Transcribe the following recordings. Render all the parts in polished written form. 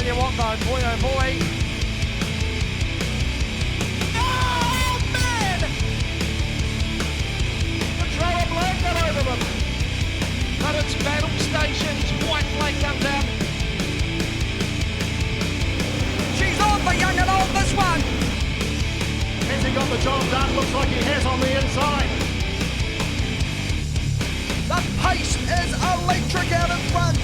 you what though, boy oh boy. Oh man! The thrower blanket over them. But it's battle stations, white flag comes out. She's on for young and old, this one. Has he got the job done? Looks like he has on the inside. The pace is electric out in front.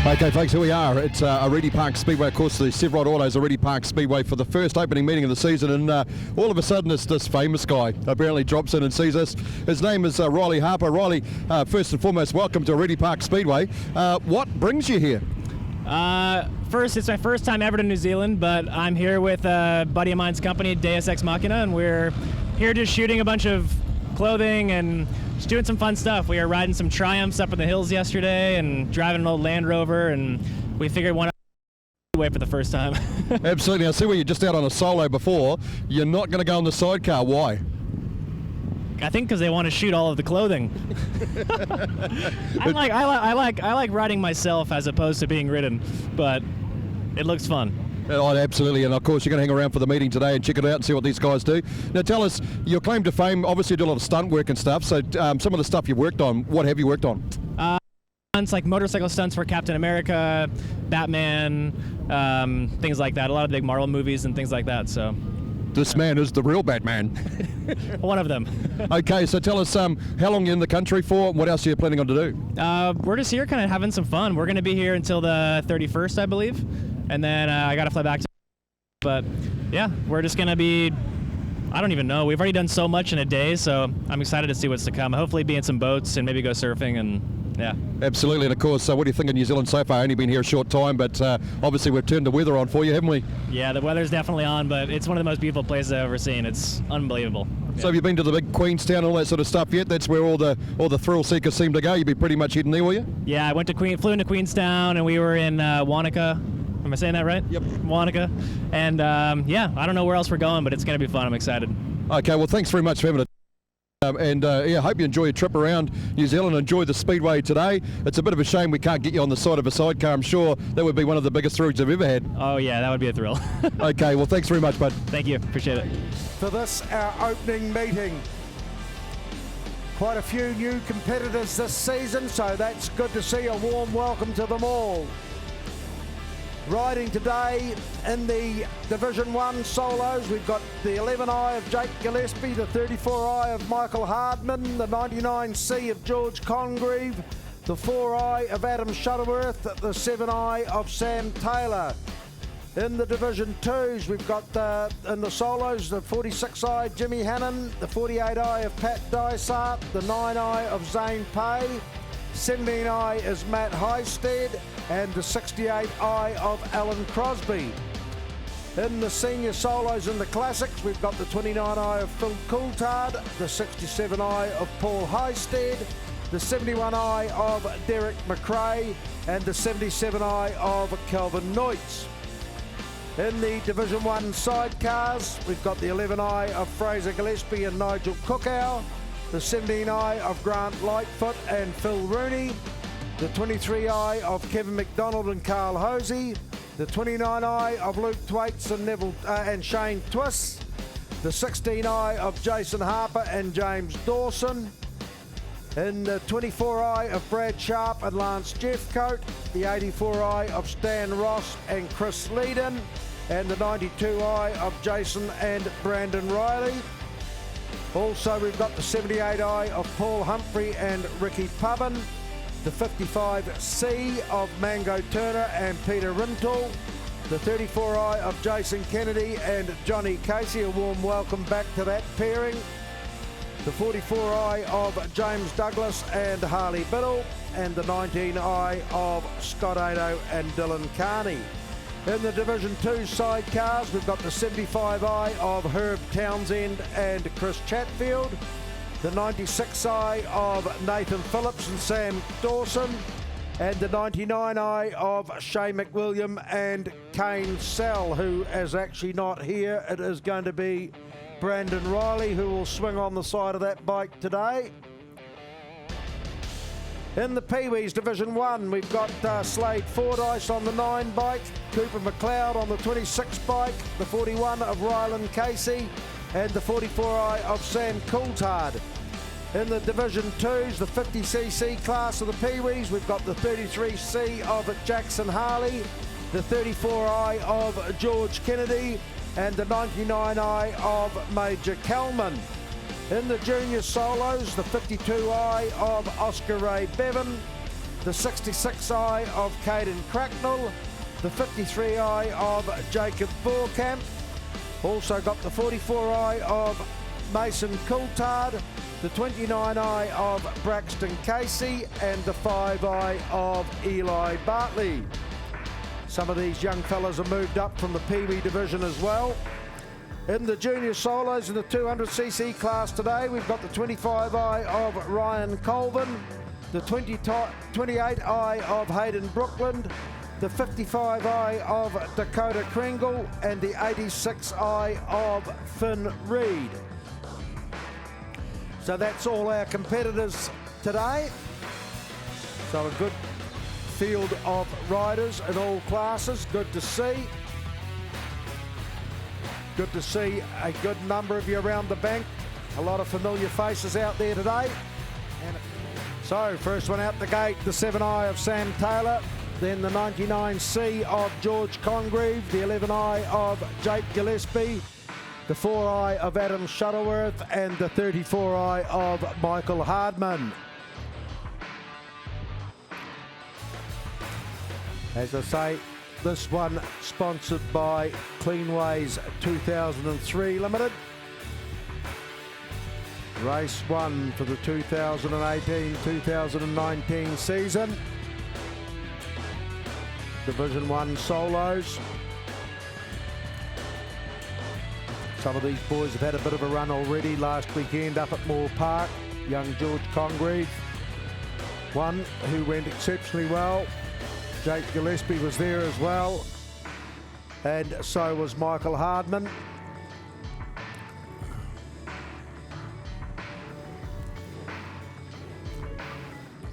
Okay, folks, here we are. It's Oreti Park Speedway. Of course, the Chevrolet Autos Oreti Park Speedway for the first opening meeting of the season, and all of a sudden it's this famous guy apparently drops in and sees us. His name is Riley Harper. Riley, first and foremost, welcome to Oreti Park Speedway. What brings you here? First, it's my first time ever to New Zealand, but I'm here with a buddy of mine's company, Deus Ex Machina, and we're here just shooting a bunch of clothing and just doing some fun stuff. We were riding some Triumphs up in the hills yesterday and driving an old Land Rover, and we figured why not away for the first time. Absolutely. I see where you're just out on a solo before. You're not going to go in the sidecar. Why? I think because they want to shoot all of the clothing. I like riding myself as opposed to being ridden, but it looks fun. Oh, absolutely, and of course you're going to hang around for the meeting today and check it out and see what these guys do. Now tell us, your claim to fame, obviously you do a lot of stunt work and stuff, so some of the stuff you've worked on, what have you worked on? Stunts like motorcycle stunts for Captain America, Batman, things like that, a lot of big Marvel movies and things like that, so. This man is the real Batman. One of them. Okay, so tell us how long you're in the country for, what else are you planning on to do? We're just here kind of having some fun. We're going to be here until the 31st, I believe. And then I got to fly back to... But yeah, we're just going to be... I don't even know. We've already done so much in a day, so I'm excited to see what's to come. Hopefully be in some boats and maybe go surfing and... Yeah. Absolutely, and of course, what do you think of New Zealand so far? Only been here a short time, but obviously we've turned the weather on for you, haven't we? Yeah, the weather's definitely on, but it's one of the most beautiful places I've ever seen. It's unbelievable. So have you been to the big Queenstown, all that sort of stuff yet? That's where all the thrill seekers seem to go. You'd be pretty much heading there, will you? Yeah, I flew into Queenstown, and we were in Wanaka. Am I saying that right? Yep. Wanaka. And yeah, I don't know where else we're going, but it's going to be fun. I'm excited. Okay, well, thanks very much for having a yeah, hope you enjoy your trip around New Zealand. Enjoy the Speedway today. It's a bit of a shame we can't get you on the side of a sidecar. I'm sure that would be one of the biggest thrills I've ever had. Oh yeah, that would be a thrill. Okay, well, thanks very much, bud. Thank you, appreciate it. For this, our opening meeting. Quite a few new competitors this season, so that's good to see. A warm welcome to them all. Riding today in the Division 1 solos, we've got the 11i of Jake Gillespie, the 34i of Michael Hardman, the 99C of George Congreve, the 4i of Adam Shuttleworth, the 7i of Sam Taylor. In the Division 2s, we've got in the solos, the 46i Jimmy Hannon, the 48i of Pat Dysart, the 9i of Zane Pay, 17i is Matt Highstead, and the 68i of Alan Crosby. In the senior solos in the classics, we've got the 29i of Phil Coulthard, the 67i of Paul Highstead, the 71i of Derek McRae, and the 77i of Kelvin Neutz. In the Division 1 sidecars, we've got the 11i of Fraser Gillespie and Nigel Cookow, the 17i of Grant Lightfoot and Phil Rooney, the 23i of Kevin McDonald and Carl Hosey, the 29i of Luke Thwaites and Neville and Shane Twiss, the 16i of Jason Harper and James Dawson, in the 24i of Brad Sharp and Lance Jeffcoat, the 84i of Stan Ross and Chris Leedon, and the 92i of Jason and Brandon Riley. Also, we've got the 78i of Paul Humphrey and Ricky Pubbin, the 55C of Mango Turner and Peter Rintoul, the 34i of Jason Kennedy and Johnny Casey, a warm welcome back to that pairing, the 44i of James Douglas and Harley Biddle, and the 19i of Scott Ado and Dylan Carney. In the Division 2 sidecars, we've got the 75i of Herb Townsend and Chris Chatfield, the 96i of Nathan Phillips and Sam Dawson, and the 99i of Shay McWilliam and Kane Sell, who is actually not here. It is going to be Brandon Riley, who will swing on the side of that bike today. In the Pee-wees Division 1, we've got Slade Fordyce on the 9 bike, Cooper McLeod on the 26 bike, the 41 of Ryland Casey, and the 44i of Sam Coulthard. In the Division 2s, the 50cc class of the Pee-wees, we've got the 33C of Jackson Harley, the 34i of George Kennedy, and the 99i of Major Kelman. In the junior solos, the 52i of Oscar Ray Bevan, the 66i of Caden Cracknell, the 53i of Jacob Borkamp, also got the 44i of Mason Coulthard, the 29i of Braxton Casey, and the 5i of Eli Bartley. Some of these young fellas are moved up from the Pee-wee division as well. In the junior solos in the 200cc class today, we've got the 25i of Ryan Colvin, the 28i of Hayden Brookland, the 55i of Dakota Kringle, and the 86i of Finn Reed. So that's all our competitors today. So a good field of riders in all classes, good to see. Good to see a good number of you around the bank. A lot of familiar faces out there today. And so first one out the gate, the 7i of Sam Taylor, then the 99C of George Congreve, the 11i of Jake Gillespie, the 4i of Adam Shuttleworth, and the 34i of Michael Hardman. As I say, this one sponsored by Cleanways 2003 Limited. Race 1 for the 2018-2019 season. Division 1 solos. Some of these boys have had a bit of a run already last weekend up at Moore Park. Young George Congreve, one who went exceptionally well. Jake Gillespie was there as well, and so was Michael Hardman.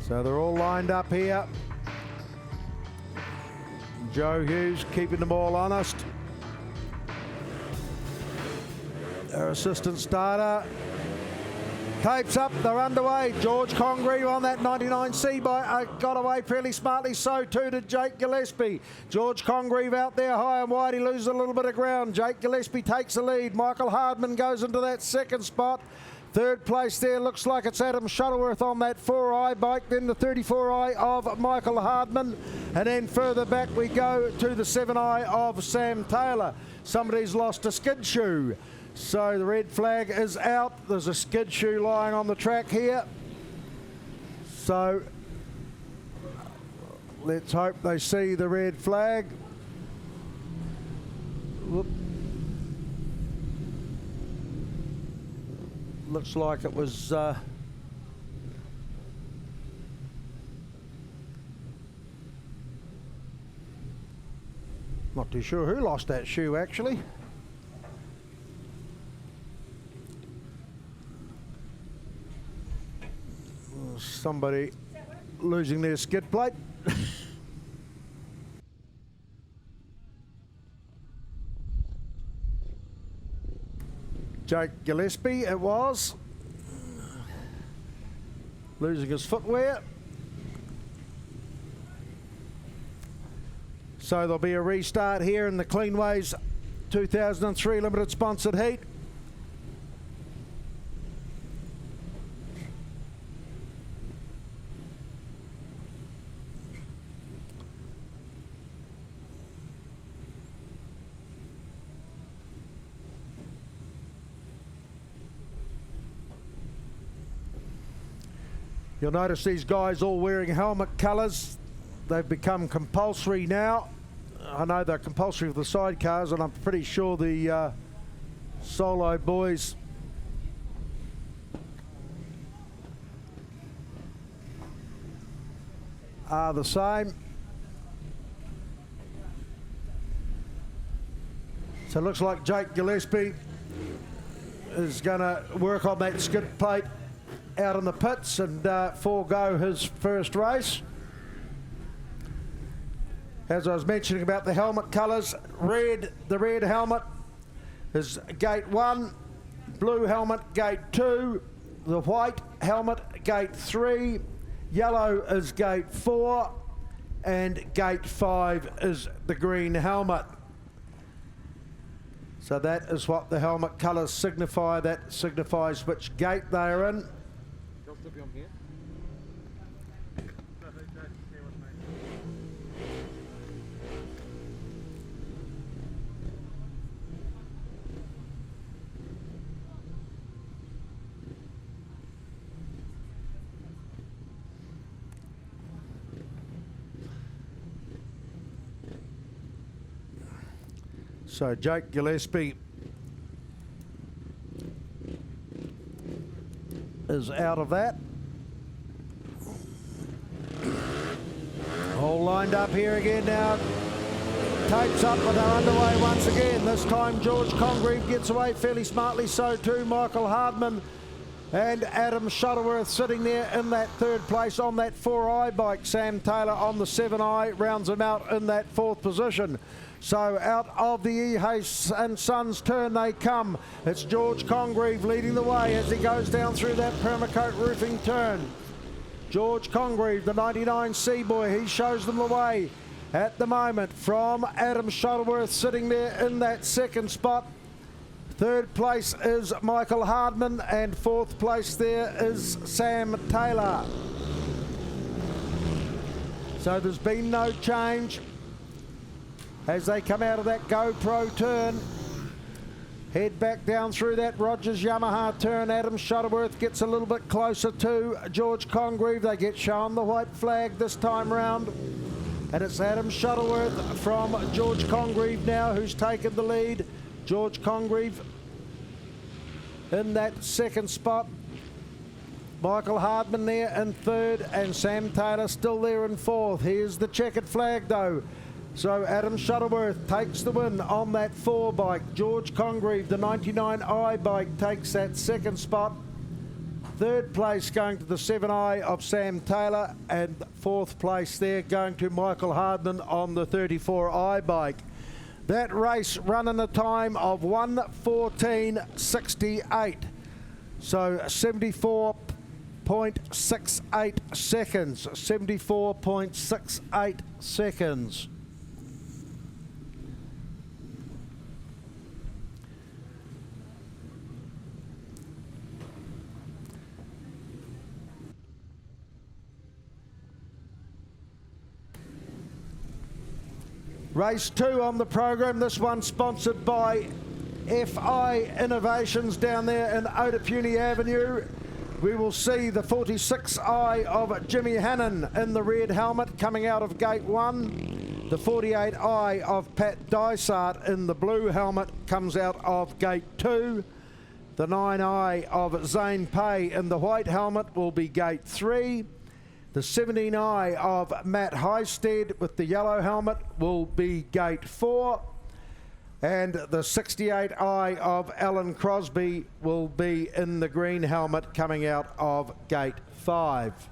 So they're all lined up here. Joe Hughes keeping them all honest. Our assistant starter. Capes up, they're underway. George Congreve on that 99C got away fairly smartly, so too did Jake Gillespie. George Congreve out there high and wide, he loses a little bit of ground. Jake Gillespie takes the lead. Michael Hardman goes into that second spot. Third place there looks like it's Adam Shuttleworth on that 4i bike, then the 34i of Michael Hardman, and then further back we go to the 7i of Sam Taylor. Somebody's lost a skid shoe. So the red flag is out. There's a skid shoe lying on the track here. So let's hope they see the red flag. Whoop. Looks like it was not too sure who lost that shoe actually. Somebody losing their skid plate. Jake Gillespie it was. Losing his footwear. So there'll be a restart here in the Cleanways 2003 Limited sponsored heat. You'll notice these guys all wearing helmet colours. They've become compulsory now. I know they're compulsory for the sidecars, and I'm pretty sure the solo boys are the same. So it looks like Jake Gillespie is going to work on that skid plate out in the pits and forego his first race. As I was mentioning about the helmet colours, the red helmet is gate 1, blue helmet gate 2, the white helmet gate 3, yellow is gate 4, and gate 5 is the green helmet. So that is what the helmet colours signify. That signifies which gate they are in. So Jake Gillespie is out of that. All lined up here again now. Tapes up and they're underway once again. This time George Congreve gets away fairly smartly, so too Michael Hardman and Adam Shuttleworth sitting there in that third place on that 4i bike. Sam Taylor on the 7i rounds him out in that fourth position. So out of the Ehase and Sons turn they come. It's George Congreve leading the way as he goes down through that Permacoat roofing turn. George Congreve, the 99 Seaboy, he shows them the way at the moment from Adam Shuttleworth sitting there in that second spot. Third place is Michael Hardman and fourth place there is Sam Taylor. So there's been no change as they come out of that GoPro turn. Head back down through that Rogers Yamaha turn. Adam Shuttleworth gets a little bit closer to George Congreve. They get shown the white flag this time round. And it's Adam Shuttleworth from George Congreve now who's taken the lead. George Congreve in that second spot. Michael Hardman there in third and Sam Taylor still there in fourth. Here's the checkered flag though. So Adam Shuttleworth takes the win on that 4 bike. George Congreve, the 99i bike, takes that second spot. Third place going to the 7i of Sam Taylor, and fourth place there going to Michael Hardman on the 34i bike. That race run in a time of 1:14.68. So 74.68 seconds. 74.68 seconds. Race 2 on the program, this one sponsored by FI Innovations down there in Otapuni Avenue. We will see the 46i of Jimmy Hannon in the red helmet coming out of gate 1. The 48i of Pat Dysart in the blue helmet comes out of gate 2. The 9i of Zane Pay in the white helmet will be gate 3. The 17i of Matt Highstead with the yellow helmet will be gate 4. And the 68i of Alan Crosby will be in the green helmet coming out of gate 5.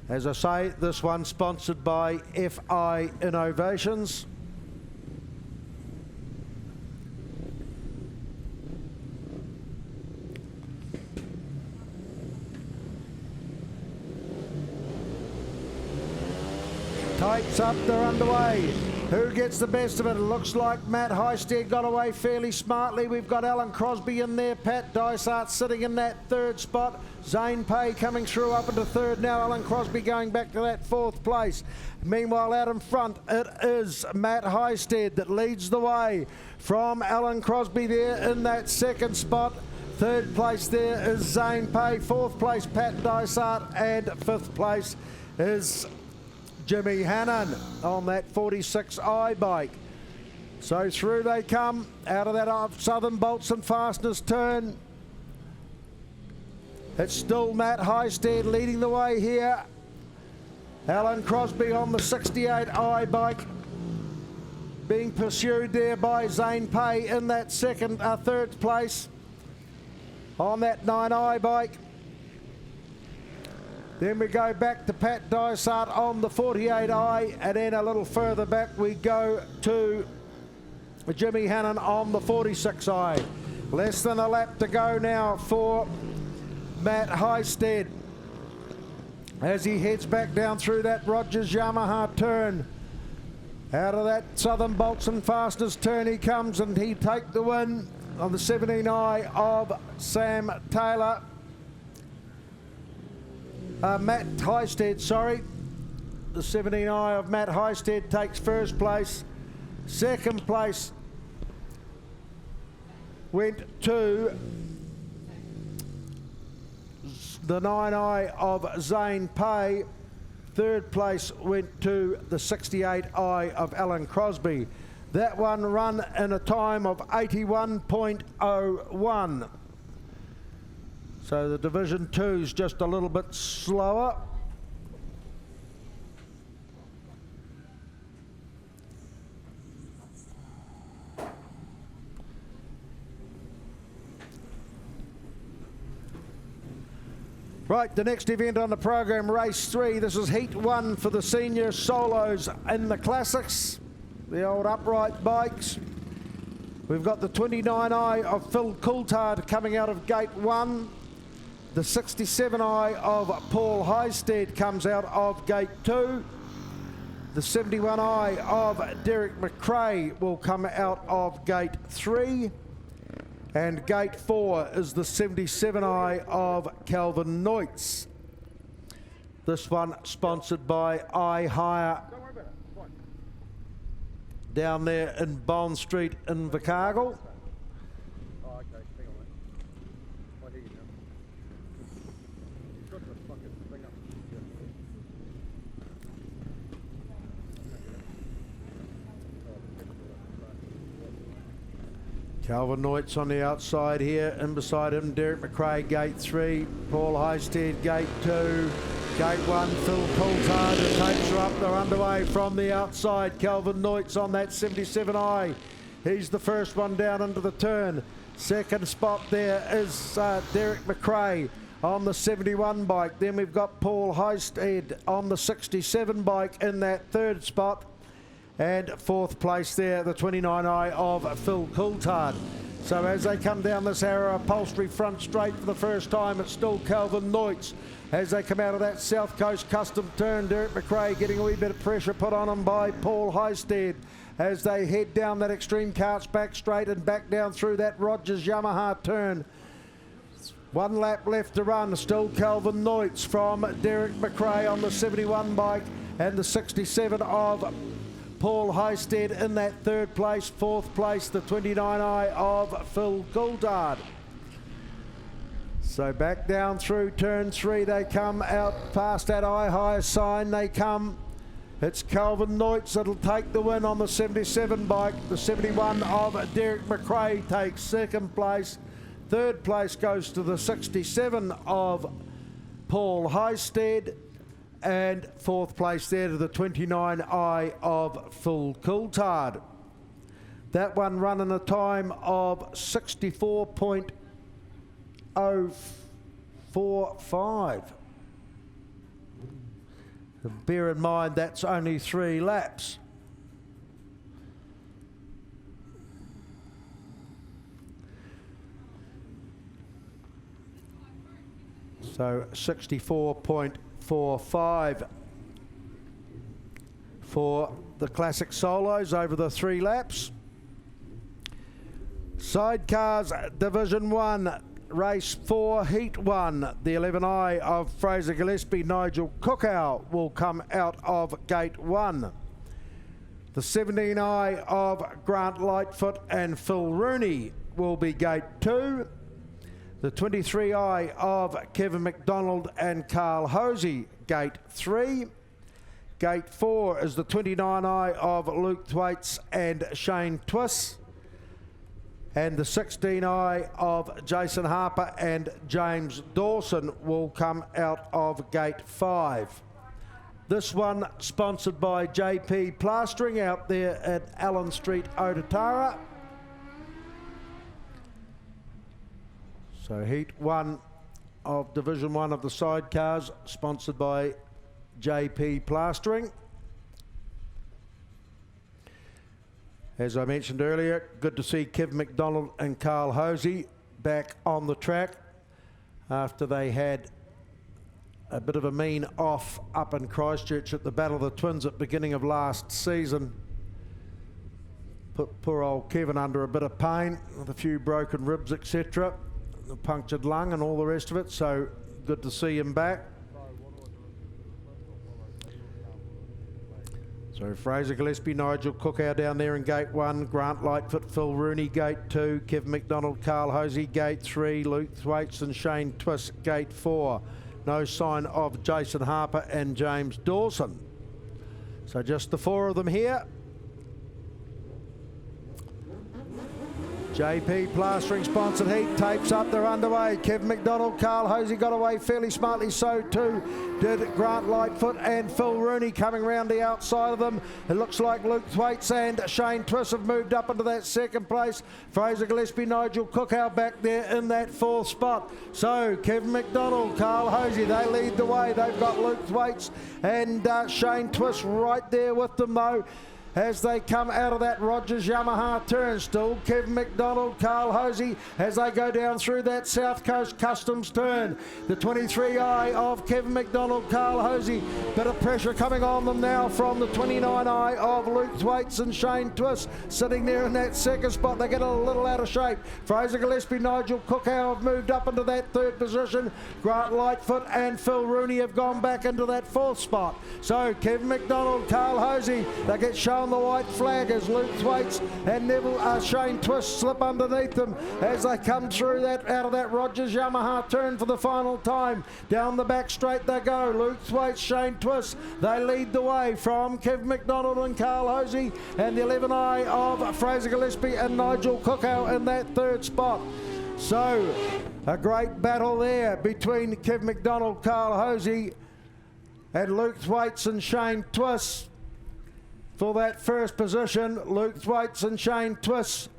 As I say, this one sponsored by FI Innovations. Tights up, they're underway. Who gets the best of it? It looks like Matt Highstead got away fairly smartly. We've got Alan Crosby in there. Pat Dysart sitting in that third spot. Zane Pay coming through up into third now. Alan Crosby going back to that fourth place. Meanwhile, out in front, it is Matt Highstead that leads the way from Alan Crosby there in that second spot. Third place there is Zane Pay. Fourth place, Pat Dysart. And fifth place is Jimmy Hannon on that 46i bike. So through they come out of that Southern Bolts and Fasteners turn. It's still Matt Highstead leading the way here. Alan Crosby on the 68i bike. being pursued there by Zane Pay in that third place on that 9i bike. Then we go back to Pat Dysart on the 48i, and then a little further back we go to Jimmy Hannon on the 46i. Less than a lap to go now for Matt Highstead as he heads back down through that Rogers Yamaha turn. Out of that Southern Bolton fastest turn he comes, and he take the win on the 17i of Sam Taylor. Matt Highstead, sorry. The 17i of Matt Highstead takes first place. Second place went to the 9i of Zane Pay. Third place went to the 68i of Alan Crosby. That one run in a time of 81.01. So the Division 2's just a little bit slower. Right, the next event on the program, race 3. This is heat 1 for the senior solos in the classics, the old upright bikes. We've got the 29i of Phil Coulthard coming out of gate 1. The 67i of Paul Highstead comes out of gate 2. The 71i of Derek McRae will come out of gate 3. And gate 4 is the 77i of Calvin Neutz. This one sponsored by iHire down there in Bond Street in Invercargill. Calvin Neutz on the outside here, and beside him Derek McRae, gate 3, Paul Highstead, gate 2, gate 1, Phil Coulthard, the tapes are up, they're underway from the outside. Calvin Neutz on that 77i, he's the first one down into the turn. Second spot there is Derek McRae on the 71 bike. Then we've got Paul Highstead on the 67 bike in that third spot. And fourth place there, the 29i of Phil Coulthard. So as they come down this Arrow upholstery front straight for the first time, it's still Calvin Neutz. As they come out of that South Coast custom turn, Derek McRae getting a wee bit of pressure put on him by Paul Highstead. As they head down that Extreme Carts back straight and back down through that Rogers Yamaha turn. 1 lap left to run, still Calvin Neutz from Derek McRae on the 71 bike, and the 67 of Paul Highstead in that third place. Fourth place, the 29i of Phil Coulthard. So back down through turn 3, they come out past that high sign. They come, it's Calvin Neutz that'll take the win on the 77 bike. The 71 of Derek McRae takes second place. Third place goes to the 67 of Paul Highstead. And fourth place there to the 29i of Phil Coulthard. That one running a time of 64.045. Bear in mind that's only 3 laps. So 64.45 for the classic solos over the 3 laps. Sidecars Division 1, race 4, heat 1. The 11i of Fraser Gillespie, Nigel Cookow will come out of gate 1. The 17i of Grant Lightfoot and Phil Rooney will be gate 2. The 23i of Kevin McDonald and Carl Hosey, gate 3. Gate 4 is the 29i of Luke Thwaites and Shane Twiss. And the 16i of Jason Harper and James Dawson will come out of gate 5. This one sponsored by JP Plastering out there at Allen Street, Otatara. So heat 1 of Division 1 of the sidecars, sponsored by JP Plastering. As I mentioned earlier, good to see Kev McDonald and Carl Hosey back on the track after they had a bit of a mean off up in Christchurch at the Battle of the Twins at the beginning of last season. Put poor old Kevin under a bit of pain with a few broken ribs, etc., a punctured lung and all the rest of it, so good to see him back. So Fraser Gillespie, Nigel Cookow down there in gate 1, Grant Lightfoot, Phil Rooney gate 2, Kev McDonald, Carl Hosey gate 3, Luke Thwaites and Shane Twist gate 4. No sign of Jason Harper and James Dawson. So just the 4 of them here. JP Plastering sponsored heat, tapes up, they're underway. Kev McDonald, Carl Hosey got away fairly smartly, so too did Grant Lightfoot and Phil Rooney coming round the outside of them. It looks like Luke Thwaites and Shane Twist have moved up into that second place. Fraser Gillespie, Nigel Cookow back there in that 4th spot. So Kev McDonald, Carl Hosey, they lead the way. They've got Luke Thwaites and Shane Twist right there with them though, as they come out of that Rogers Yamaha turn. Still Kev McDonald, Carl Hosey as they go down through that South Coast Customs turn. The 23i of Kevin McDonald, Carl Hosey. Bit of pressure coming on them now from the 29i of Luke Thwaites and Shane Twist sitting there in that 2nd spot. They get a little out of shape. Fraser Gillespie, Nigel Cookow have moved up into that 3rd position. Grant Lightfoot and Phil Rooney have gone back into that 4th spot. So Kevin McDonald, Carl Hosey, they get shown the white flag as Luke Thwaites and Shane Twist slip underneath them as they come through that out of that Rogers Yamaha turn for the final time. Down the back straight they go. Luke Thwaites, Shane Twist, they lead the way from Kev McDonald and Carl Hosey, and the 11i of Fraser Gillespie and Nigel Cookow in that 3rd spot. So a great battle there between Kev McDonald, Carl Hosey and Luke Thwaites and Shane Twist. For that 1st position, Luke Thwaites and Shane Twist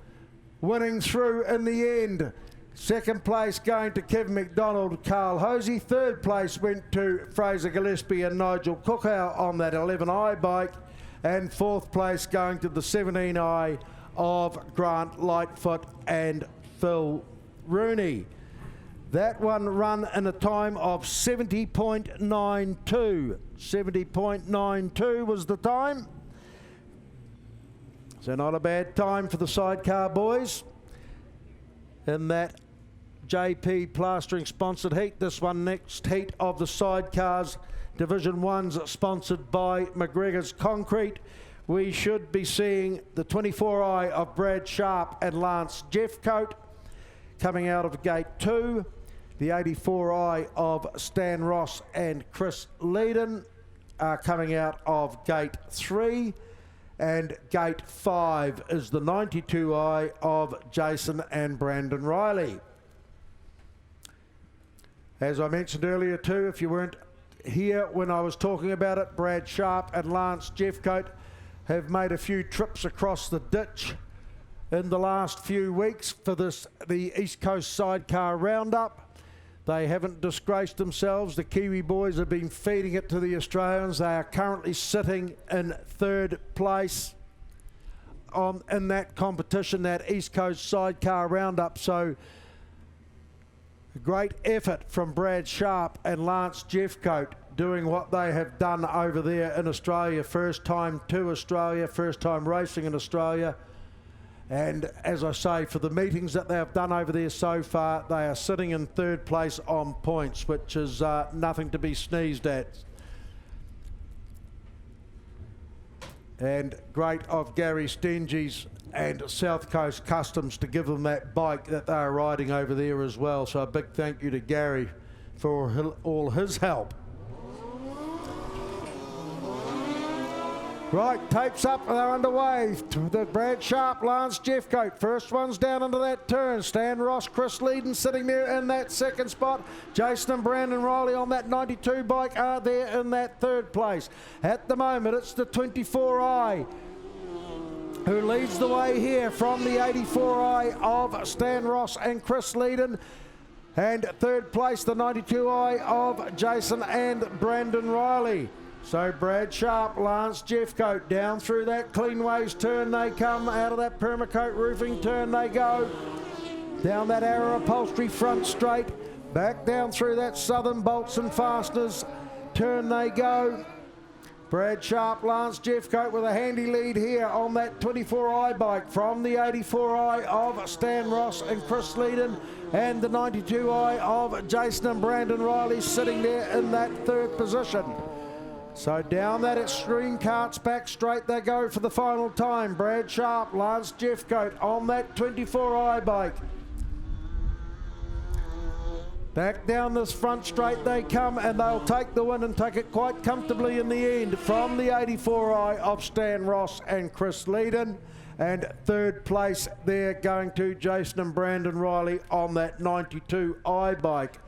winning through in the end. 2nd place going to Kev McDonald, Carl Hosey. 3rd place went to Fraser Gillespie and Nigel Cookow on that 11i bike. And 4th place going to the 17i of Grant Lightfoot and Phil Rooney. That one run in a time of 70.92. 70.92 was the time. So not a bad time for the sidecar boys in that JP Plastering sponsored heat. This one next heat of the sidecars, Division 1's sponsored by McGregor's Concrete. We should be seeing the 24i of Brad Sharp and Lance Jeffcoat coming out of gate 2. The 84i of Stan Ross and Chris Leedon are coming out of gate 3. And gate 5 is the 92i of Jason and Brandon Riley. As I mentioned earlier too, if you weren't here when I was talking about it, Brad Sharp and Lance Jeffcoat have made a few trips across the ditch in the last few weeks for the East Coast Sidecar Roundup. They haven't disgraced themselves. The Kiwi boys have been feeding it to the Australians. They are currently sitting in 3rd place in that competition, that East Coast Sidecar Roundup. So a great effort from Brad Sharp and Lance Jeffcoat doing what they have done over there in Australia. First time to Australia, first time racing in Australia. And as I say, for the meetings that they have done over there so far, they are sitting in 3rd place on points, which is nothing to be sneezed at. And great of Gary Stenges and South Coast Customs to give them that bike that they are riding over there as well. So a big thank you to Gary for all his help. Right, tapes up, they're underway. The Brad Sharp, Lance Jeffcoat. First one's down into that turn. Stan Ross, Chris Leedon sitting there in that second spot. Jason and Brandon Riley on that 92 bike are there in that third place. At the moment, it's the 24i who leads the way here from the 84i of Stan Ross and Chris Leedon. And third place, the 92i of Jason and Brandon Riley. So Brad Sharp, Lance Jeffcoat, down through that Cleanways turn they come, out of that Permacoat roofing turn they go, down that Arrow Upholstery front straight, back down through that Southern Bolts and Fasteners turn they go. Brad Sharp, Lance Jeffcoat with a handy lead here on that 24i bike from the 84i of Stan Ross and Chris Leedon, and the 92i of Jason and Brandon Riley sitting there in that third position. So down that extreme carts back straight they go for the final time. Brad Sharp, Lance Jeffcoat on that 24i bike. Back down this front straight they come, and they'll take the win and take it quite comfortably in the end from the 84i of Stan Ross and Chris Leedon. And third place there going to Jason and Brandon Riley on that 92i bike.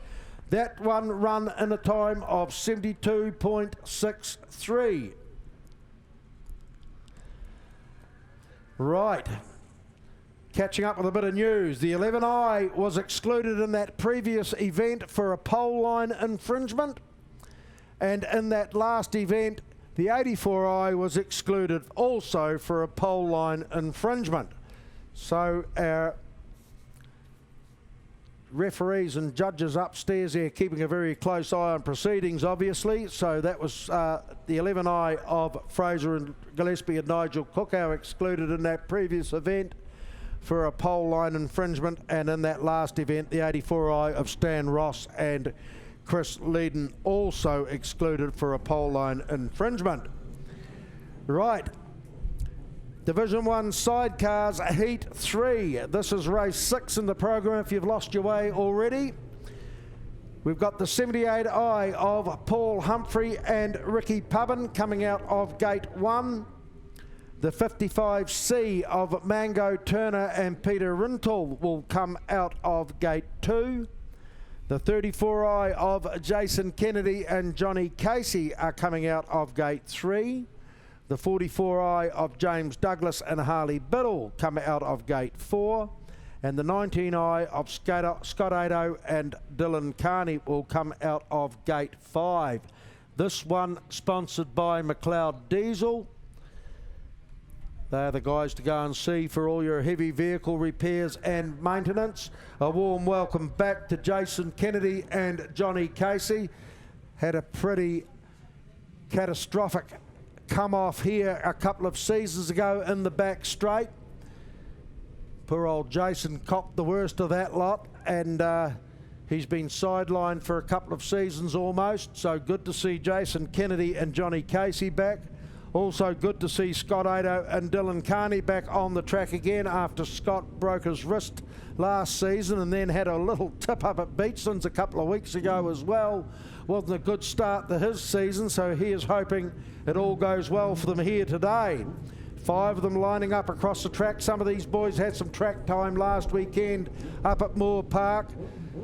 That one run in a time of 72.63. Right. Catching up with a bit of news. The 11i was excluded in that previous event for a pole line infringement. And in that last event, the 84i was excluded also for a pole line infringement. So our referees and judges upstairs there keeping a very close eye on proceedings, obviously. So that was the 11i of Fraser and Gillespie and Nigel Cookow excluded in that previous event for a pole line infringement, and in that last event the 84i of Stan Ross and Chris Leedon also excluded for a pole line infringement. Right. Division 1 sidecars, Heat 3. This is race 6 in the program if you've lost your way already. We've got the 78i of Paul Humphrey and Ricky Pubbin coming out of gate 1. The 55C of Mango Turner and Peter Rintle will come out of gate 2. The 34i of Jason Kennedy and Johnny Casey are coming out of gate 3. The 44i of James Douglas and Harley Biddle come out of gate 4. And the 19i of Scott Ado and Dylan Carney will come out of gate 5. This one sponsored by McLeod Diesel. They're the guys to go and see for all your heavy vehicle repairs and maintenance. A warm welcome back to Jason Kennedy and Johnny Casey. Had a pretty catastrophic come off here a couple of seasons ago in the back straight. Poor old Jason copped the worst of that lot, and he's been sidelined for a couple of seasons almost. So good to see Jason Kennedy and Johnny Casey back. Also good to see Scott Ado and Dylan Carney back on the track again after Scott broke his wrist last season and then had a little tip up at Beachlands a couple of weeks ago as well. Wasn't a good start to his season, so he is hoping it all goes well for them here today. 5 of them lining up across the track. Some of these boys had some track time last weekend up at Moore Park.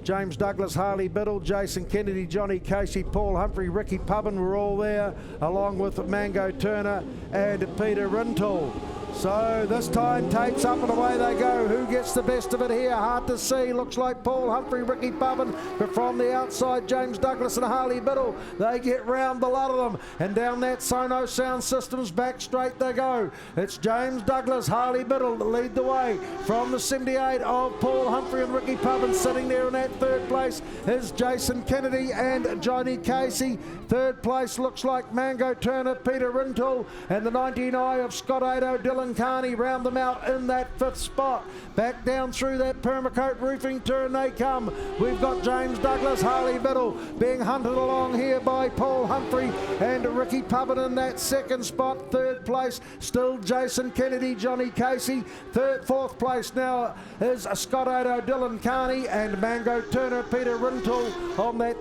James Douglas, Harley Biddle, Jason Kennedy, Johnny Casey, Paul Humphrey, Ricky Pubbin were all there, along with Mango Turner and Peter Rintle. So this time tapes up and away they go. Who gets the best of it here? Hard to see. Looks like Paul Humphrey, Ricky Pubbin, but from the outside James Douglas and Harley Biddle. They get round the lot of them, and down that Sono Sound Systems back straight they go. It's James Douglas, Harley Biddle to lead the way from the 78 of Paul Humphrey and Ricky Pubbin. Sitting there in that third place is Jason Kennedy and Johnny Casey. Third place looks like Mango Turner, Peter Rintle, and the 19i of Scott Ado, Dylan Carney round them out in that 5th spot. Back down through that Permacoat roofing turn they come. We've got James Douglas, Harley Biddle being hunted along here by Paul Humphrey and Ricky Pubbin in that 2nd spot. 3rd place still Jason Kennedy, Johnny Casey. 4th place now is Scott Ado, Dylan Carney, and Mango Turner, Peter Rintle on that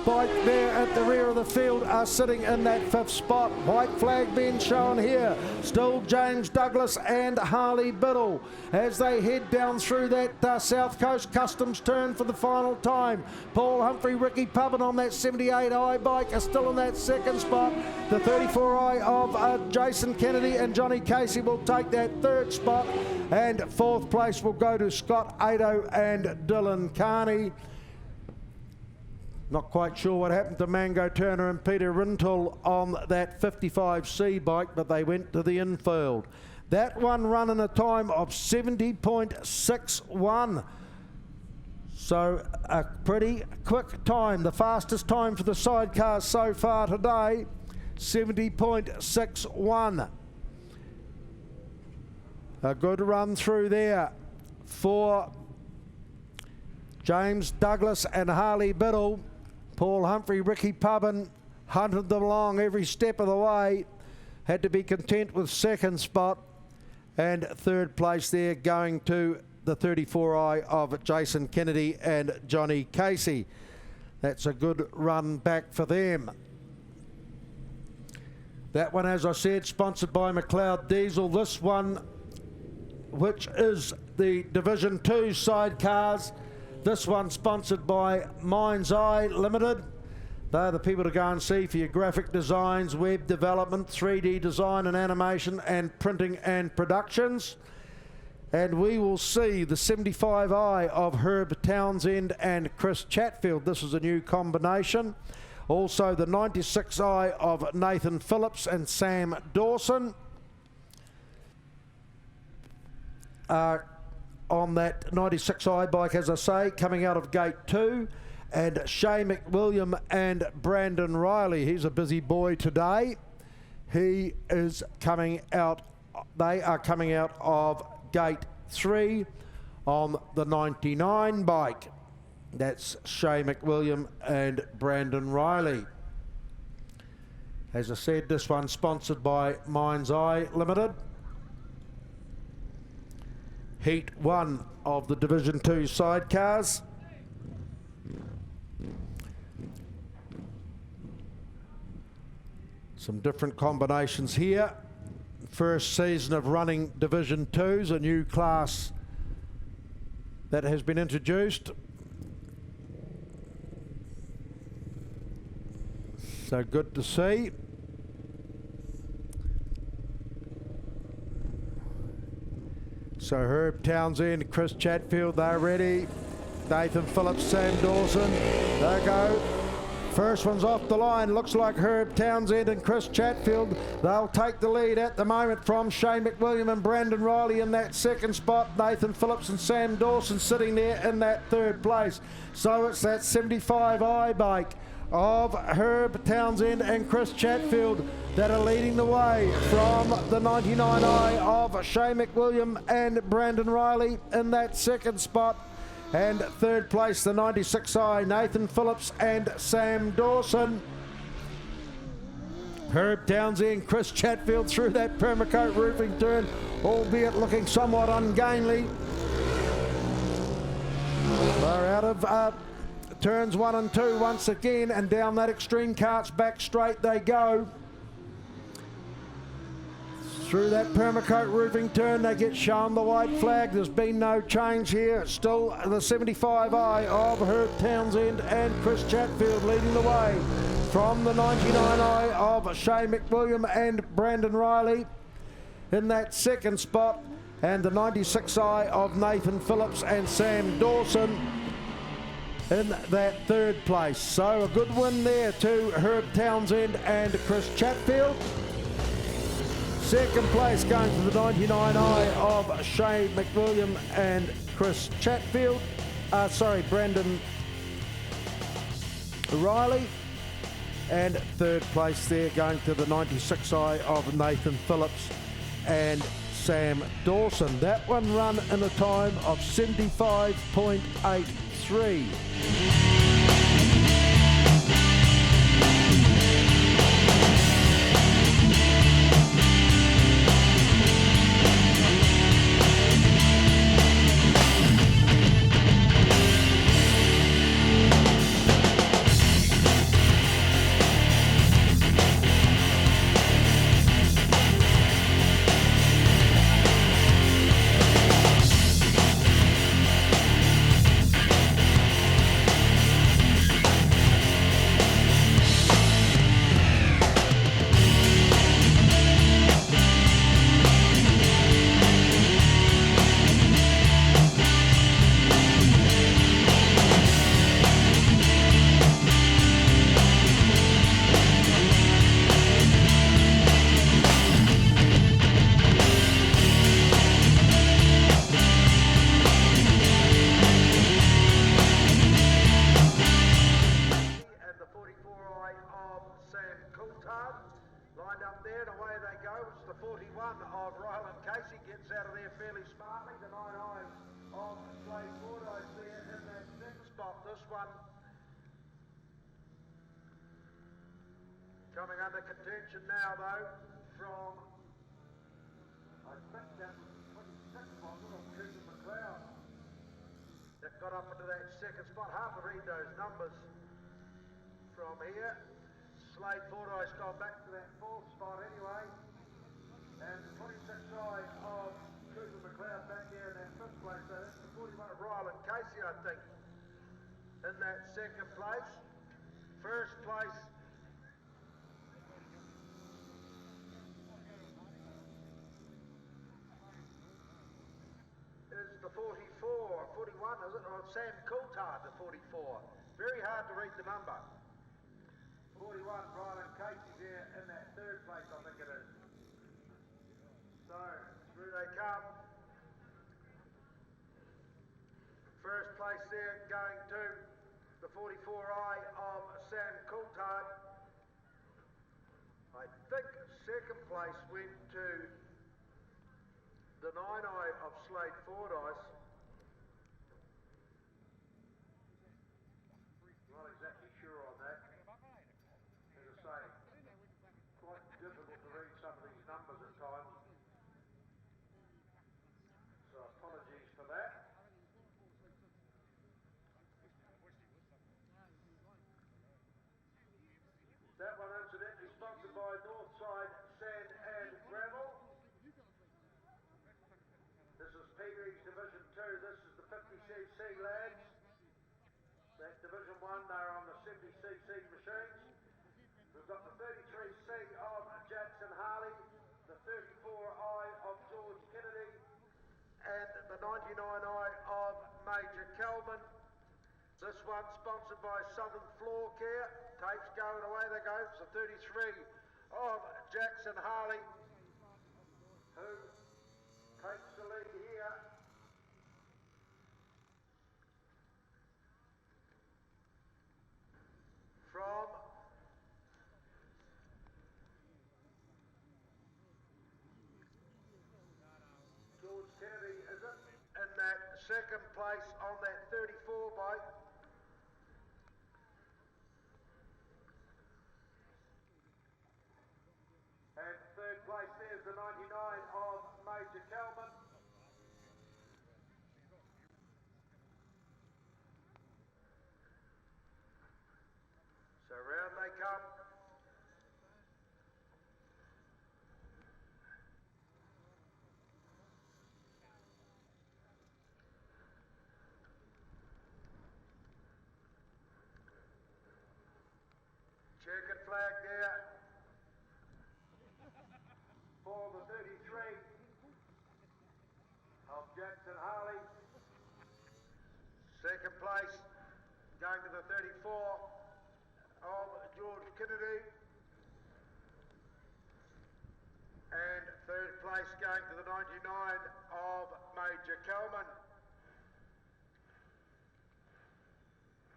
bike there at the rear of the field are sitting in that 5th spot. White flag being shown here. Still James Douglas and Harley Biddle as they head down through that South Coast Customs turn for the final time. Paul Humphrey, Ricky Pubbin on that 78i bike are still in that 2nd spot. The 34i of Jason Kennedy and Johnny Casey will take that 3rd spot, and 4th place will go to Scott Ado and Dylan Carney. Not quite sure what happened to Mango Turner and Peter Rintoul on that 55C bike, but they went to the infield. That one run in a time of 70.61. So a pretty quick time. The fastest time for the sidecars so far today, 70.61. A good run through there for James Douglas and Harley Biddle. Paul Humphrey, Ricky Pubbin hunted them along every step of the way. Had to be content with 2nd spot, and 3rd place there going to the 34i of Jason Kennedy and Johnny Casey. That's a good run back for them. That one, as I said, sponsored by McLeod Diesel. This one, which is the Division 2 sidecars, this one sponsored by Mind's Eye Limited. They're the people to go and see for your graphic designs, web development, 3D design and animation, and printing and productions. And we will see the 75i of Herb Townsend and Chris Chatfield. This is a new combination. Also the 96i of Nathan Phillips and Sam Dawson. On that 96i bike, as I say, coming out of gate 2, and Shay McWilliam and Brandon Riley. He's a busy boy today. He is coming out, they are coming out of gate 3 on the 99 bike. That's Shay McWilliam and Brandon Riley. As I said, this one sponsored by Mind's Eye Limited. Heat 1 of the Division 2 sidecars. Some different combinations here. First season of running Division 2s, a new class that has been introduced. So good to see. So Herb Townsend, Chris Chatfield, they're ready. Nathan Phillips, Sam Dawson, there go. First one's off the line. Looks like Herb Townsend and Chris Chatfield. They'll take the lead at the moment from Shane McWilliam and Brandon Riley in that 2nd spot. Nathan Phillips and Sam Dawson sitting there in that 3rd place. So it's that 75i bike of Herb Townsend and Chris Chatfield that are leading the way from the 99i of Shane McWilliam and Brandon Riley in that 2nd spot. And 3rd place, the 96i, Nathan Phillips and Sam Dawson. Herb Townsend, Chris Chatfield through that Permacoat roofing turn, albeit looking somewhat ungainly. They're out of turns 1 and 2 once again, and down that extreme karts back straight they go. Through that Permacoat roofing turn, they get shown the white flag. There's been no change here. It's still the 75i of Herb Townsend and Chris Chatfield leading the way from the 99i of Shane McWilliam and Brandon Riley in that 2nd spot, and the 96i of Nathan Phillips and Sam Dawson in that 3rd place. So a good win there to Herb Townsend and Chris Chatfield. 2nd place going to the 99i of Shane McWilliam and Chris Chatfield. Brandon Riley. And 3rd place there going to the 96i of Nathan Phillips and Sam Dawson. That one run in a time of 75.83. one. Coming under contention now though from, I think that was 26, wasn't it, of Cooper McLeod. That got up into that second spot. Hard to read those numbers from here. Slade Fordyce gone back to that fourth spot anyway. And the 26 side of Cooper McLeod back there in that fifth place. So that's the 41 of Ryland Casey, I think, in that second place. First place is the 44, 41 is it? Or Sam Coulthard, the 44. Very hard to read the number. 41, Ryland Casey there in that third place, I think it is. So, through they come. First place there going to the 44i of Sam Coulthard. I think second place went to the 9i of Slade Fordyce. Not exactly sure on that. As I say, quite difficult to read some of these numbers at times. So apologies for that. That one incidentally sponsored by Northside Sand and Gravel. This is Peter's Division 2, this is the 50cc lads. That Division 1, they're on the 70cc machines. We've got the 33C of Jackson Harley, the 34I of George Kennedy, and the 99I of Major Kelvin. This one sponsored by Southern Floor Care. Tapes going away, they go. It's the 33 of Jackson Harley, who takes the lead here. From George Kennedy, is it? In that second place on that 34 bike. And third place there's the 99 of Major Kelvin. So round they come. Checkered flag there for the 33 of Jackson Harley. Second place going to the 34 of George Kennedy. And third place going to the 99 of Major Kelman.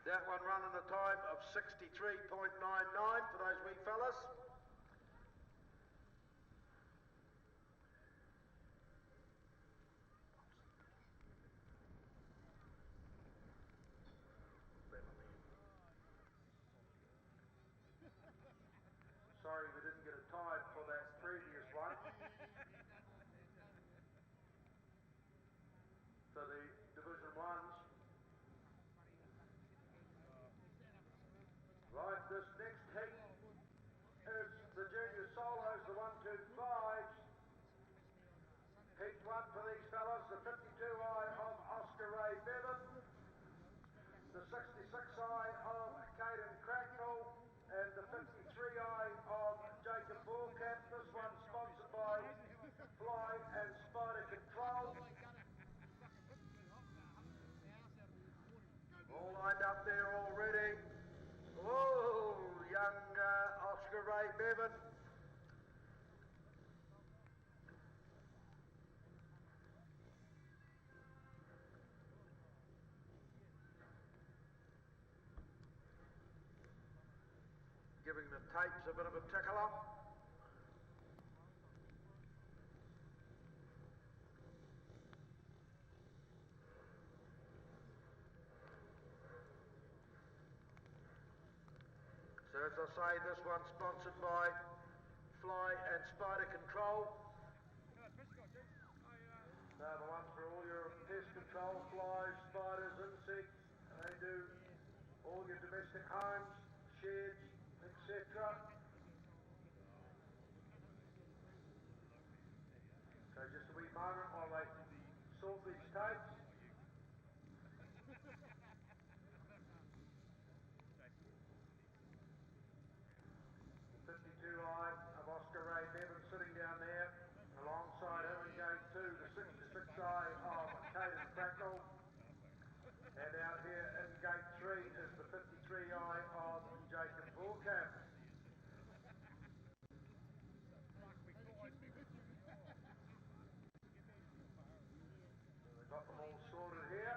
That one running a time of 63.99 for those wee fellas. Sorry we didn't get a time for that previous one. For the Division 1s. Right, this next heat is the junior solos, the 125s. Heat 1 for these fellas, the 52i of Oscar Ray Bevan, the 66i of Caden Cracknell, and the 53i of Jacob Borkamp. This one sponsored by Fly and Spider Control. All lined up there already. Whoa, young Oscar Ray Bevan. Giving the tapes a bit of a tickle up. As I say, this one's sponsored by Fly and Spider Control. They're the ones for all your pest control, flies, spiders, insects. They do all your domestic homes, sheds, etc. So just a wee moment while they sort these tapes. The 52i of Oscar Ray Bevan sitting down there. Alongside him in gate 2, the 66i of Caden Cracknell. And out here in gate 3 is the 53i of Jacob Vorkamp. We've got them all sorted here.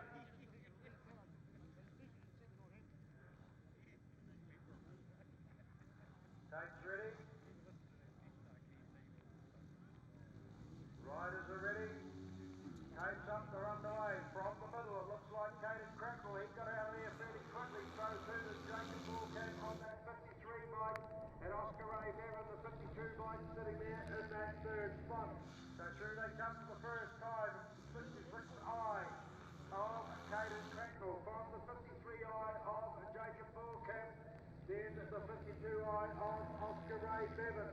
Tapes ready. Riders are ready. Tapes up, they're underway. From the middle, it looks like Caden Cracknell. He got out of there fairly quickly. So too does Jacob Vorkamp on that 53 bike. And Oscar Ray Bevan, the 52 bike, sitting there in that third spot. So through they come for the first time. 56i of Caden Cracknell. From the 53i of Jacob Vorkamp. Then the 52i of Oscar Ray Bevan.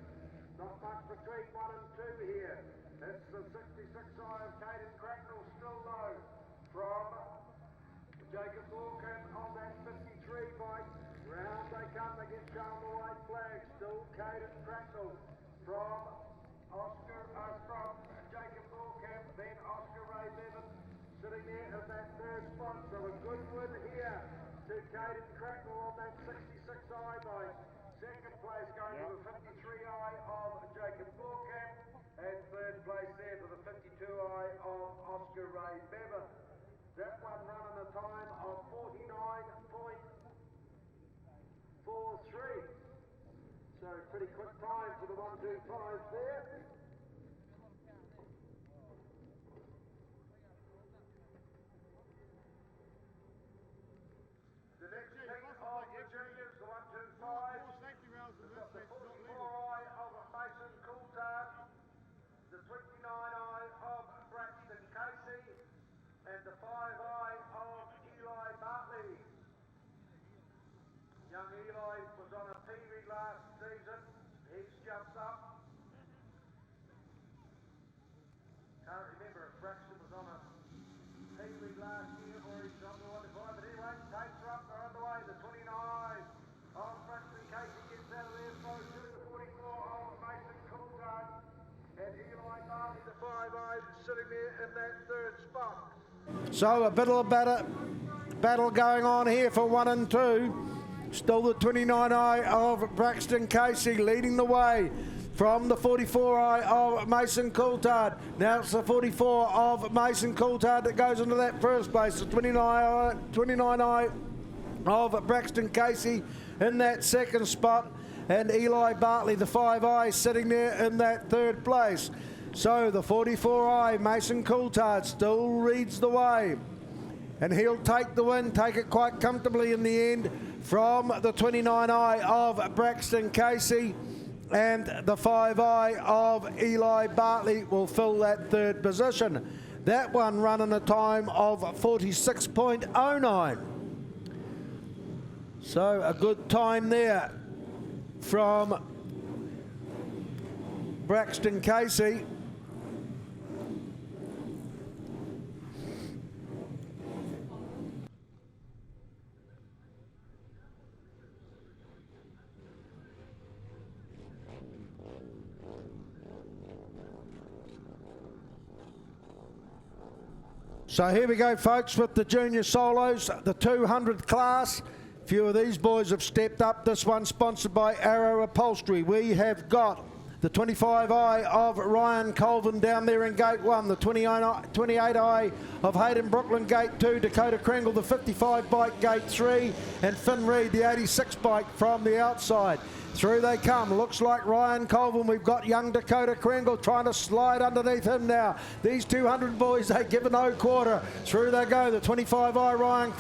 Not much between 1 and 2 here. It's the 66i of Caden Cracknell still low from Jacob Vorkamp on that 53 bike. Round they come, they get shown the white flag. Still Caden Cracknell from Jacob Vorkamp, then Oscar Ray Bevan sitting there in that third spot. So a good win here to Caden Cracknell on that 66i bike. Second place going to the 53i of Jacob Vorkamp, and third place there to the 52i of Oscar Ray Bevan. That one running a time of 49.43. So pretty quick time for the 125 there. The next team of the juniors, the 125, we've got the 44i of Mason Coulthard, the 29i of Braxton Casey, and the 5i of Eli Bartley. Young Eli was on a PV last season. He's jumped up. Can't remember if Braxton was on a PV last year or he's on the 125, but anyway, tapes are up, they're underway. The 29 of Braxton Casey gets out of there, so to the 44 of Mason Coulthard, and Eli Bartley, the 5i, sitting there in that third spot. So a bit of a battle going on here for 1 and 2. Still the 29i of Braxton Casey leading the way from the 44i of Mason Coulthard. Now it's the 44 of Mason Coulthard that goes into that first place. The 29i of Braxton Casey in that second spot. And Eli Bartley, the 5i, sitting there in that third place. So the 44i, Mason Coulthard, still leads the way. And he'll take the win, take it quite comfortably in the end from the 29i of Braxton Casey. And the 5i of Eli Bartley will fill that third position. That one running a time of 46.09. So a good time there from Braxton Casey. So here we go, folks, with the junior solos, the 200 class. A few of these boys have stepped up. This one sponsored by Arrow Upholstery. We have got the 25i of Ryan Colvin down there in gate 1, the 28i of Hayden Brooklyn gate 2, Dakota Kringle the 55 bike gate 3, and Finn Reed the 86 bike from the outside. Through they come. Looks like Ryan Colvin. We've got young Dakota Kringle trying to slide underneath him now. These 200 boys, they give no quarter. Through they go. The 25i Ryan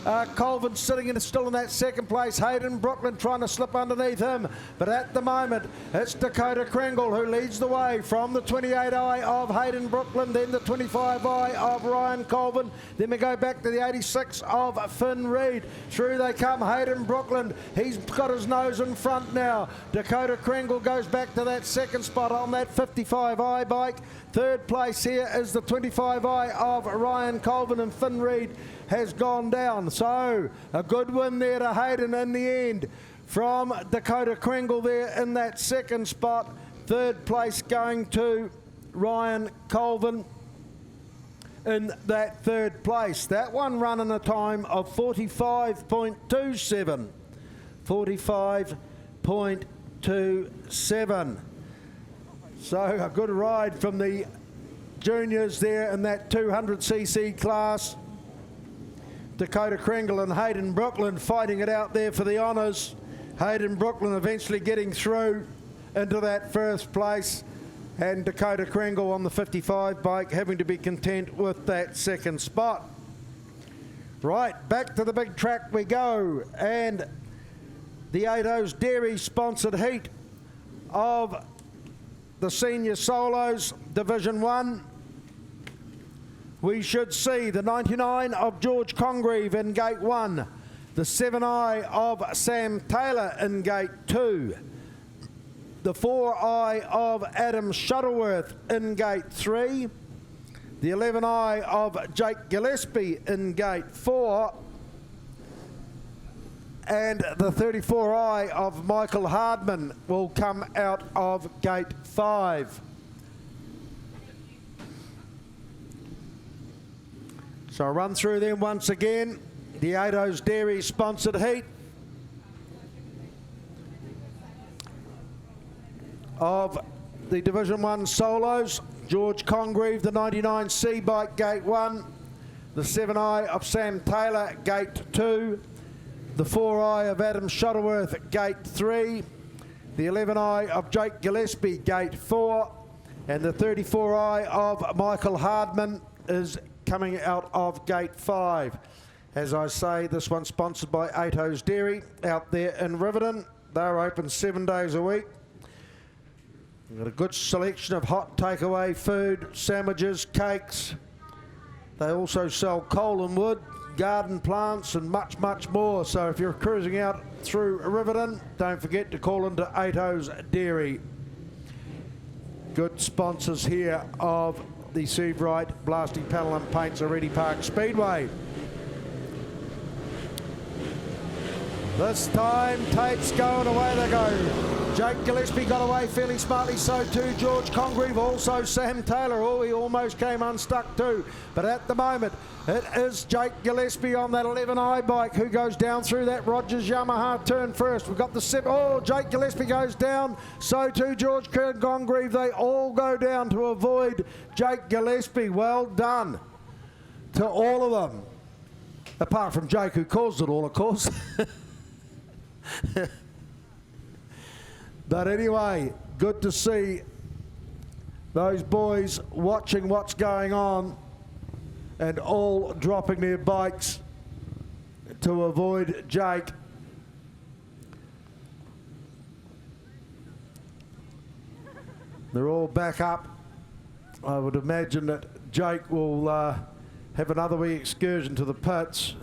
Colvin sitting still in that second place. Hayden Brooklyn trying to slip underneath him. But at the moment, it's Dakota Kringle who leads the way from the 28i of Hayden Brooklyn, then the 25i of Ryan Colvin. Then we go back to the 86 of Finn Reid. Through they come, Hayden Brooklyn. He's got his nose in front now. Dakota Kringle goes back to that second spot on that 55i bike. Third place here is the 25i of Ryan Colvin, and Finn Reid has gone down. So a good win there to Hayden in the end from Dakota Kringle there in that second spot. Third place going to Ryan Colvin in that third place. That one running a time of 45.27. 45.27. So a good ride from the juniors there in that 200cc class. Dakota Kringle and Hayden Brooklyn fighting it out there for the honours. Hayden Brooklyn eventually getting through into that first place, and Dakota Kringle on the 55 bike having to be content with that second spot. Right, back to the big track we go, and the 80's Dairy sponsored heat of the Senior Solos Division 1. We should see the 99 of George Congreve in Gate 1, the 7i of Sam Taylor in Gate 2, the 4i of Adam Shuttleworth in Gate 3, the 11i of Jake Gillespie in Gate 4, and the 34i of Michael Hardman will come out of Gate 5. So I'll run through them once again. The 80's Dairy sponsored heat of the Division 1 Solos. George Congreve, the 99C bike, Gate 1. The 7i of Sam Taylor, Gate 2. The 4i of Adam Shuttleworth, Gate 3. The 11i of Jake Gillespie, Gate 4. And the 34i of Michael Hardman is coming out of Gate 5. As I say, this one's sponsored by 80's Dairy out there in Riverton. They're open 7 days a week. We've got a good selection of hot takeaway food, sandwiches, cakes. They also sell coal and wood, garden plants, and much, much more. So if you're cruising out through Riverton, don't forget to call into 80's Dairy. Good sponsors here of the Seabright Blasting Panel and Paints Oreti Park Speedway. This time, Tate's going, away they go. Jake Gillespie got away fairly smartly, so too George Congreve, also Sam Taylor. Oh, he almost came unstuck too. But at the moment, it is Jake Gillespie on that 11i bike who goes down through that Rogers Yamaha turn first. We've got the 7. Oh, Jake Gillespie goes down, so too George Congreve. They all go down to avoid Jake Gillespie. Well done to all of them. Apart from Jake, who caused it all, of course. But anyway, good to see those boys watching what's going on and all dropping their bikes to avoid Jake. They're all back up. I would imagine that Jake will have another wee excursion to the pits.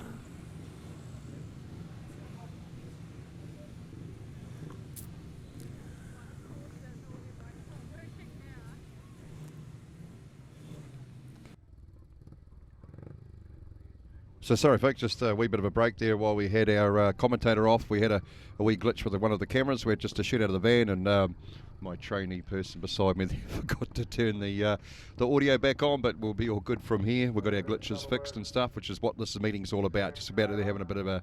So sorry folks, just a wee bit of a break there while we had our commentator off. We had a wee glitch with one of the cameras. We had just a shoot out of the van, and my trainee person beside me forgot to turn the audio back on, but we'll be all good from here. We've got our glitches fixed and stuff, which is what this meeting's all about. Just about it, having a bit of a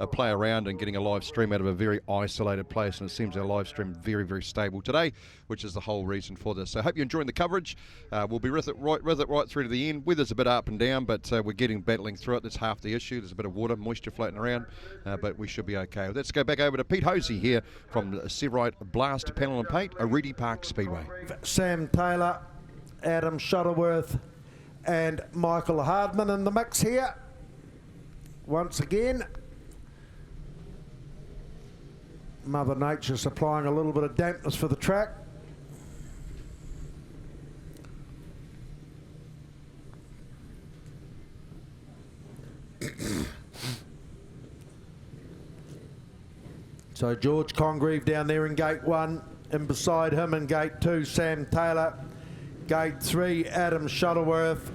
play around and getting a live stream out of a very isolated place, and it seems our live stream very, very stable today, which is the whole reason for this. So I hope you're enjoying the coverage. We'll be with it right through to the end. Weather's a bit up and down, but we're battling through it. That's half the issue. There's a bit of water, moisture floating around, but we should be okay. Let's go back over to Pete Hosey here from the Seabright Blast Panel and Paint, Oreti Park Speedway. Sam Taylor, Adam Shuttleworth and Michael Hardman in the mix here. once again. Mother Nature supplying a little bit of dampness for the track. So George Congreve down there in gate 1, and beside him in gate 2, Sam Taylor. Gate 3, Adam Shuttleworth.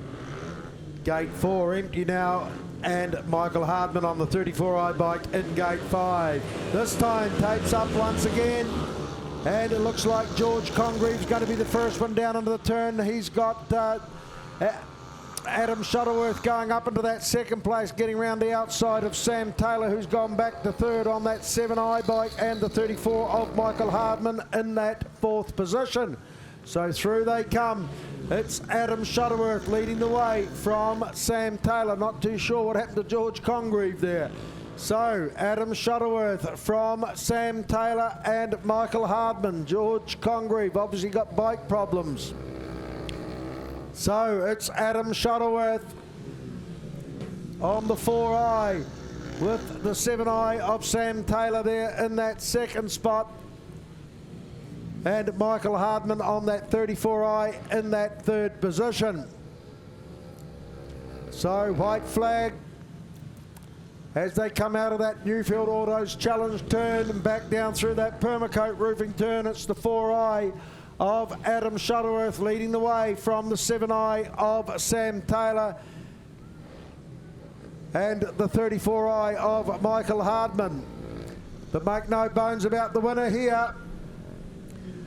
Gate 4 empty now, and Michael Hardman on the 34i bike in gate 5. This time tapes up once again, and it looks like George Congreve's going to be the first one down into the turn. He's got Adam Shuttleworth going up into that second place, getting around the outside of Sam Taylor, who's gone back to third on that 7i bike, and the 34 of Michael Hardman in that fourth position. So through they come. It's Adam Shuttleworth leading the way from Sam Taylor. Not too sure what happened to George Congreve there. So Adam Shuttleworth from Sam Taylor and Michael Hardman. George Congreve obviously got bike problems. So it's Adam Shuttleworth on the 4i with the 7i of Sam Taylor there in that second spot, and Michael Hardman on that 34i in that third position. So white flag as they come out of that Newfield Autos Challenge turn and back down through that Permacoat roofing turn. It's the 4i of Adam Shuttleworth leading the way from the 7i of Sam Taylor and the 34i of Michael Hardman. But make no bones about the winner here.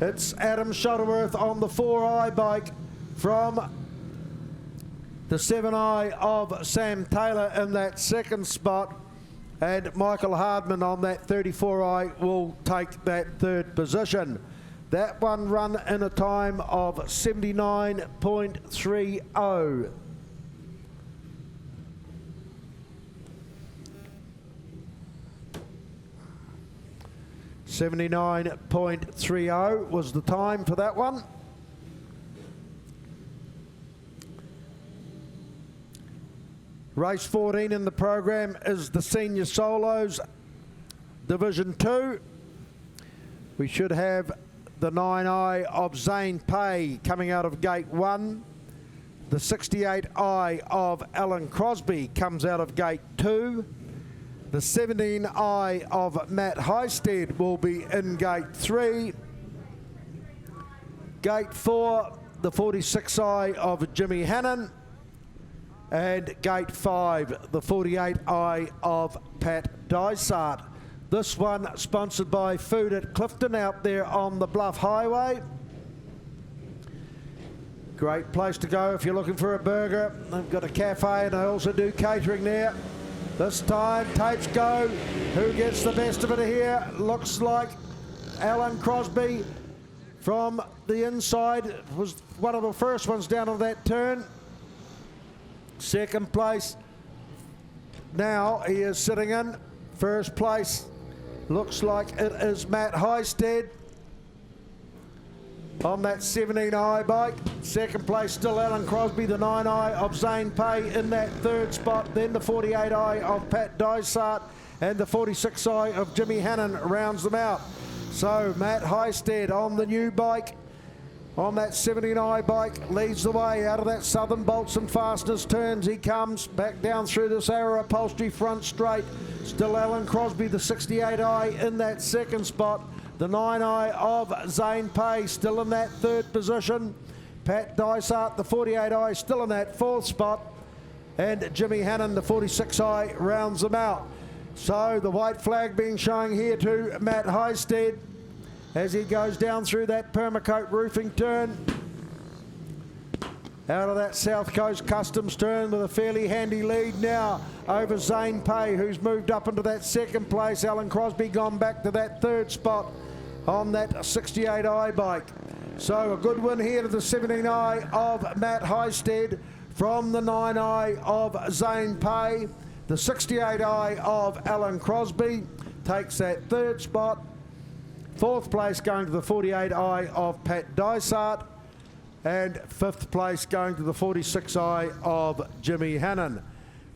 It's Adam Shuttleworth on the 4i bike from the 7i of Sam Taylor in that second spot, and Michael Hardman on that 34i will take that third position. That one run in a time of 79.30. .30 was the time for that one. Race 14 in the program is the Senior Solos Division 2. We should have the 9i of Zane Pay coming out of gate 1. The 68i of Alan Crosby comes out of gate 2. The 17i of Matt Highstead will be in gate 3. Gate 4, the 46i of Jimmy Hannon. And gate 5, the 48i of Pat Dysart. This one sponsored by Food at Clifton out there on the Bluff Highway. Great place to go if you're looking for a burger. They've got a cafe and they also do catering there. This time, tapes go. Who gets the best of it here? Looks like Alan Crosby from the inside was one of the first ones down on that turn. Second place. Now he is sitting in first place. Looks like it is Matt Highstead on that 17i bike. Second place still Alan Crosby, the 9i of Zane Pay in that third spot. Then the 48i of Pat Dysart and the 46i of Jimmy Hannon rounds them out. So Matt Highstead on the new bike, on that 17i bike, leads the way out of that Southern Bolts and Fastness turns. He comes back down through this Arrow Upholstery front straight. Still Alan Crosby, the 68i in that second spot. The 9i of Zane Pay still in that third position. Pat Dysart, the 48i, still in that fourth spot. And Jimmy Hannon, the 46i, rounds them out. So the white flag being shown here to Matt Highstead as he goes down through that Permacoat roofing turn. Out of that South Coast Customs turn with a fairly handy lead now over Zane Pay, who's moved up into that second place. Alan Crosby gone back to that third spot on that 68i bike. So a good win here to the 17i of Matt Highstead from the 9i of Zane Pay. The 68i of Alan Crosby takes that third spot. Fourth place going to the 48i of Pat Dysart. And fifth place going to the 46i of Jimmy Hannon.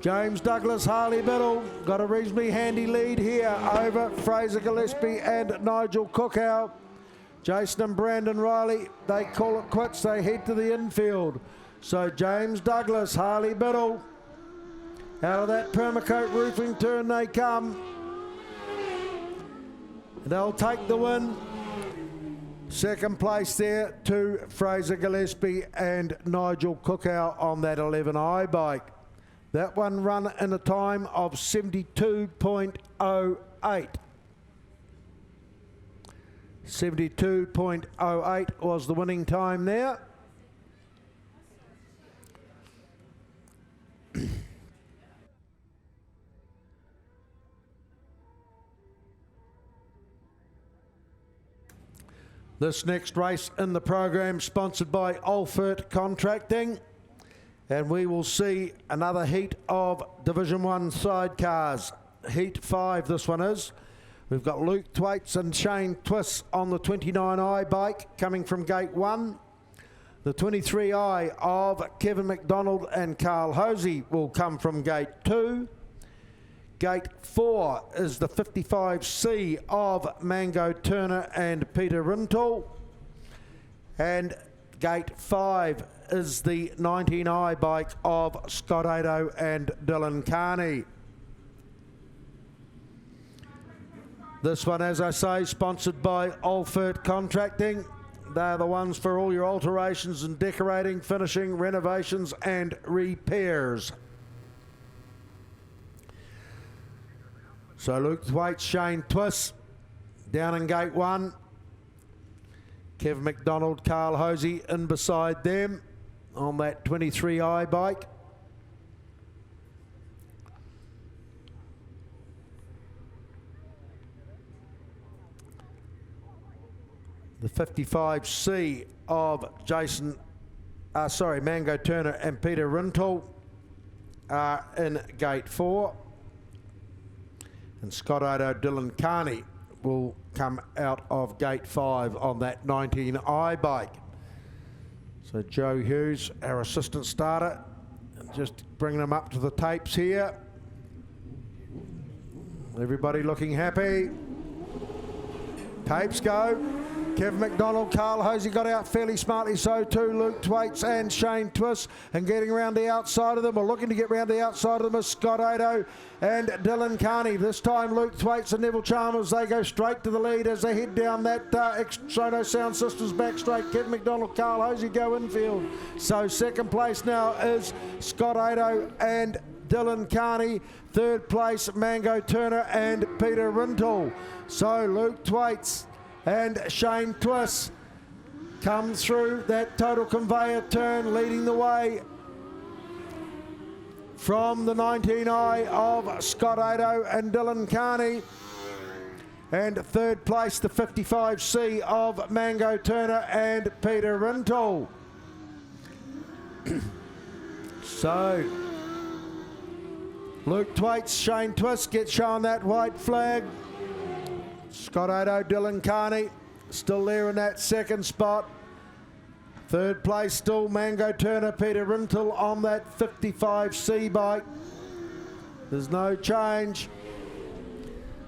James Douglas, Harley Biddle, got a reasonably handy lead here over Fraser Gillespie and Nigel Cookow. Jason and Brandon Riley, they call it quits, they head to the infield. So James Douglas, Harley Biddle, out of that Permacoat roofing turn they come. They'll take the win. Second place there to Fraser Gillespie and Nigel Cookow on that 11i bike. That one run in a time of 72.08. 72.08 was the winning time there. This next race in the program sponsored by Olfert Contracting, and we will see another heat of Division 1 sidecars. Heat 5 this one is. We've got Luke Thwaites and Shane Twiss on the 29i bike coming from gate 1. The 23i of Kevin McDonald and Carl Hosey will come from gate 2. Gate 4 is the 55C of Mango Turner and Peter Rintoul. And gate 5 is the 19i bike of Scott Ado and Dylan Carney. This one, as I say, sponsored by Olfert Contracting. They're the ones for all your alterations and decorating, finishing, renovations and repairs. So Luke Thwaites, Shane Twiss down in gate 1. Kevin McDonald, Carl Hosey in beside them on that 23i bike. The 55C of Mango Turner and Peter Rintoul are in gate 4. And Scott Odo, Dylan Carney will come out of gate 5 on that 19i bike. So Joe Hughes, our assistant starter, just bringing them up to the tapes here. Everybody looking happy. Tapes go. Kevin McDonald, Carl Hosey got out fairly smartly, so too Luke Thwaites and Shane Twiss, and getting around the outside of them, or looking to get around the outside of them, is Scott Ado and Dylan Carney. This time Luke Thwaites and Neville Chalmers, they go straight to the lead as they head down that Sono Sound Systems back straight. Kevin McDonald, Carl Hosey go infield. So second place now is Scott Ado and Dylan Carney. Third place, Mango Turner and Peter Rintoul. So Luke Thwaites and Shane Twiss come through that total conveyor turn, leading the way from the 19i of Scott Ado and Dylan Carney. And third place, the 55C of Mango Turner and Peter Rintoul. So Luke Thwaites, Shane Twiss get shown that white flag. Scott Ado, Dylan Carney still there in that second spot. Third place still Mango Turner, Peter Rintoul on that 55C bike. There's no change.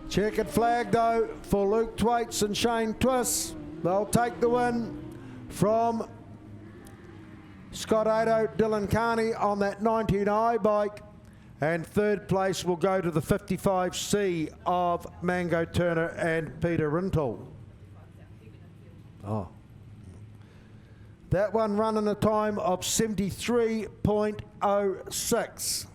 Checkered flag though for Luke Thwaites and Shane Twiss. They'll take the win from Scott Ado, Dylan Carney on that 19i bike. And third place will go to the 55C of Mango Turner and Peter Rintoul. Oh. That one run in a time of 73.06.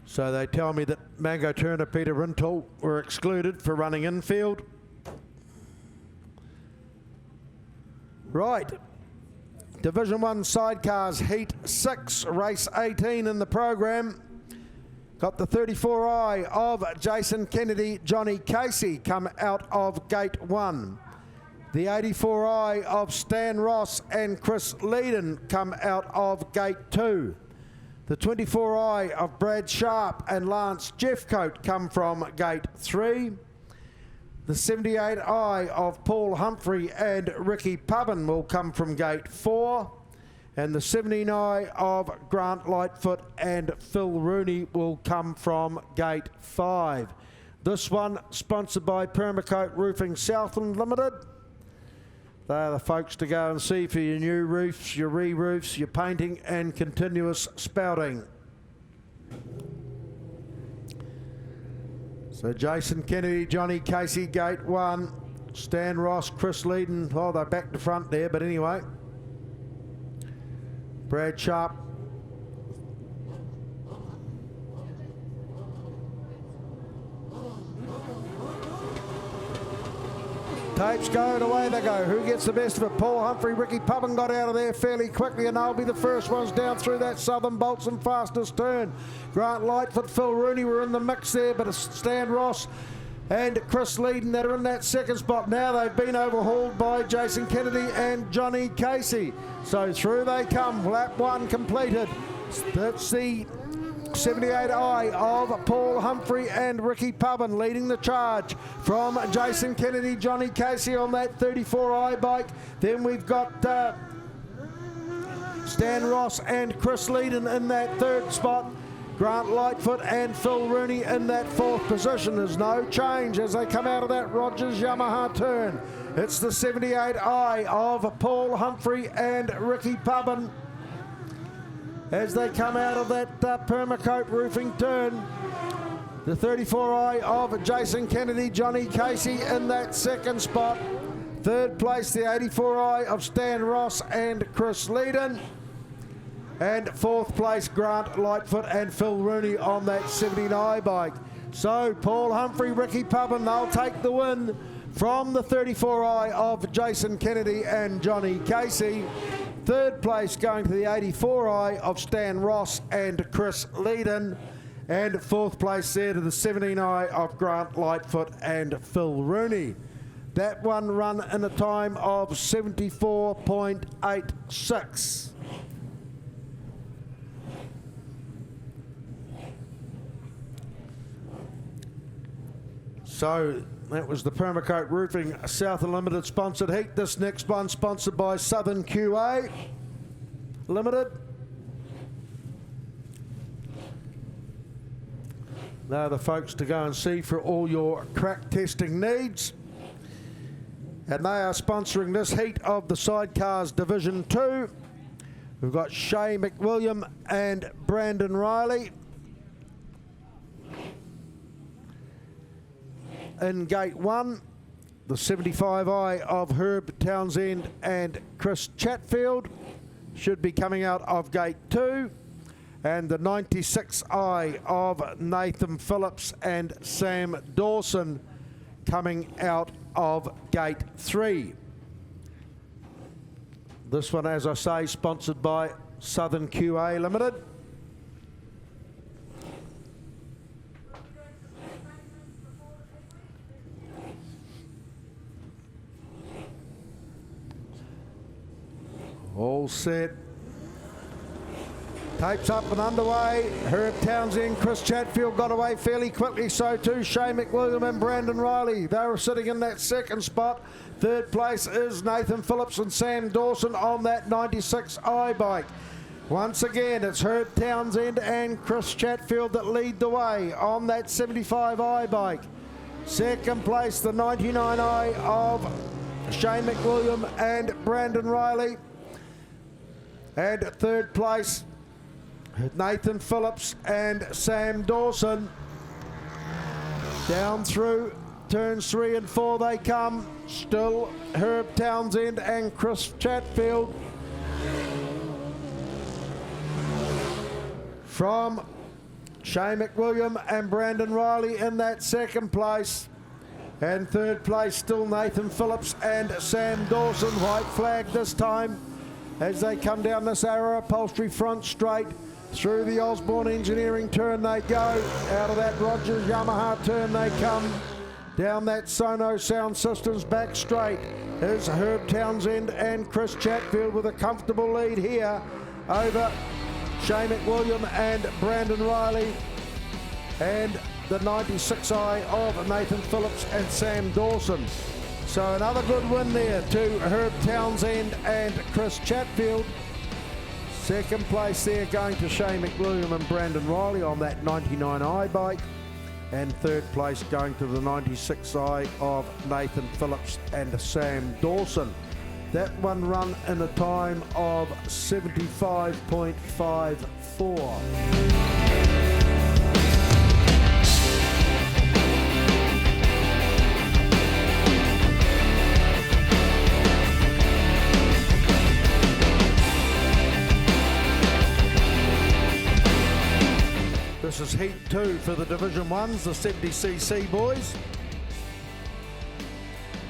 So they tell me that Mango Turner, Peter Rintoul were excluded for running infield. Right, Division 1 sidecars, Heat 6, race 18 in the program. Got the 34i of Jason Kennedy, Johnny Casey come out of gate 1. The 84i of Stan Ross and Chris Leedon come out of gate 2. The 24i of Brad Sharp and Lance Jeffcoat come from gate 3. The 78i of Paul Humphrey and Ricky Pubbin will come from gate 4. And the 79 of Grant Lightfoot and Phil Rooney will come from gate 5. This one sponsored by Permacoat Roofing Southland Limited. They are the folks to go and see for your new roofs, your re-roofs, your painting and continuous spouting. So Jason Kennedy, Johnny Casey, gate 1. Stan Ross, Chris Leedon, oh, they're back to front there, but anyway. Brad Sharp. Tapes go and away they go. Who gets the best of it? Paul Humphrey, Ricky Pubbin got out of there fairly quickly, and they'll be the first ones down through that Southern Bolton fastest turn. Grant Lightfoot, Phil Rooney were in the mix there, but it's Stan Ross and Chris Leedon that are in that second spot. Now they've been overhauled by Jason Kennedy and Johnny Casey. So through they come, lap 1 completed. That's the 78i of Paul Humphrey and Ricky Pubbin leading the charge from Jason Kennedy, Johnny Casey on that 34i bike. Then we've got Stan Ross and Chris Leedon in that third spot. Grant Lightfoot and Phil Rooney in that fourth position. There's no change as they come out of that Rogers Yamaha turn. It's the 78i of Paul Humphrey and Ricky Pubbin as they come out of that Permacoat Roofing turn. The 34i of Jason Kennedy, Johnny Casey in that second spot. Third place, the 84i of Stan Ross and Chris Leedon. And fourth place, Grant Lightfoot and Phil Rooney on that 79i bike. So Paul Humphrey, Ricky Pubbin, they'll take the win from the 34i of Jason Kennedy and Johnny Casey. Third place going to the 84i of Stan Ross and Chris Leedon. And fourth place there to the 79i of Grant Lightfoot and Phil Rooney. That one run in a time of 74.86. So that was the Permacoat Roofing Southern Limited sponsored heat. This next one sponsored by Southern QA Limited. They're the folks to go and see for all your crack testing needs. And they are sponsoring this heat of the Sidecars Division 2. We've got Shay McWilliam and Brandon Riley in gate 1, the 75i of Herb Townsend and Chris Chatfield should be coming out of gate 2, and the 96i of Nathan Phillips and Sam Dawson coming out of gate 3. This one, as I say, sponsored by Southern QA Limited. All set. Tapes up and underway. Herb Townsend, Chris Chatfield got away fairly quickly, so too Shay McWilliam and Brandon Riley. They were sitting in that second spot. Third place is Nathan Phillips and Sam Dawson on that 96i bike. Once again, it's Herb Townsend and Chris Chatfield that lead the way on that 75i bike. Second place, the 99i of Shay McWilliam and Brandon Riley. And third place, Nathan Phillips and Sam Dawson. Down through turns 3 and 4 they come. Still Herb Townsend and Chris Chatfield. From Shay McWilliam and Brandon Riley in that second place. And third place still Nathan Phillips and Sam Dawson. White flag this time as they come down this Arrow Upholstery front straight. Through the Osborne Engineering turn they go. Out of that Rogers Yamaha turn they come. Down that Sono Sound Systems back straight is Herb Townsend and Chris Chatfield with a comfortable lead here over Shay McWilliam and Brandon Riley. And the 96i of Nathan Phillips and Sam Dawson. So another good win there to Herb Townsend and Chris Chatfield. Second place there going to Shane McWilliam and Brandon Riley on that 99i bike. And third place going to the 96i of Nathan Phillips and Sam Dawson. That one run in a time of 75.54. This is Heat 2 for the Division 1s, the 70cc boys.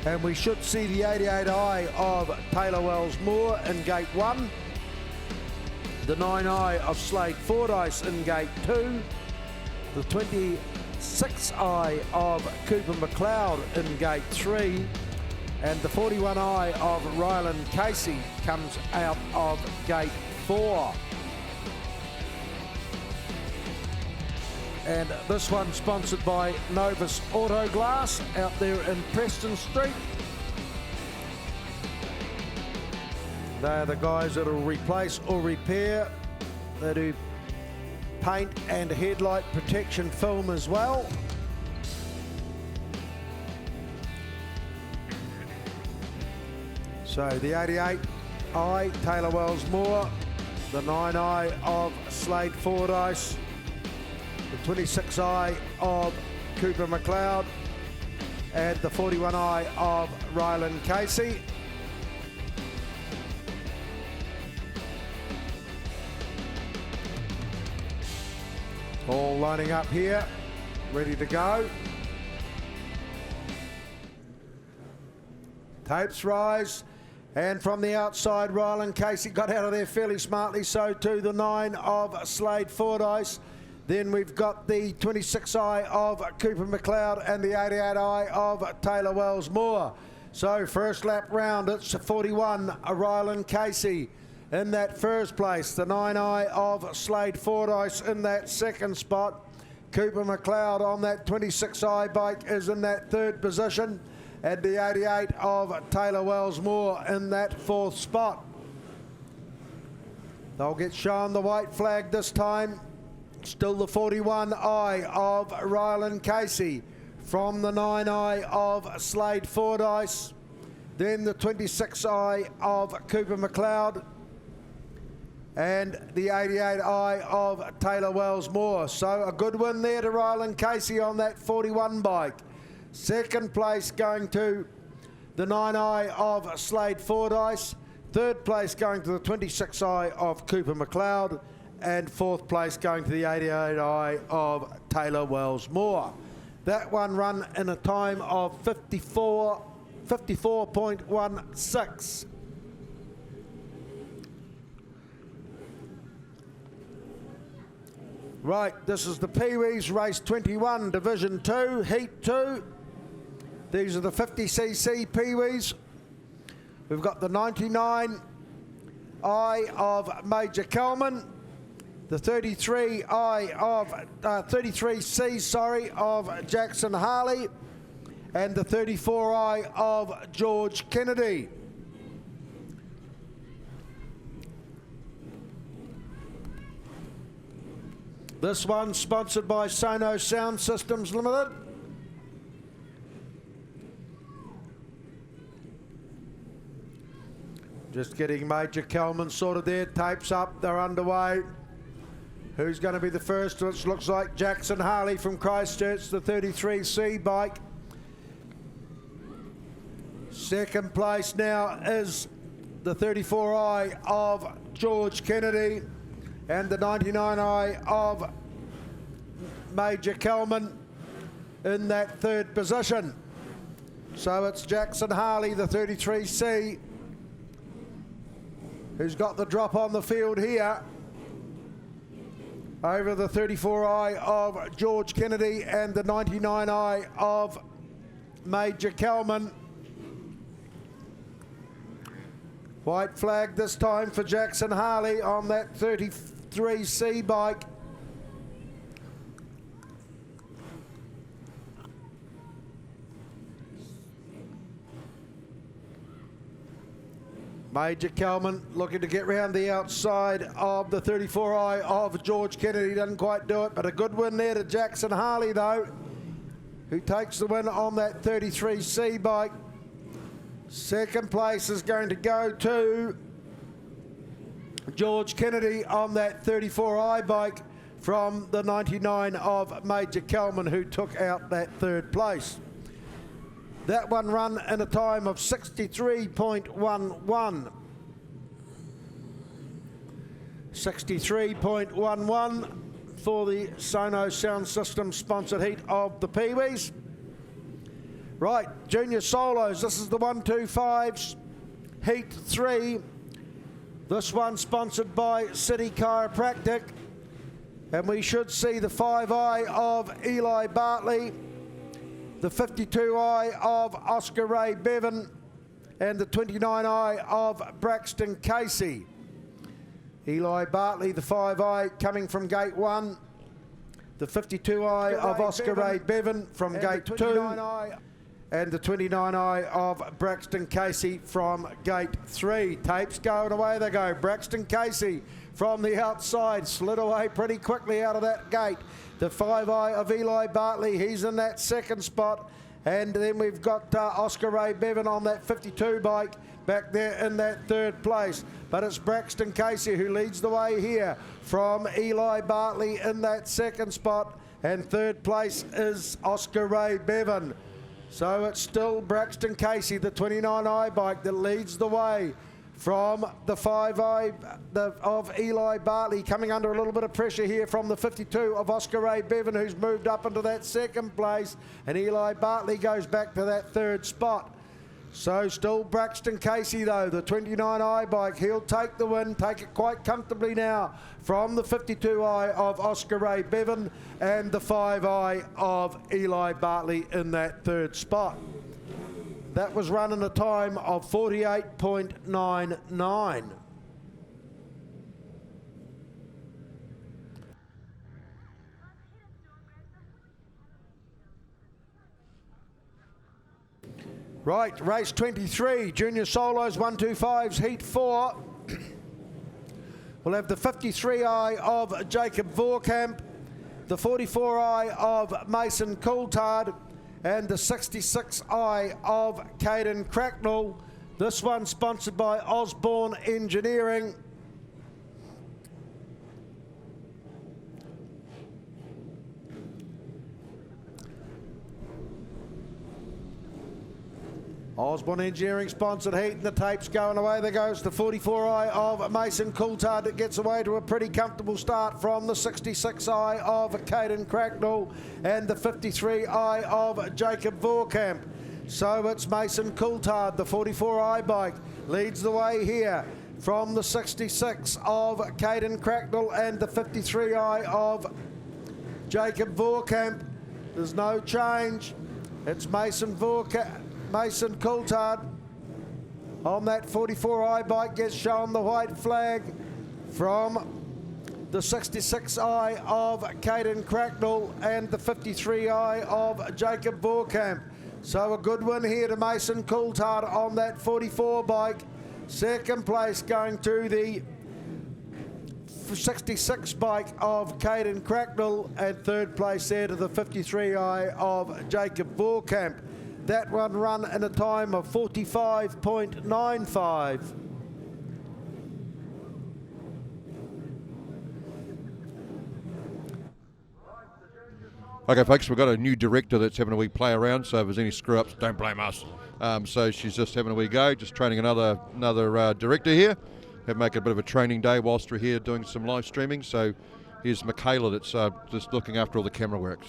And we should see the 88i of Taylor Wells Moore in Gate 1. The 9i of Slade Fordyce in Gate 2. The 26i of Cooper McLeod in Gate 3. And the 41i of Ryland Casey comes out of Gate 4. And this one sponsored by Novus Auto Glass out there in Preston Street. They're the guys that'll replace or repair. They do paint and headlight protection film as well. So the 88i Taylor Wells Moore, the 9i of Slade Fordyce, the 26i of Cooper McLeod, and the 41i of Ryland Casey. All lining up here, ready to go. Tapes rise, and from the outside, Ryland Casey got out of there fairly smartly, so too the 9 of Slade Fordyce. Then we've got the 26i of Cooper McLeod and the 88i of Taylor Wells Moore. So first lap round, it's 41, Ryland Casey in that first place. The 9i of Slade Fordyce in that second spot. Cooper McLeod on that 26i bike is in that third position. And the 88 of Taylor Wells Moore in that fourth spot. They'll get shown the white flag this time. Still the 41i of Ryland Casey from the 9i of Slade Fordyce. Then the 26i of Cooper McLeod and the 88i of Taylor Wells Moore. So a good win there to Ryland Casey on that 41 bike. Second place going to the 9i of Slade Fordyce. Third place going to the 26i of Cooper McLeod. And fourth place going to the 88i of Taylor Wells Moore. That one run in a time of 54.16. Right, this is the Pee-wees, race 21, Division 2, Heat 2. These are the 50cc Pee-wees. We've got the 99i of Major Kelman. The 33C of Jackson Harley, and the 34i of George Kennedy. This one sponsored by Sono Sound Systems Limited. Just getting Major Kelman sorted there, tapes up, they're underway. Who's going to be the first? Which looks like Jackson Harley from Christchurch, the 33C bike. Second place now is the 34i of George Kennedy and the 99i of Major Kelman in that third position. So it's Jackson Harley, the 33C, who's got the drop on the field here over the 34i of George Kennedy and the 99i of Major Kelman. White flag this time for Jackson Harley on that 33C bike. Major Kelman looking to get round the outside of the 34i of George Kennedy. Doesn't quite do it, but a good win there to Jackson Harley, though, who takes the win on that 33C bike. Second place is going to go to George Kennedy on that 34i bike from the 99 of Major Kelman, who took out that third place. That one run in a time of 63.11. 63.11 for the Sonos Sound System sponsored heat of the Peewees. Right, junior solos, this is the 125s, heat 3. This one sponsored by City Chiropractic. And we should see the 5i of Eli Bartley, the 52i of Oscar Ray Bevan, and the 29i of Braxton Casey. Eli Bartley, the 5i coming from gate 1, the 52i of Oscar Ray Bevan from gate 2, and the 29i of Braxton Casey from gate 3. Tapes going away they go. Braxton Casey from the outside slid away pretty quickly out of that gate. The 5i of Eli Bartley, he's in that second spot. And then we've got Oscar Ray Bevan on that 52 bike back there in that third place. But it's Braxton Casey who leads the way here from Eli Bartley in that second spot. And third place is Oscar Ray Bevan. So it's still Braxton Casey, the 29i bike, that leads the way from the 5i of Eli Bartley, coming under a little bit of pressure here from the 52 of Oscar Ray Bevan, who's moved up into that second place, and Eli Bartley goes back to that third spot. So still Braxton Casey, though, the 29i bike. He'll take the win, take it quite comfortably now from the 52i of Oscar Ray Bevan and the 5i of Eli Bartley in that third spot. That was run in a time of 48.99. Right, race 23, junior solos, 125s, heat 4. We'll have the 53i of Jacob Voorkamp, the 44i of Mason Coulthard, and the 66i of Caden Cracknell. This one sponsored by Osborne Engineering. Osborne Engineering sponsored heat, and the tapes going away. There goes the 44i of Mason Coulthard that gets away to a pretty comfortable start from the 66i of Caden Cracknell and the 53i of Jacob Voorkamp. So it's Mason Coulthard, the 44i bike, leads the way here from the 66 of Caden Cracknell and the 53i of Jacob Voorkamp. There's no change. It's Mason Coulthard on that 44i bike, gets shown the white flag from the 66i of Caden Cracknell and the 53i of Jacob Voorkamp. So a good win here to Mason Coulthard on that 44 bike. Second place going to the 66 bike of Caden Cracknell, and third place there to the 53i of Jacob Voorkamp. That one run in a time of 45.95. Okay, folks, we've got a new director that's having a wee play around, so if there's any screw-ups, don't blame us. So she's just having a wee go, just training another director here. Have make a bit of a training day whilst we're here doing some live streaming. So here's Michaela that's just looking after all the camera works.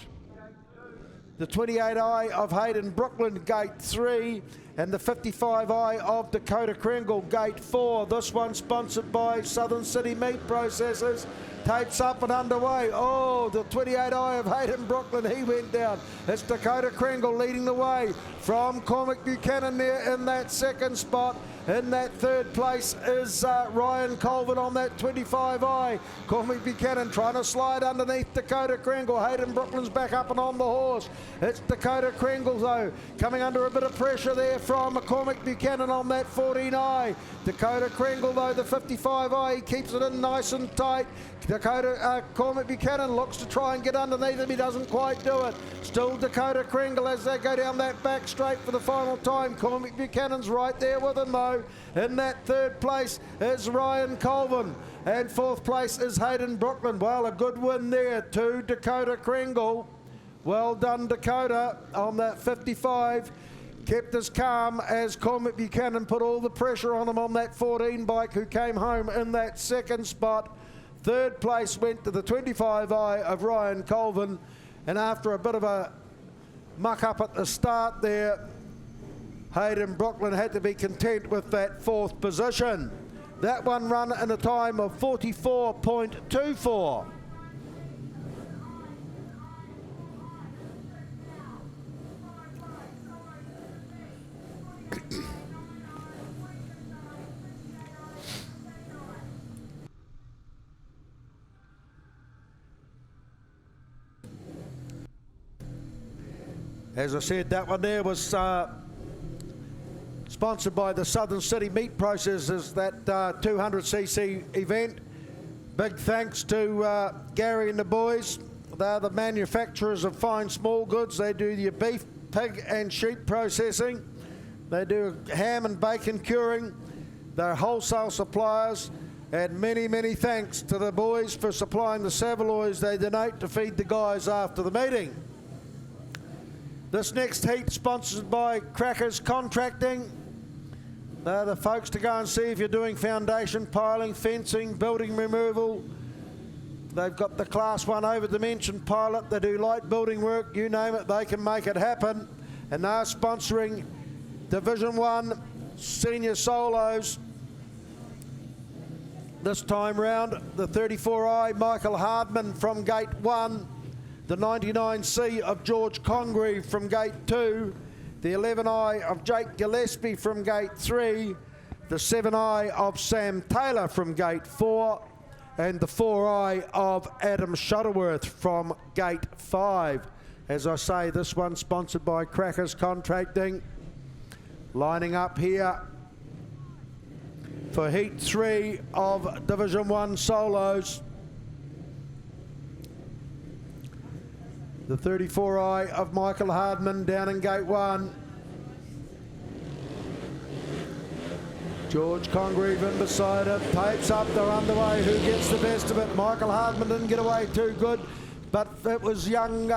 The 28i of Hayden Brooklyn, gate 3, and the 55i of Dakota Kringle, gate 4. This one sponsored by Southern City Meat Processors. Tapes up and underway. Oh, the 28i of Hayden Brooklyn, he went down. It's Dakota Kringle leading the way from Cormac Buchanan there in that second spot. In that third place is Ryan Colvin on that 25i. Cormac Buchanan trying to slide underneath Dakota Kringle. Hayden Brooklyn's back up and on the horse. It's Dakota Kringle though, coming under a bit of pressure there from Cormac Buchanan on that 14i. Dakota Kringle though, the 55i, he keeps it in nice and tight. Cormac Buchanan looks to try and get underneath him, he doesn't quite do it. Still Dakota Kringle as they go down that back straight for the final time. Cormac Buchanan's right there with him though. In that third place is Ryan Colvin, and fourth place is Hayden Brooklyn. Well, a good win there to Dakota Kringle. Well done, Dakota, on that 55. Kept us calm as Cormac Buchanan put all the pressure on him on that 14 bike, who came home in that second spot. Third place went to the 25i of Ryan Colvin, and after a bit of a muck up at the start there, Hayden Brooklyn had to be content with that fourth position. That one run in a time of 44.24. As I said, that one there was sponsored by the Southern City Meat Processors, that 200cc event. Big thanks to Gary and the boys. They're the manufacturers of fine small goods. They do your beef, pig and sheep processing. They do ham and bacon curing. They're wholesale suppliers. And many, many thanks to the boys for supplying the saveloys they donate to feed the guys after the meeting. This next heat sponsored by Crackers Contracting. They're the folks to go and see if you're doing foundation piling, fencing, building removal. They've got the Class 1 over dimension pilot. They do light building work, you name it, they can make it happen. And they're sponsoring Division 1 Senior Solos. This time round, the 34i Michael Hardman from Gate 1. The 99C of George Congreve from Gate 2, the 11I of Jake Gillespie from Gate 3, the 7I of Sam Taylor from Gate 4, and the 4I of Adam Shuttleworth from Gate 5. As I say, this one sponsored by Crackers Contracting. Lining up here for Heat 3 of Division 1 Solos. The 34i of Michael Hardman down in Gate 1. George Congreve in beside it, tapes up, they're underway. Who gets the best of it? Michael Hardman didn't get away too good, but it was young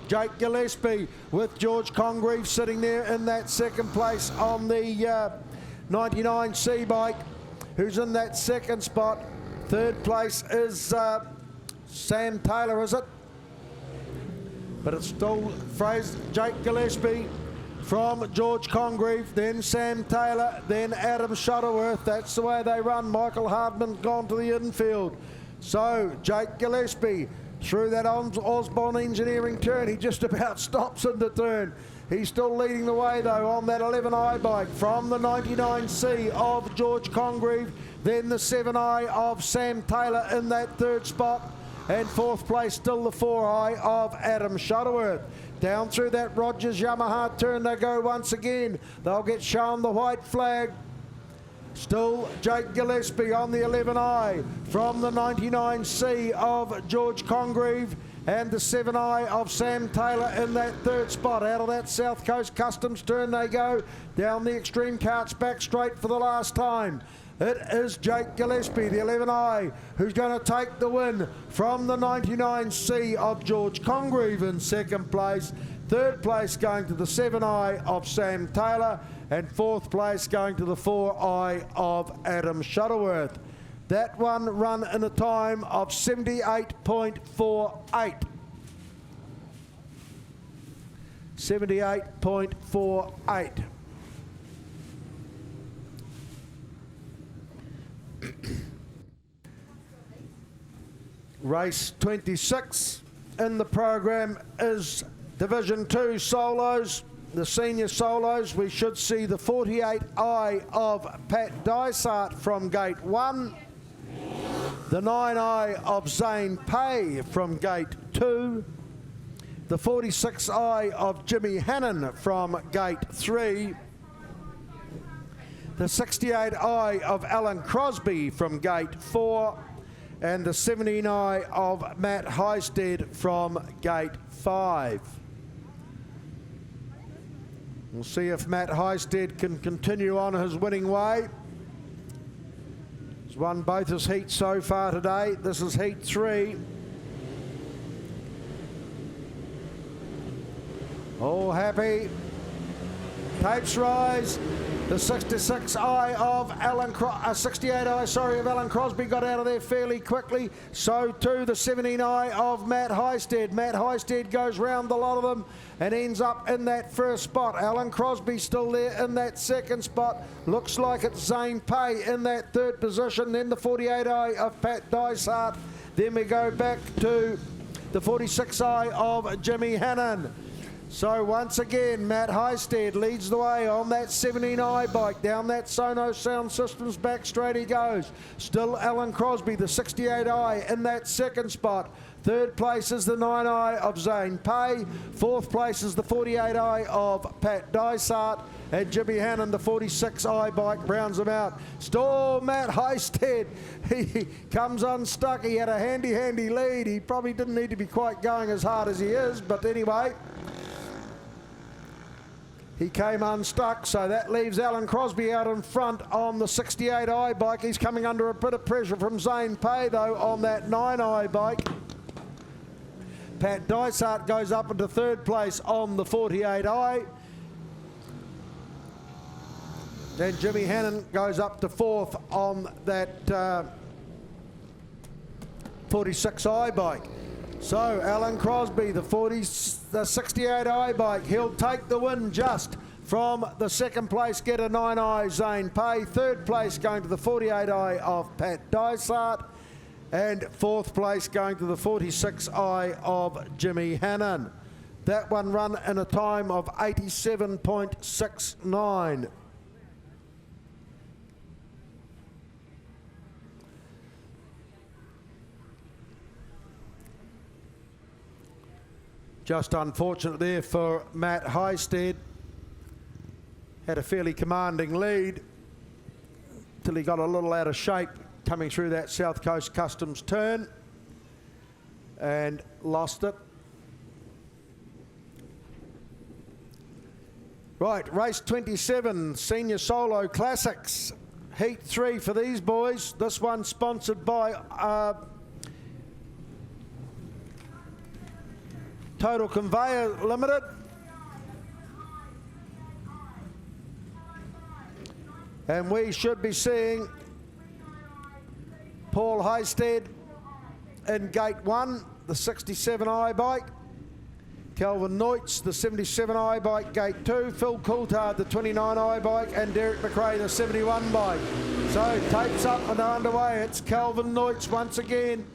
Jake Gillespie with George Congreve sitting there in that second place on the 99C bike, who's in that second spot. Third place is Sam Taylor, is it? But it's still Jake Gillespie from George Congreve, then Sam Taylor, then Adam Shuttleworth. That's the way they run. Michael Hardman's gone to the infield. So Jake Gillespie through that Osborne Engineering turn. He just about stops in the turn. He's still leading the way though on that 11i bike from the 99C of George Congreve, then the 7i of Sam Taylor in that third spot. And fourth place still the 4i of Adam Shuttleworth. Down through that Rogers Yamaha turn they go once again. They'll get shown the white flag. Still Jake Gillespie on the 11i from the 99C of George Congreve, and the 7i of Sam Taylor in that third spot. Out of that South Coast Customs turn they go. Down the extreme carts back straight for the last time. It is Jake Gillespie, the 11i, who's going to take the win from the 99C of George Congreve in second place. Third place going to the 7i of Sam Taylor, and fourth place going to the 4i of Adam Shuttleworth. That one run in a time of 78.48. 78.48. Race 26 in the program is Division 2 Solos. the senior solos, we should see the 48i of Pat Dysart from gate 1, the 9i of Zane Pay from gate 2, the 46i of Jimmy Hannon from gate 3, the 68i of Alan Crosby from gate 4, and the 17i of Matt Highstead from gate 5. We'll see if Matt Highstead can continue on his winning way. He's won both his heats so far today. This is heat 3. All happy. Tapes rise. The 66i of 68i, sorry, of Alan Crosby got out of there fairly quickly. So too the 17i of Matt Highstead. Matt Highstead goes round the lot of them and ends up in that first spot. Alan Crosby still there in that second spot. Looks like it's Zane Pay in that third position. Then the 48i of Pat Dysart. Then we go back to the 46i of Jimmy Hannon. So once again, Matt Highstead leads the way on that 17i bike. Down that Sonos Sound Systems back straight he goes. Still Alan Crosby, the 68i in that second spot. Third place is the 9i of Zane Pay. Fourth place is the 48i of Pat Dysart. And Jimmy Hannon, the 46i bike, rounds him out. Still Matt Highstead. He comes unstuck. He had a handy lead. He probably didn't need to be quite going as hard as he is. But anyway, he came unstuck, so that leaves Alan Crosby out in front on the 68i bike. He's coming under a bit of pressure from Zane Pay, though, on that 9i bike. Pat Dysart goes up into third place on the 48i. Then Jimmy Hannon goes up to fourth on that 46i bike. So Alan Crosby, the 68i bike, he'll take the win just from the second place getter 9i Zane Pay. Third place going to the 48i of Pat Dysart. And fourth place going to the 46i of Jimmy Hannon. That one run in a time of 87.69. Just unfortunate there for Matt Highstead. Had a fairly commanding lead till he got a little out of shape coming through that South Coast Customs turn and lost it. Right, race 27, Senior Solo Classics. Heat 3 for these boys. This one sponsored by Total Conveyor Limited. And we should be seeing Paul Highstead in gate 1, the 67i bike. Calvin Neutz, the 77i bike, gate 2. Phil Coulthard, the 29i bike. And Derek McRae, the 71 bike. So tapes up and underway. It's Calvin Neutz once again,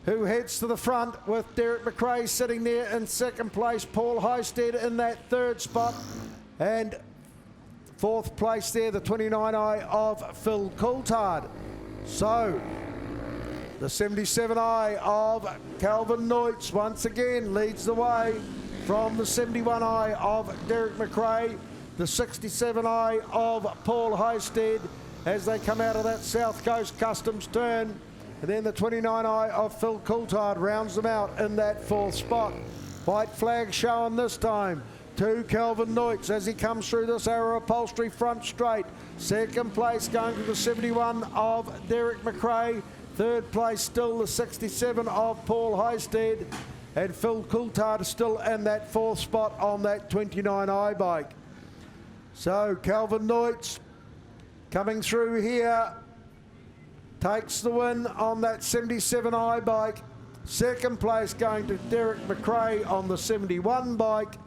who heads to the front with Derek McRae sitting there in second place. Paul Highstead in that third spot. And fourth place there, the 29i of Phil Coulthard. So the 77i of Calvin Neutz once again leads the way from the 71i of Derek McRae, the 67i of Paul Highstead as they come out of that South Coast Customs turn. And then the 29i of Phil Coulthard rounds them out in that fourth spot. White flag showing this time to Calvin Neutz as he comes through this Arrow Upholstery front straight. Second place going to the 71 of Derek McRae. Third place still the 67 of Paul Highstead. And Phil Coulthard is still in that fourth spot on that 29i bike. So Calvin Neutz coming through here, takes the win on that 77i bike. Second place going to Derek McRae on the 71 bike.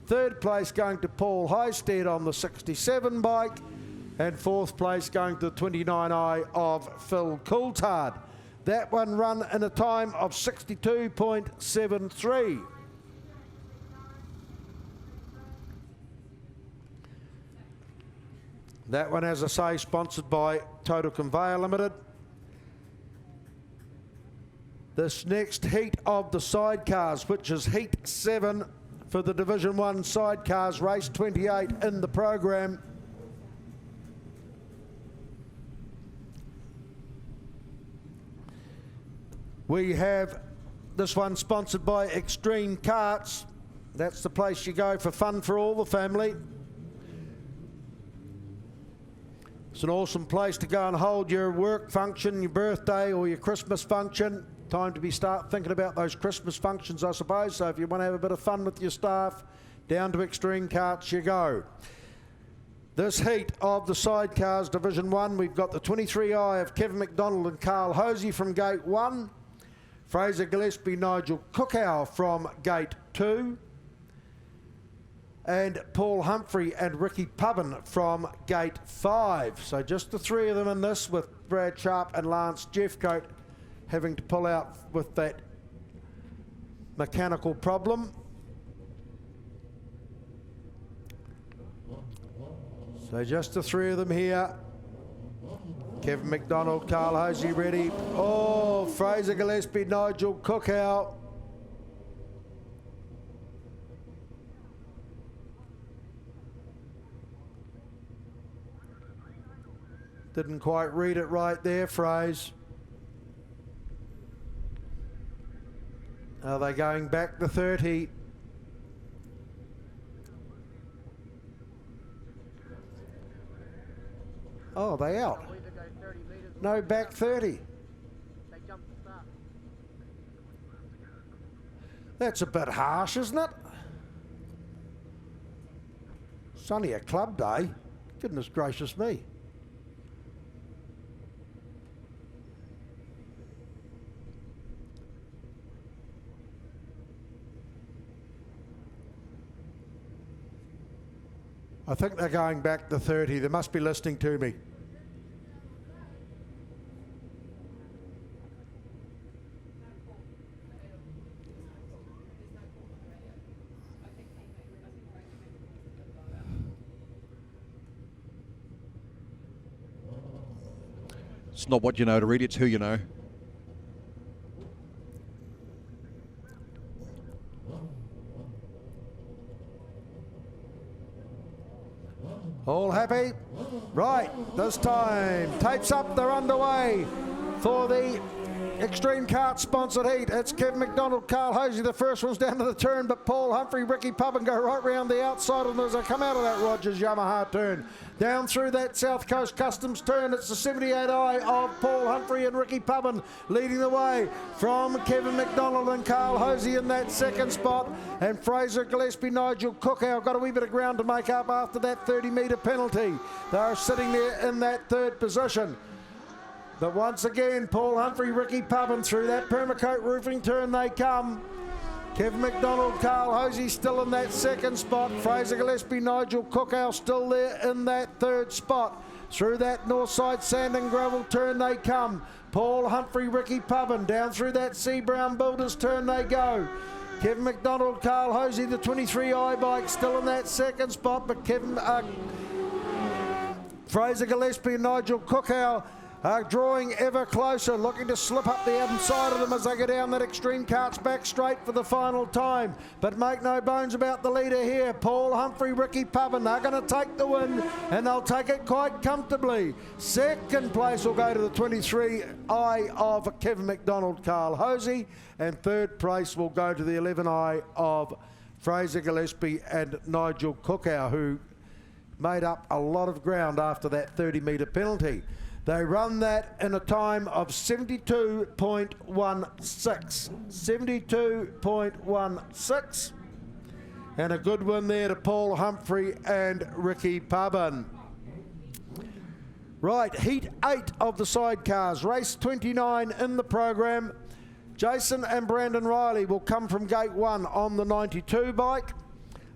Third place going to Paul Highstead on the 67 bike. And fourth place going to the 29i of Phil Coulthard. That one run in a time of 62.73. That one, as I say, sponsored by Total Conveyor Limited. This next heat of the sidecars, which is heat 7 for the Division 1 sidecars, race 28 in the program. We have this one sponsored by Extreme Karts. That's the place you go for fun for all the family. It's an awesome place to go and hold your work function, your birthday or your Christmas function. Time to start thinking about those Christmas functions, I suppose. So if you want to have a bit of fun with your staff, down to Extreme Karts you go. This heat of the sidecars Division 1, we've got the 23i of Kevin McDonald and Carl Hosey from Gate 1. Fraser Gillespie, Nigel Cookow from Gate 2. And Paul Humphrey and Ricky Pubbin from Gate 5. So just the three of them in this, with Brad Sharp and Lance Jeffcoat having to pull out with that mechanical problem. So just the three of them here. Kevin McDonald, Carl Hosey ready. Oh, Fraser Gillespie, Nigel Cookow. Didn't quite read it right there, Fraser. Are they going back to 30? Oh, they out. No, back 30. That's a bit harsh, isn't it? It's only a club day. Goodness gracious me. I think they're going back to 30. They must be listening to me. It's not what you know to read, it's who you know. All happy? Right, this time, tapes up, they're underway for the Extreme Kart sponsored heat. It's Kevin McDonald, Carl Hosey. The first one's down to the turn, but Paul Humphrey, Ricky Pubbin go right round the outside of them as they come out of that Rogers Yamaha turn. Down through that South Coast Customs turn, it's the 78i of Paul Humphrey and Ricky Pubbin leading the way from Kevin McDonald and Carl Hosey in that second spot. And Fraser Gillespie, Nigel Cookow got a wee bit of ground to make up after that 30-metre penalty. They're sitting there in that third position. But once again, Paul Humphrey, Ricky Pubbin through that Permacoat roofing turn they come. Kevin McDonald, Carl Hosey still in that second spot. Fraser Gillespie, Nigel Cookow still there in that third spot. Through that north side sand and gravel turn they come. Paul Humphrey, Ricky Pubbin down through that Sea Brown Builders turn they go. Kevin McDonald, Carl Hosey, the 23i bike still in that second spot, but Fraser Gillespie and Nigel Cookow are drawing ever closer, looking to slip up the inside of them as they go down that Extreme Karts back straight for the final time. But make no bones about the leader here. Paul Humphrey, Ricky Pubbin, they're going to take the win, and they'll take it quite comfortably. Second place will go to the 23i of Kevin McDonald, Carl Hosey, and third place will go to the 11i of Fraser Gillespie and Nigel Cookow, who made up a lot of ground after that 30-metre penalty. They run that in a time of 72.16. 72.16. And a good win there to Paul Humphrey and Ricky Pubbin. Right, heat 8 of the sidecars, race 29 in the program. Jason and Brandon Riley will come from gate 1 on the 92 bike.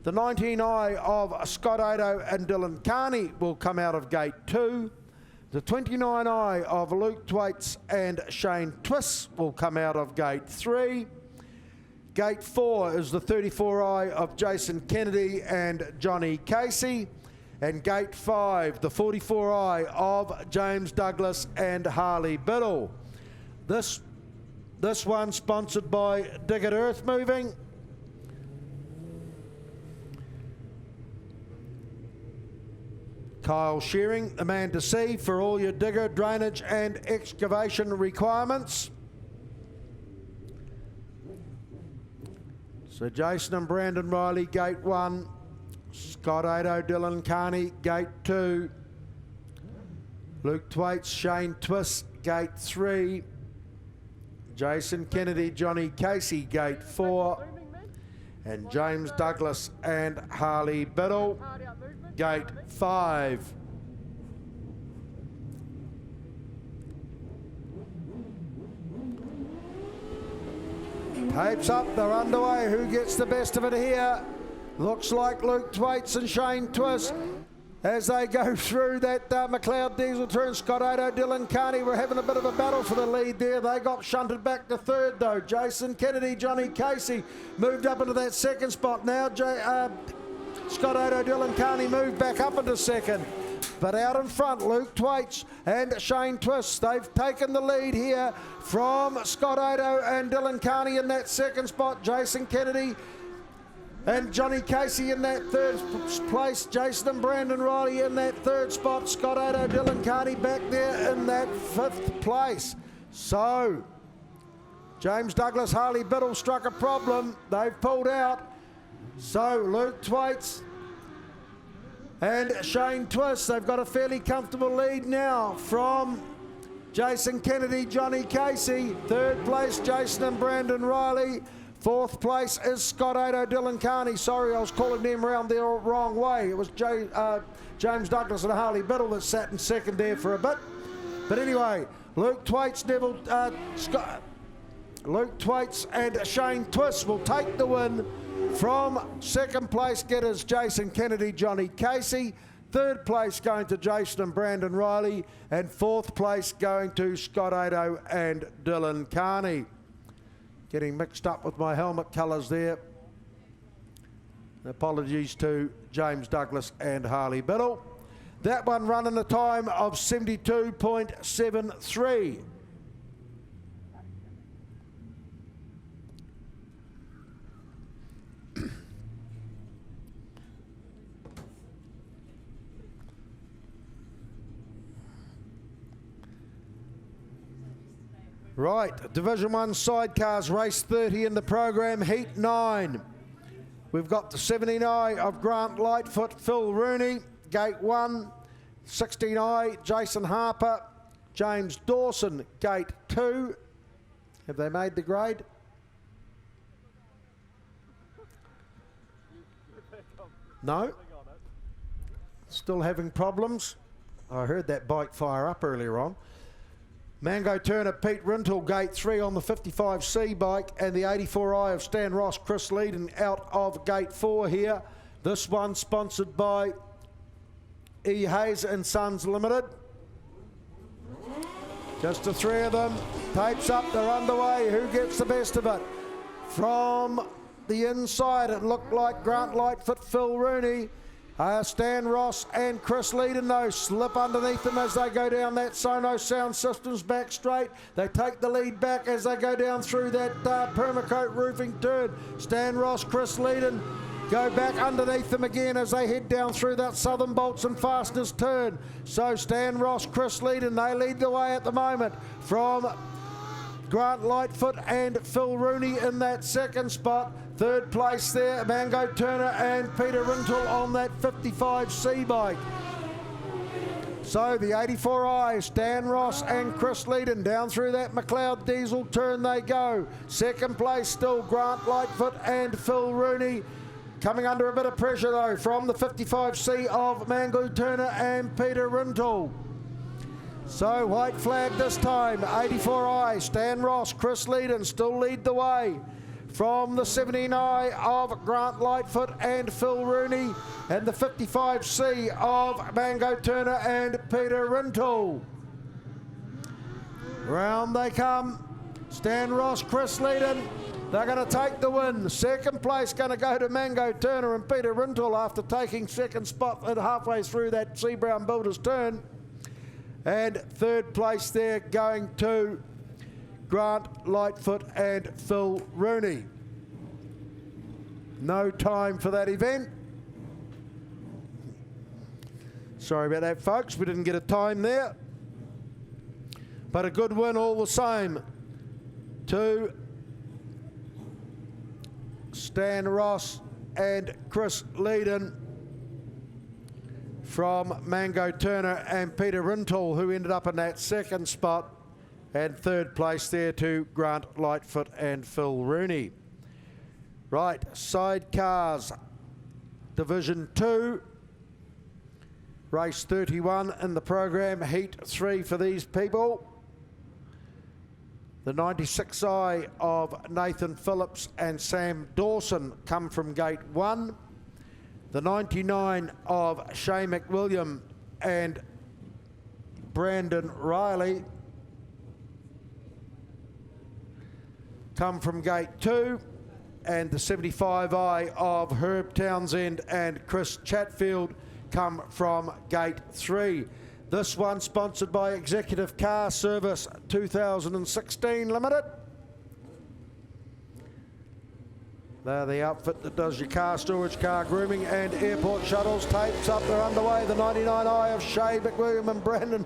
The 19i of Scott Odo and Dylan Carney will come out of gate 2. The 29i of Luke Thwaites and Shane Twiss will come out of gate 3. Gate 4 is the 34i of Jason Kennedy and Johnny Casey. And gate 5, the 44i of James Douglas and Harley Biddle. This one sponsored by Dig It Earth Moving. Kyle Shearing, the man to see for all your digger, drainage and excavation requirements. So Jason and Brandon Riley, gate 1. Scott Ado, Dylan Carney, gate 2. Luke Thwaites, Shane Twist, gate 3. Jason Kennedy, Johnny Casey, gate 4. And James Douglas and Harley Biddle, gate 5. Tapes up, they're underway. Who gets the best of it here? Looks like Luke Thwaites and Shane Twist as they go through that McLeod diesel turn. Scott Ado, Dylan Carney were having a bit of a battle for the lead there. They got shunted back to third though. Jason Kennedy, Johnny Casey moved up into that second spot. Now Scott Ado, Dylan Carney moved back up into second. But out in front, Luke Thwaites and Shane Twist. They've taken the lead here from Scott Ado and Dylan Carney in that second spot. Jason Kennedy and Johnny Casey in that third place. Jason and Brandon Riley in that third spot. Scott Ado, Dylan Carney back there in that fifth place. So, James Douglas, Harley Biddle struck a problem. They've pulled out. So, Luke Thwaites and Shane Twist, they've got a fairly comfortable lead now from Jason Kennedy, Johnny Casey. Third place, Jason and Brandon Riley. Fourth place is Scott Ado, Dylan Carney. Sorry, I was calling them around the wrong way. It was James Douglas and Harley Biddle that sat in second there for a bit. But anyway, Luke Thwaites and Shane Twist will take the win from second place getters Jason Kennedy, Johnny Casey. Third place going to Jason and Brandon Riley. And fourth place going to Scott Ado and Dylan Carney. Getting mixed up with my helmet colours there. Apologies to James Douglas and Harley Biddle. That one run in a time of 72.73. Right, Division 1 sidecars, race 30 in the program, heat 9. We've got the 17i of Grant Lightfoot, Phil Rooney, gate 1. 16i, Jason Harper, James Dawson, gate 2. Have they made the grade? No? Still having problems? I heard that bike fire up earlier on. Mango Turner, Pete Rintle, gate 3 on the 55C bike, and the 84i of Stan Ross, Chris Leedon out of gate 4 here. This one sponsored by E. Hayes and Sons Limited. Just the three of them. Tapes up, they're underway. Who gets the best of it? From the inside, it looked like Grant Lightfoot, Phil Rooney. Stan Ross and Chris Leedon, though, slip underneath them as they go down that Sonos Sound Systems back straight. They take the lead back as they go down through that Permacoat roofing turn. Stan Ross, Chris Leedon go back underneath them again as they head down through that Southern Bolts and Fasteners turn. So Stan Ross, Chris Leedon, they lead the way at the moment from Grant Lightfoot and Phil Rooney in that second spot. Third place there, Mango Turner and Peter Rintle on that 55C bike. So the 84i, Stan Ross and Chris Leedon down through that McLeod diesel turn they go. Second place still Grant Lightfoot and Phil Rooney. Coming under a bit of pressure though from the 55C of Mango Turner and Peter Rintle. So white flag this time, 84i, Stan Ross, Chris Leedon still lead the way. From the 17i of Grant Lightfoot and Phil Rooney, and the 55C of Mango Turner and Peter Rintle. Round they come. Stan Ross, Chris Leedon. They're going to take the win. Second place going to go to Mango Turner and Peter Rintle after taking second spot at halfway through that Sea Brown Builders turn. And third place there going to Grant Lightfoot and Phil Rooney. No time for that event. Sorry about that, folks. We didn't get a time there. But a good win all the same to Stan Ross and Chris Leedon from Mango Turner and Peter Rintle, who ended up in that second spot, and third place there to Grant Lightfoot and Phil Rooney. Right, sidecars, Division 2, race 31 in the program, heat 3 for these people. The 96i of Nathan Phillips and Sam Dawson come from gate 1. The 99 of Shay McWilliam and Brandon Riley come from gate 2. And the 75i of Herb Townsend and Chris Chatfield come from gate 3. This one sponsored by Executive Car Service 2016 Limited. They're the outfit that does your car storage, car grooming and airport shuttles. Tapes up, they're underway. The 99i of Shay McWilliam and Brandon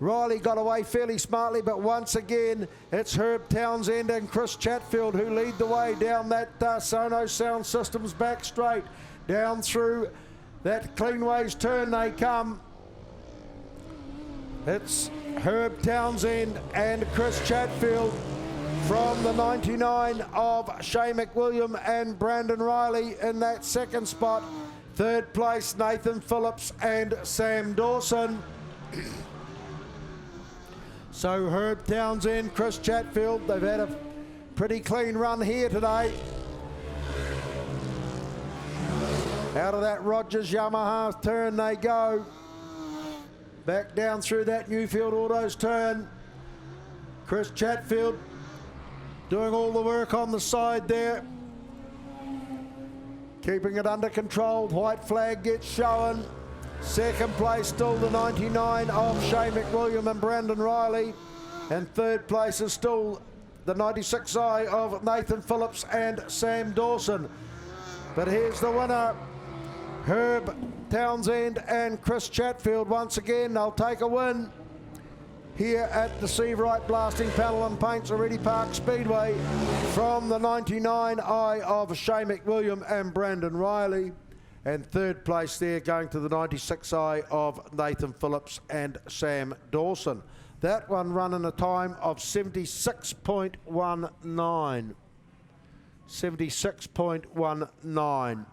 Riley got away fairly smartly, but once again, it's Herb Townsend and Chris Chatfield who lead the way down that Sonos Sound Systems back straight. Down through that Cleanways turn they come. It's Herb Townsend and Chris Chatfield from the 99 of Shay McWilliam and Brandon Riley in that second spot. Third place, Nathan Phillips and Sam Dawson. So Herb Townsend, Chris Chatfield, they've had a pretty clean run here today. Out of that Rogers Yamaha turn they go. Back down through that Newfield Autos turn. Chris Chatfield doing all the work on the side there. Keeping it under control. White flag gets shown. Second place still the 99 of Shay McWilliam and Brandon Riley. And third place is still the 96i of Nathan Phillips and Sam Dawson. But here's the winner. Herb Townsend and Chris Chatfield once again. They'll take a win here at the Seabright Blasting Panel and Paints Oreti Park Speedway from the 99i of Shay McWilliam and Brandon Riley. And third place there going to the 96i of Nathan Phillips and Sam Dawson. That one run in a time of 76.19. 76.19.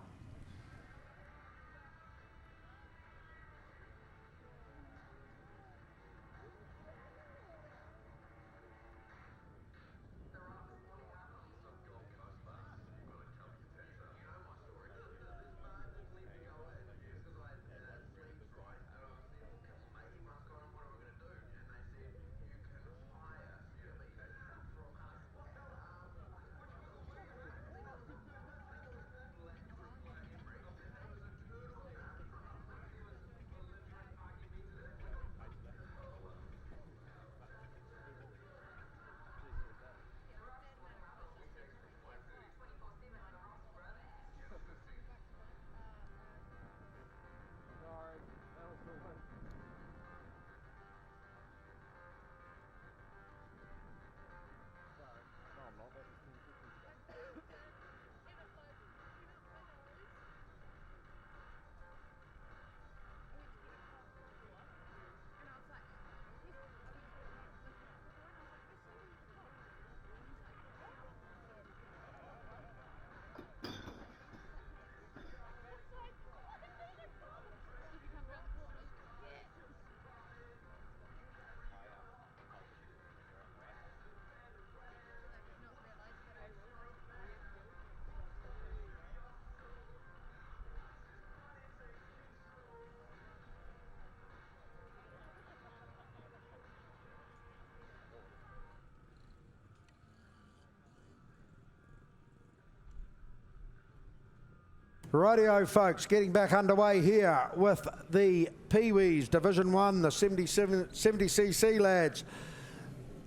Rightio, folks, getting back underway here with the Pee-wees, Division 1, the 70cc lads.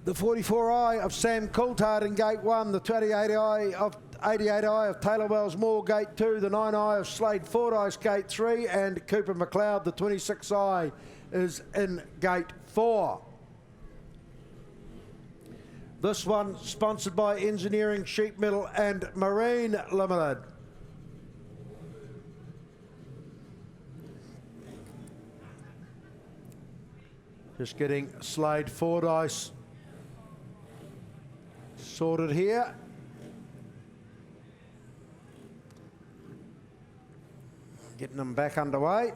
The 44i of Sam Coulthard in Gate 1, the 28i of Taylor Wells Moore Gate 2, the 9i of Slade Fordyce Gate 3, and Cooper McLeod, the 26i, is in Gate 4. This one sponsored by Engineering, Sheet Metal and Marine Limited. Just getting Slade Fordyce sorted here. Getting them back underway.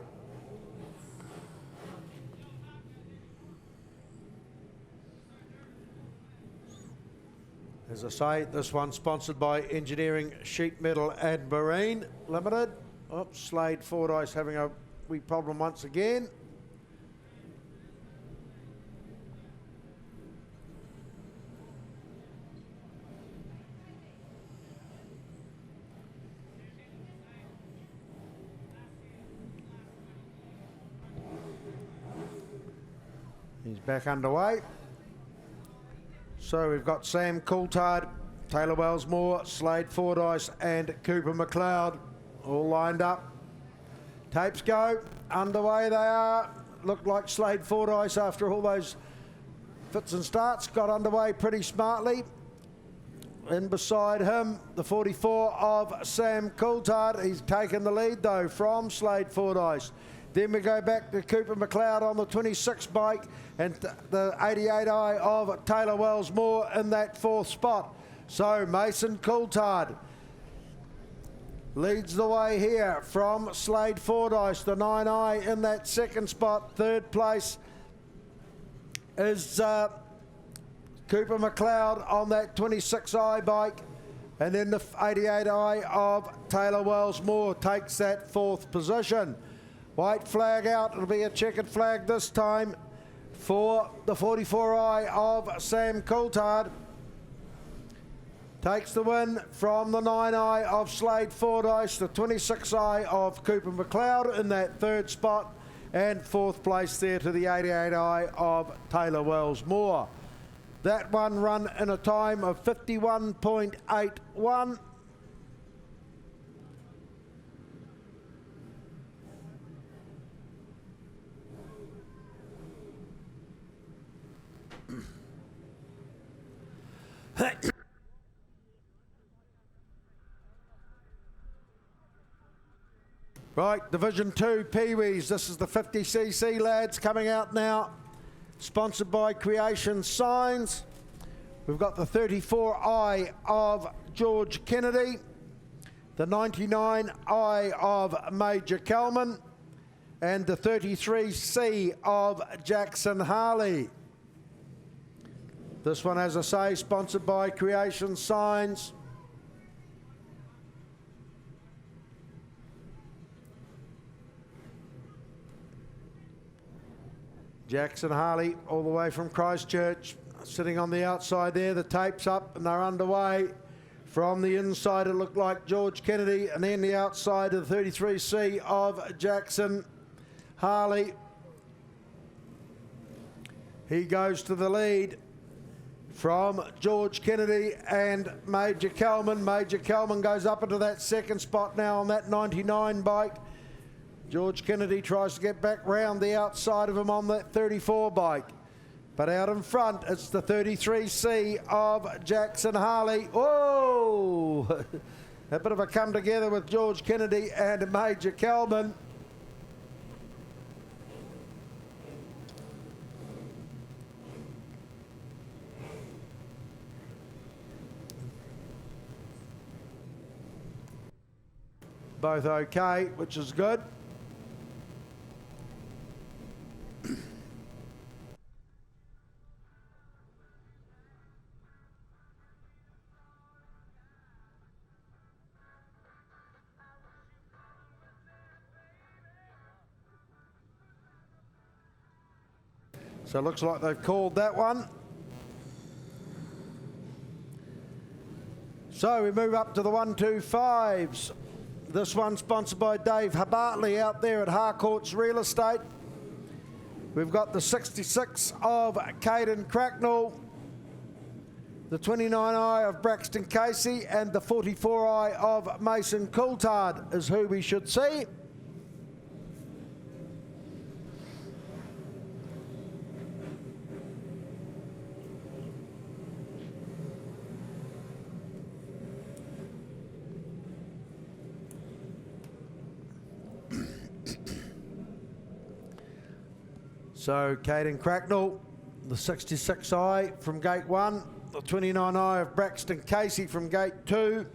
As I say, this one sponsored by Engineering, Sheet Metal and Marine Limited. Oh, Slade Fordyce having a wee problem once again. He's back underway. So we've got Sam Coulthard, Taylor Wells Moore, Slade Fordyce and Cooper McLeod all lined up. Tapes go, underway they are. Looked like Slade Fordyce, after all those fits and starts, got underway pretty smartly. In beside him, the 44 of Sam Coulthard. He's taken the lead though from Slade Fordyce. Then we go back to Cooper McLeod on the 26 bike and the 88i of Taylor Wells Moore in that fourth spot. So Mason Coulthard leads the way here from Slade Fordyce, the 9i in that second spot. Third place is Cooper McLeod on that 26i bike. And then the 88i of Taylor Wells Moore takes that fourth position. White flag out, it'll be a checkered flag this time for the 44i of Sam Coulthard. Takes the win from the 9i of Slade Fordyce, the 26i of Cooper McLeod in that third spot, and fourth place there to the 88i of Taylor Wells Moore. That one run in a time of 51.81. Right, Division 2 Pee-wees. This is the 50cc lads coming out now. Sponsored by Creation Signs. We've got the 34i of George Kennedy, the 99i of Major Kelman, and the 33C of Jackson Harley. This one, as I say, sponsored by Creation Signs. Jackson Harley, all the way from Christchurch, sitting on the outside there. The tape's up and they're underway. From the inside, it looked like George Kennedy, and then the outside of the 33C of Jackson Harley. He goes to the lead from George Kennedy and Major Kelman. Major Kelman goes up into that second spot now on that 99 bike. George Kennedy tries to get back round the outside of him on that 34 bike. But out in front, it's the 33C of Jackson Harley. Oh! A bit of a come together with George Kennedy and Major Kelman. Both okay, which is good. So it looks like they've called that one. So we move up to the 125s. This one sponsored by Dave Bartley out there at Harcourt's Real Estate. We've got the 66 of Caden Cracknell, the 29i of Braxton Casey, and the 44i of Mason Coulthard is who we should see. So Caden Cracknell, the 66i from gate 1, the 29i of Braxton Casey from gate 2,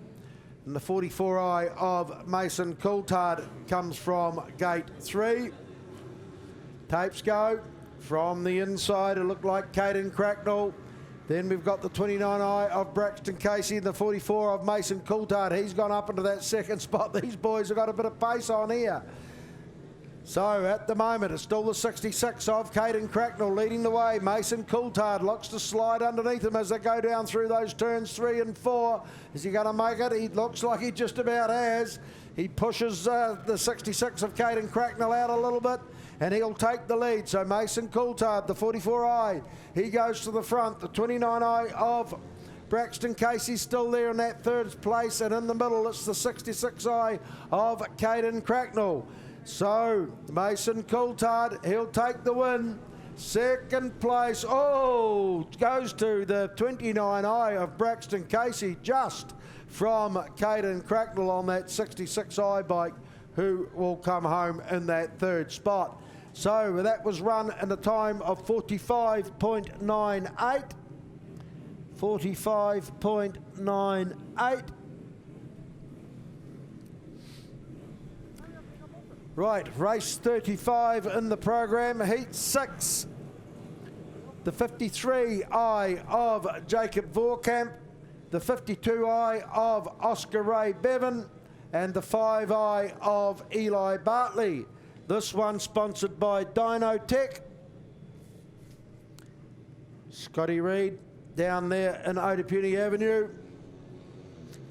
and the 44i of Mason Coulthard comes from gate 3. Tapes go from the inside. It looked like Caden Cracknell. Then we've got the 29i of Braxton Casey and the 44 of Mason Coulthard. He's gone up into that second spot. These boys have got a bit of pace on here. So at the moment, it's still the 66 of Caden Cracknell leading the way. Mason Coulthard looks to slide underneath him as they go down through those turns 3 and 4. Is he going to make it? He looks like he just about has. He pushes the 66 of Caden Cracknell out a little bit, and he'll take the lead. So Mason Coulthard, the 44i, he goes to the front. The 29i of Braxton Casey still there in that third place, and in the middle, it's the 66i of Caden Cracknell. So Mason Coulthard, he'll take the win. Second place, goes to the 29i of Braxton Casey, just from Caden Cracknell on that 66i bike, who will come home in that third spot. So that was run in a time of 45.98. 45.98. Right, race 35 in the program, heat 6. The 53i of Jacob Voorkamp, the 52i of Oscar Ray Bevan, and the 5i of Eli Bartley. This one sponsored by Dyno Tech. Scotty Reid down there in Otapuni Avenue.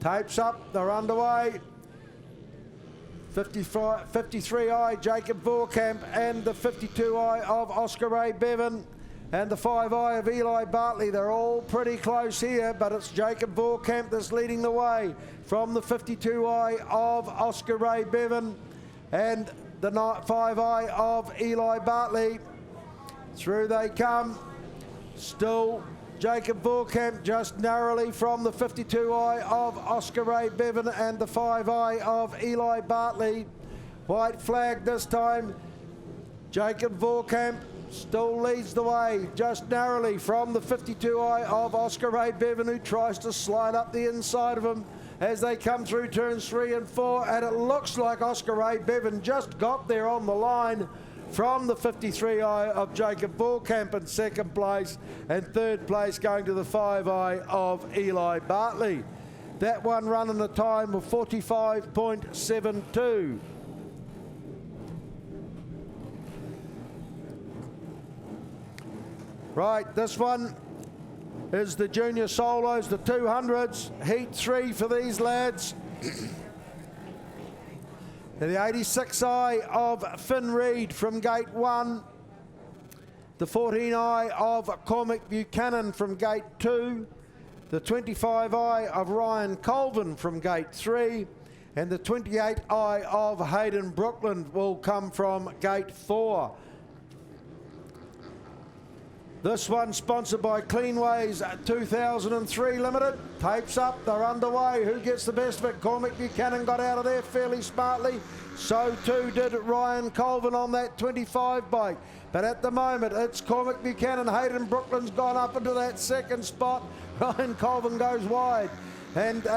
Tapes up, they're underway. 53i Jacob Voorkamp and the 52i of Oscar Ray Bevan and the 5i of Eli Bartley. They're all pretty close here, but it's Jacob Voorkamp that's leading the way from the 52i of Oscar Ray Bevan and the 5i of Eli Bartley. Through they come. Still Jacob Voorkamp just narrowly from the 52i of Oscar Ray Bevan and the 5i of Eli Bartley. White flag this time. Jacob Voorkamp still leads the way just narrowly from the 52i of Oscar Ray Bevan, who tries to slide up the inside of him as they come through turns 3 and 4, and it looks like Oscar Ray Bevan just got there on the line from the 53i of Jacob Voorkamp in second place, and third place going to the 5i of Eli Bartley. That one run in a time of 45.72. Right, this one is the junior solos, the 200s, heat 3 for these lads. The 86i of Finn Reid from gate 1, the 14i of Cormac Buchanan from gate 2, the 25i of Ryan Colvin from gate 3, and the 28i of Hayden Brookland will come from gate 4. This one sponsored by Cleanways 2003 Limited. Tapes up, they're underway. Who gets the best of it? Cormac Buchanan got out of there fairly smartly. So too did Ryan Colvin on that 25 bike. But at the moment, it's Cormac Buchanan. Hayden Brookland's gone up into that second spot. Ryan Colvin goes wide. And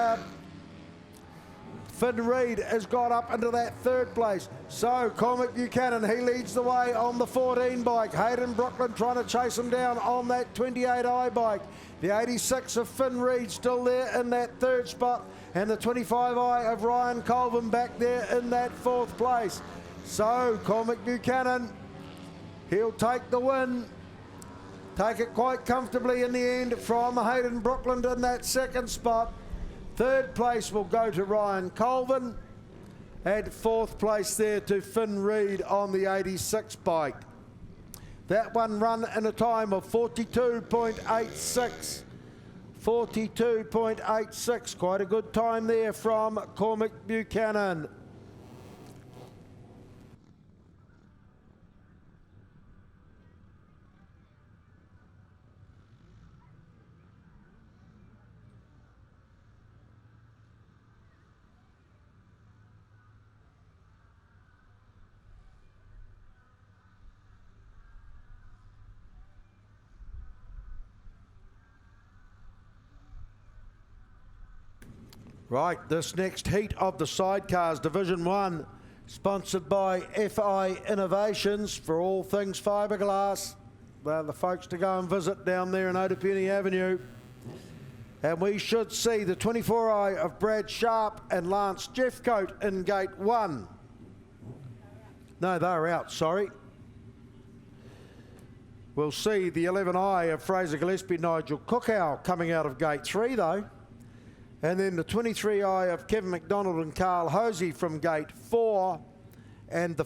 Finn Reid has got up into that third place. So Cormac Buchanan, he leads the way on the 14 bike. Hayden Brookland trying to chase him down on that 28i bike. The 86 of Finn Reid still there in that third spot, and the 25i of Ryan Colvin back there in that fourth place. So Cormac Buchanan, he'll take the win. Take it quite comfortably in the end from Hayden Brookland in that second spot. Third place will go to Ryan Colvin. And 4th place there to Finn Reid on the 86 bike. That one run in a time of 42.86. 42.86, quite a good time there from Cormac Buchanan. Right, this next heat of the sidecars, Division 1, sponsored by FI Innovations for all things fiberglass. They're the folks to go and visit down there in Otapuni Avenue. And we should see the 24i of Brad Sharp and Lance Jeffcoat in gate 1. No, they're out, sorry. We'll see the 11i of Fraser Gillespie, Nigel Cookow coming out of gate 3 though. And then the 23i of Kevin McDonald and Carl Hosey from gate 4. And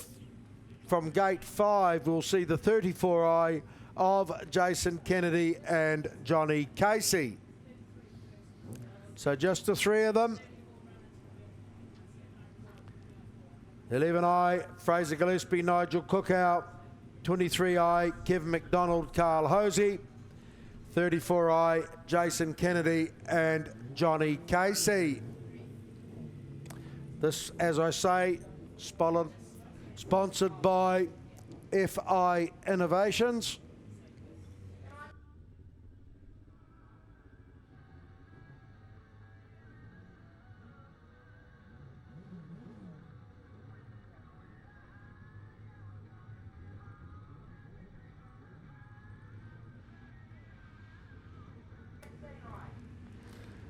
from gate 5, we'll see the 34i of Jason Kennedy and Johnny Casey. So just the 3 of them. 11i, Fraser Gillespie, Nigel Cookow. 23i, Kevin McDonald, Carl Hosey. 34i, Jason Kennedy and Johnny Casey. This, as I say, sponsored by FI Innovations.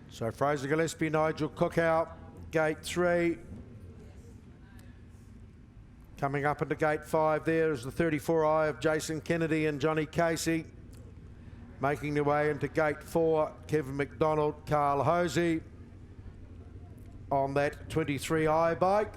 So Fraser Gillespie, Nigel Cookow, gate 3. Coming up into gate 5 there is the 34i of Jason Kennedy and Johnny Casey. Making their way into gate 4, Kevin McDonald, Carl Hosey on that 23i bike.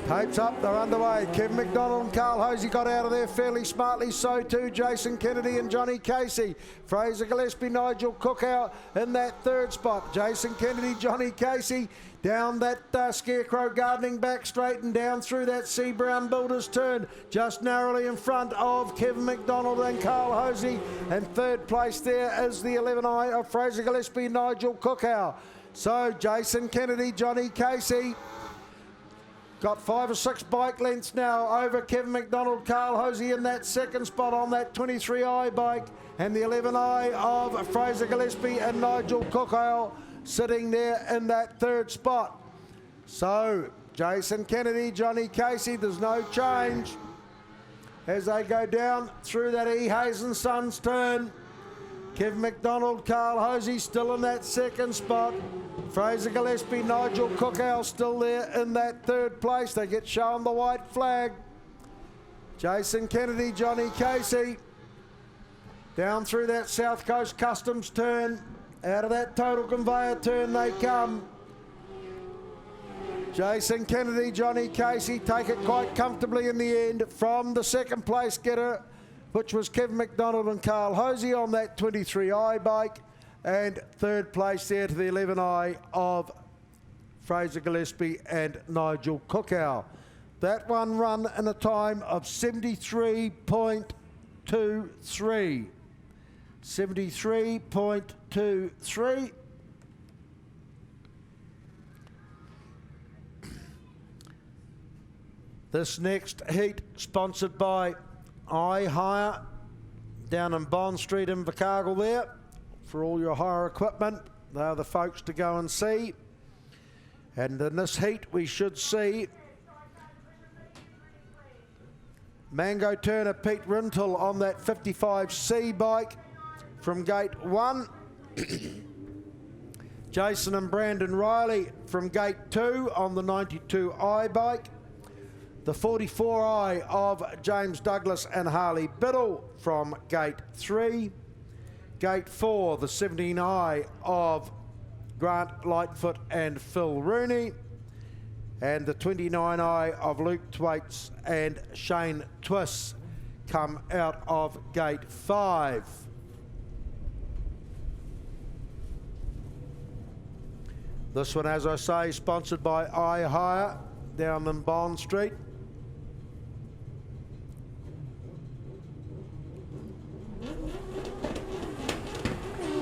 Tapes up, they're underway. Kevin McDonald and Carl Hosey got out of there fairly smartly. So too Jason Kennedy and Johnny Casey. Fraser Gillespie, Nigel Cookow in that 3rd spot. Jason Kennedy, Johnny Casey down that Scarecrow Gardening back straight and down through that Sea Brown Builders turn. Just narrowly in front of Kevin McDonald and Carl Hosey. And 3rd place there is the 11i of Fraser Gillespie, Nigel Cookow. So Jason Kennedy, Johnny Casey. Got 5 or 6 bike lengths now over Kevin McDonald, Carl Hosey in that 2nd spot on that 23i bike. And the 11i of Fraser Gillespie and Nigel Cookow sitting there in that 3rd spot. So Jason Kennedy, Johnny Casey, there's no change as they go down through that E. Hayes and Sons turn. Kevin McDonald, Carl Hosey still in that 2nd spot. Fraser Gillespie, Nigel Cookow still there in that 3rd place. They get shown the white flag. Jason Kennedy, Johnny Casey down through that South Coast Customs turn. Out of that Total Conveyor turn they come. Jason Kennedy, Johnny Casey take it quite comfortably in the end from the 2nd place getter, which was Kevin McDonald and Carl Hosey on that 23i bike. And 3rd place there to the 11i of Fraser Gillespie and Nigel Cookow. That one run in a time of 73.23. 73.23. This next heat sponsored by iHire down in Bond Street in Invercargill there. For all your hire equipment, they're the folks to go and see. And in this heat we should see Mango Turner Pete Rintle on that 55C bike from gate 1. Jason and Brandon Riley from gate 2 on the 92i bike. The 44i of James Douglas and Harley Biddle from gate 3. Gate 4, the 17i of Grant Lightfoot and Phil Rooney. And the 29i of Luke Thwaites and Shane Twiss come out of gate 5. This one, as I say, sponsored by iHire down in Bond Street.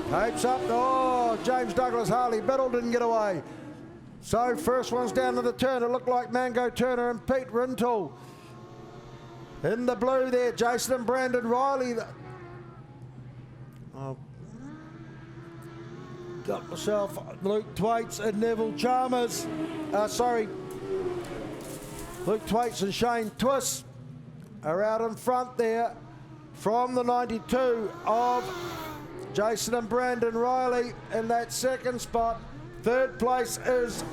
Tapes up. Oh, James Douglas Harley Biddle didn't get away. So first one's down to the turn. It looked like Mango Turner and Pete Rintoul. In the blue there, Jason and Brandon Riley. Oh. Got myself Luke Thwaites and Neville Chalmers. Luke Thwaites and Shane Twiss are out in front there from the 92 of Jason and Brandon Riley in that second spot. Third place is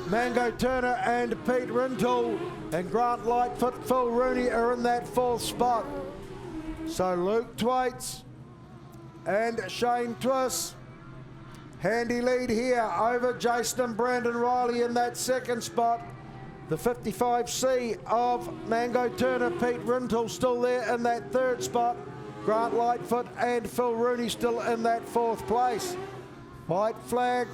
Mango Turner and Pete Rintoul, and Grant Lightfoot, Phil Rooney are in that fourth spot. So Luke Thwaites and Shane Twiss, handy lead here over Jason and Brandon Riley in that second spot. The 55C of Mango Turner, Pete Rintoul still there in that third spot. Grant Lightfoot and Phil Rooney still in that fourth place. White flag.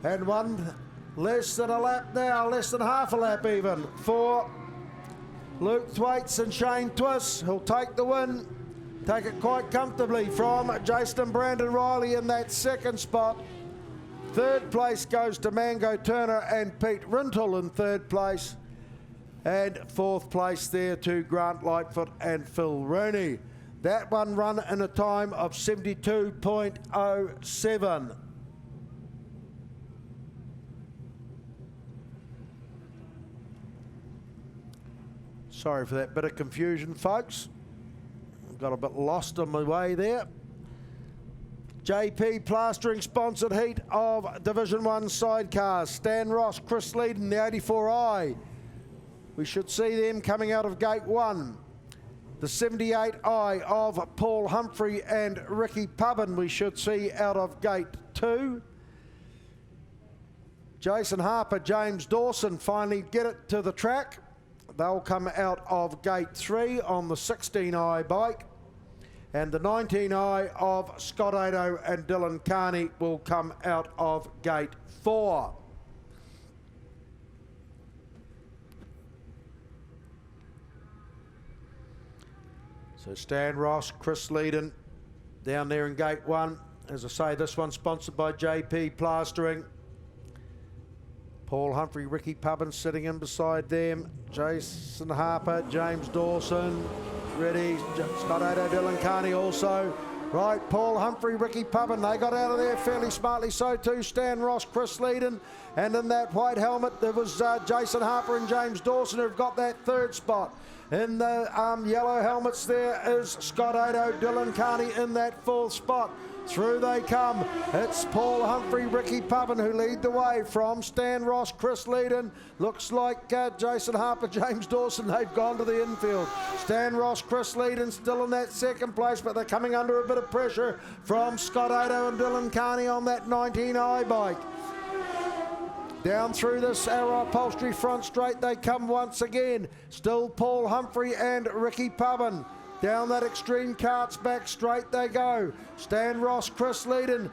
And one less than a lap now, less than half a lap even, for Luke Thwaites and Shane Twiss, who'll take the win. Take it quite comfortably from Jason and Brandon Riley in that second spot. Third place goes to Mango Turner and Pete Rintoul in third place. And fourth place there to Grant Lightfoot and Phil Rooney. That one run in a time of 72.07. Sorry for that bit of confusion, folks. Got a bit lost on my way there. JP Plastering sponsored heat of Division 1 sidecars. Stan Ross, Chris Leedon, the 84i. We should see them coming out of gate 1. The 78i of Paul Humphrey and Ricky Pubbin we should see out of gate 2. Jason Harper, James Dawson finally get it to the track. They'll come out of gate 3 on the 16i bike. And the 19i of Scott Ado and Dylan Carney will come out of gate 4. So Stan Ross, Chris Leedon down there in gate 1. As I say, this one's sponsored by JP Plastering. Paul Humphrey, Ricky Pubbin sitting in beside them. Jason Harper, James Dawson, ready. Scott Ado, Dylan Carney also. Right, Paul Humphrey, Ricky Pubbin, they got out of there fairly smartly. So too Stan Ross, Chris Leedon. And in that white helmet, there was Jason Harper and James Dawson who've got that third spot. In the yellow helmets there is Scott Ado, Dylan Carney in that fourth spot. Through they come. It's Paul Humphrey, Ricky Pubbin who lead the way from Stan Ross, Chris Leedon. Looks like Jason Harper, James Dawson, they've gone to the infield. Stan Ross, Chris Leedon still in that second place, but they're coming under a bit of pressure from Scott Ado and Dylan Carney on that 19i bike. Down through this Arrow Upholstery front straight they come once again. Still Paul Humphrey and Ricky Pubbin. Down that extreme karts back straight they go. Stan Ross, Chris Leedon.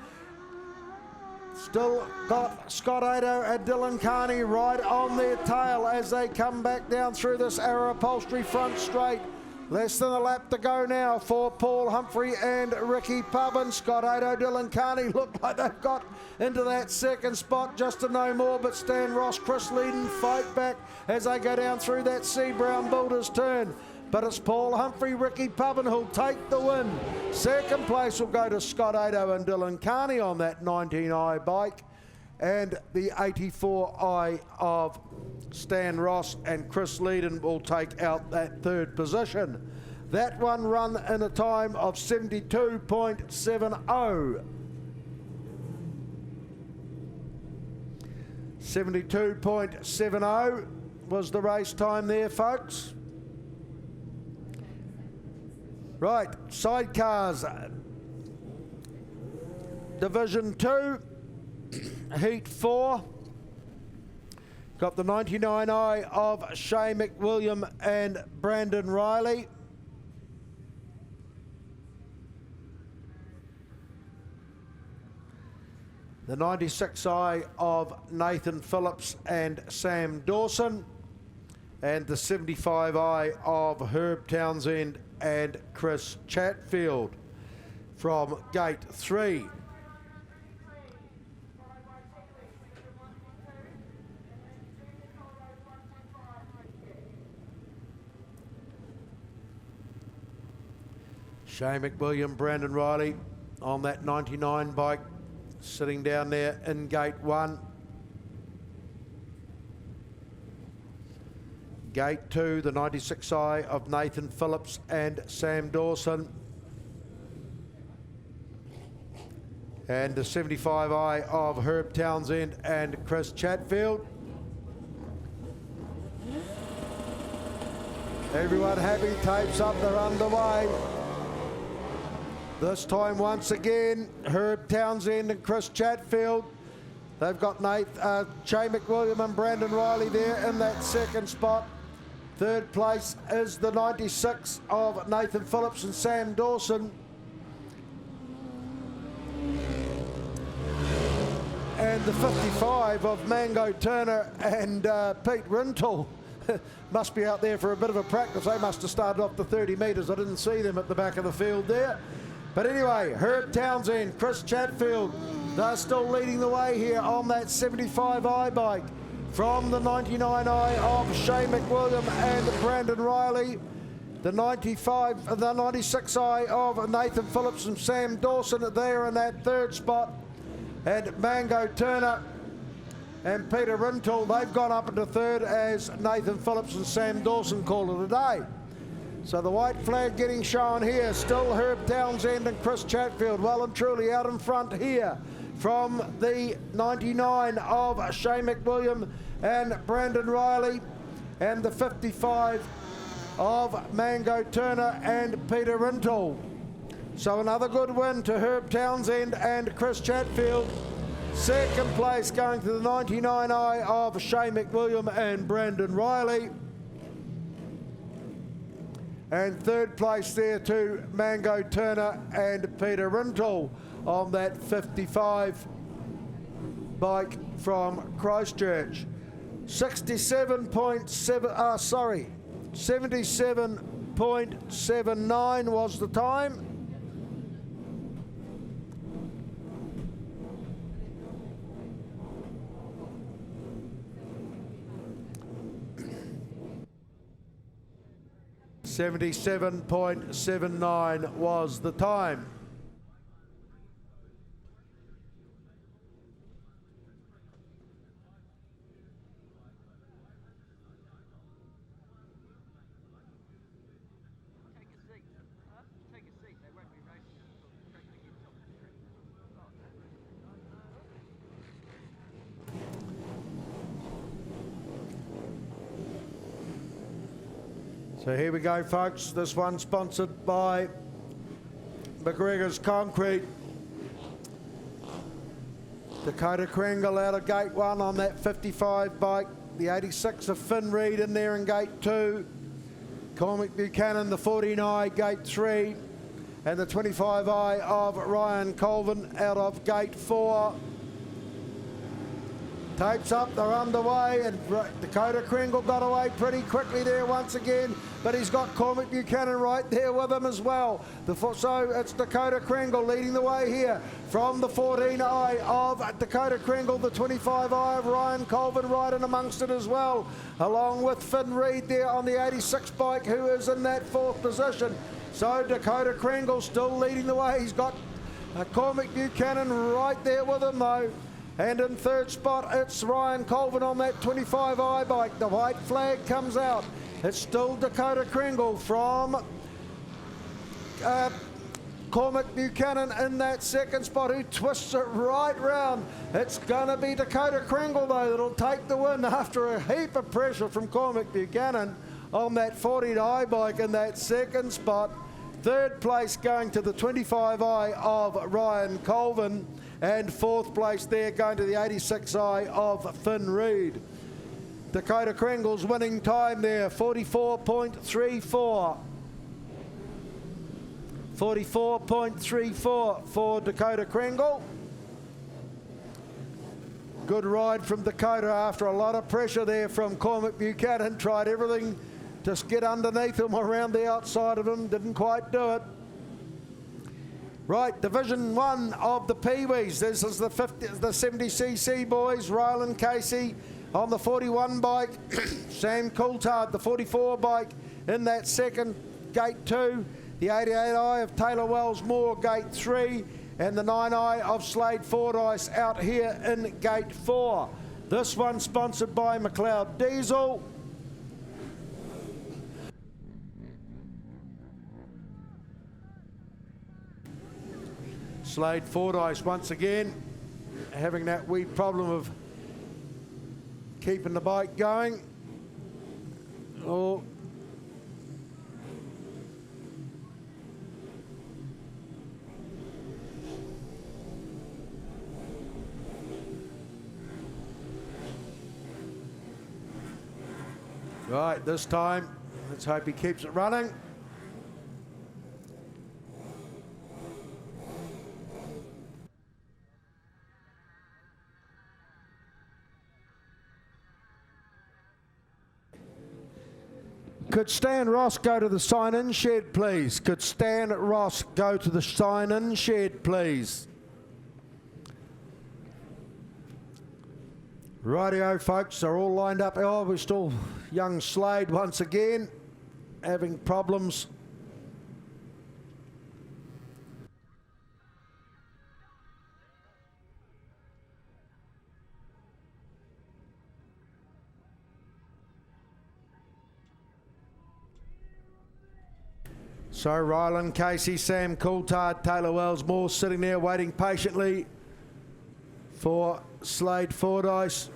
Still got Scott Ado and Dylan Carney right on their tail as they come back down through this Arrow Upholstery front straight. Less than a lap to go now for Paul Humphrey and Ricky Pubbin. Scott Ado, Dylan Carney look like they've got into that second spot just to no more, but Stan Ross, Chris Leedon fight back as they go down through that Sea Brown Builders turn. But it's Paul Humphrey, Ricky Pubbin who'll take the win. Second place will go to Scott Ado and Dylan Carney on that 19i bike. And the 84i of Stan Ross and Chris Leedon will take out that third position. That one run in a time of 72.70. 72.70 was the race time there, folks. Right, sidecars. Division 2, Heat 4. Got the 99i of Shay McWilliam and Brandon Riley. The 96i of Nathan Phillips and Sam Dawson. And the 75i of Herb Townsend and Chris Chatfield from Gate 3. Shay McWilliam, Brandon Riley on that 99 bike, sitting down there in Gate 1. Gate 2, the 96i of Nathan Phillips and Sam Dawson. And the 75i of Herb Townsend and Chris Chatfield. Everyone happy, tapes up, they're underway. This time once again, Herb Townsend and Chris Chatfield. They've got Shay McWilliam and Brandon Riley there in that second spot. Third place is the 96 of Nathan Phillips and Sam Dawson. And the 55 of Mango Turner and Pete Rintle. Must be out there for a bit of a practice. They must have started off the 30 metres. I didn't see them at the back of the field there. But anyway, Herb Townsend, Chris Chatfield, they're still leading the way here on that 75i bike. From the 99i of Shay McWilliam and Brandon Riley. The 96i of Nathan Phillips and Sam Dawson are there in that third spot. And Mango Turner and Peter Rintle, they've gone up into third as Nathan Phillips and Sam Dawson call it a day. So the white flag getting shown here, still Herb Townsend and Chris Chatfield well and truly out in front here from the 99 of Shay McWilliam and Brandon Riley, and the 55 of Mango Turner and Peter Rintle. So another good win to Herb Townsend and Chris Chatfield. Second place going to the 99i of Shay McWilliam and Brandon Riley. And third place there to Mango Turner and Peter Rintle on that 55 bike from Christchurch. 77.79 was the time. .79 was the time. So here we go, folks. This one sponsored by McGregor's Concrete. Dakota Kringle out of Gate 1 on that 55 bike. The 86 of Finn Reid in there in Gate 2. Cormac Buchanan, the 49, Gate 3. And the 25i of Ryan Colvin out of Gate 4. Tapes up, they're underway, and Dakota Kringle got away pretty quickly there once again, but he's got Cormac Buchanan right there with him as well. So it's Dakota Kringle leading the way here from the 14i of Dakota Kringle, the 25i of Ryan Colvin right in amongst it as well, along with Finn Reid there on the 86 bike, who is in that fourth position. So Dakota Kringle still leading the way. He's got Cormac Buchanan right there with him though. And in third spot, it's Ryan Colvin on that 25i bike. The white flag comes out. It's still Dakota Kringle from Cormac Buchanan in that second spot, who twists it right round. It's going to be Dakota Kringle, though, that'll take the win after a heap of pressure from Cormac Buchanan on that 40i bike in that second spot. Third place going to the 25i of Ryan Colvin. And fourth place there going to the 86i of Finn Reid. Dakota Krengle's winning time there, 44.34. 44.34 for Dakota Krengle. Good ride from Dakota after a lot of pressure there from Cormac Buchanan. Tried everything to get underneath him, around the outside of him. Didn't quite do it. Right, Division 1 of the Peewees. This is the 70cc boys. Ryland Casey on the 41 bike. Sam Coulthard, the 44 bike, in that second, gate 2. The 88i of Taylor Wells Moore, gate 3. And the 9i of Slade Fordyce out here in gate 4. This one sponsored by McLeod Diesel. Slade Fordyce once again having that wee problem of keeping the bike going. Oh. Right, this time, let's hope he keeps it running. Could Stan Ross go to the sign-in shed, please? Could Stan Ross go to the sign-in shed, please? Rightio, folks, are all lined up. Oh, we're still young Slade once again, having problems. So Ryland Casey, Sam Coulthard, Taylor Wells Moore sitting there waiting patiently for Slade Fordyce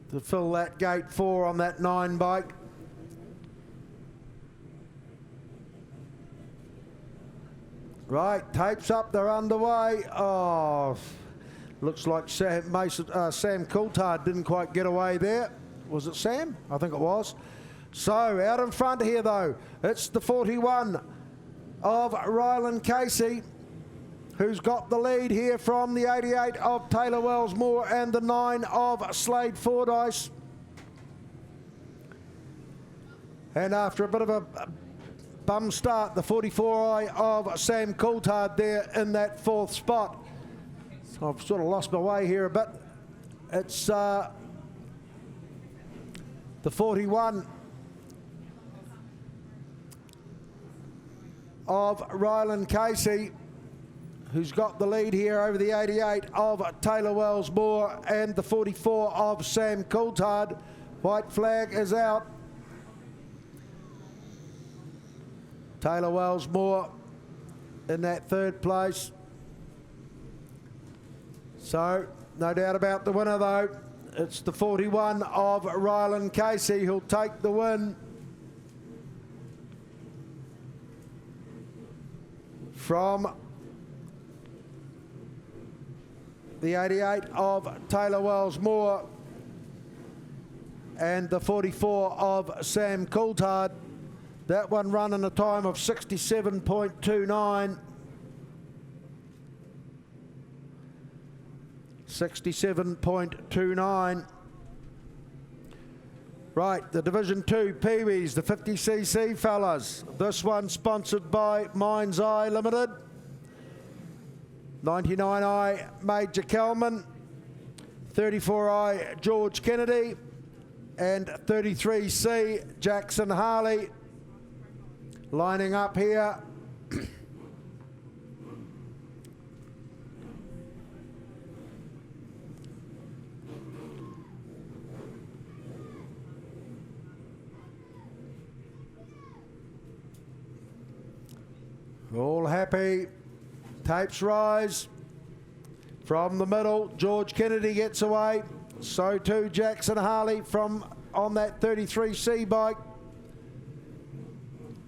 to fill that gate 4 on that 9 bike. Right, tapes up, they're underway. Oh, looks like Sam Coulthard didn't quite get away there. Was it Sam? I think it was. So out in front here though, it's the 41 of Ryland Casey, who's got the lead here from the 88 of Taylor Wells Moore and the 9 of Slade Fordyce. And after a bit of a bum start, the 44i of Sam Coulthard there in that 4th spot. So I've sort of lost my way here a bit. It's the 41 of Ryland Casey, who's got the lead here over the 88 of Taylor Wells Moore and the 44 of Sam Coulthard. White flag is out. Taylor Wells Moore in that 3rd place. So, no doubt about the winner though. It's the 41 of Ryland Casey who'll take the win. From the 88 of Taylor Wells Moore and the 44 of Sam Coulthard. That one run in a time of 67.29. 67.29. Right, the Division 2 Peewees, the 50cc fellas. This one sponsored by Mind's Eye Limited. 99i Major Kelman, 34i George Kennedy, and 33c Jackson Harley. Lining up here. All happy. Tapes rise. From the middle, George Kennedy gets away. So too Jackson Harley from on that 33C bike.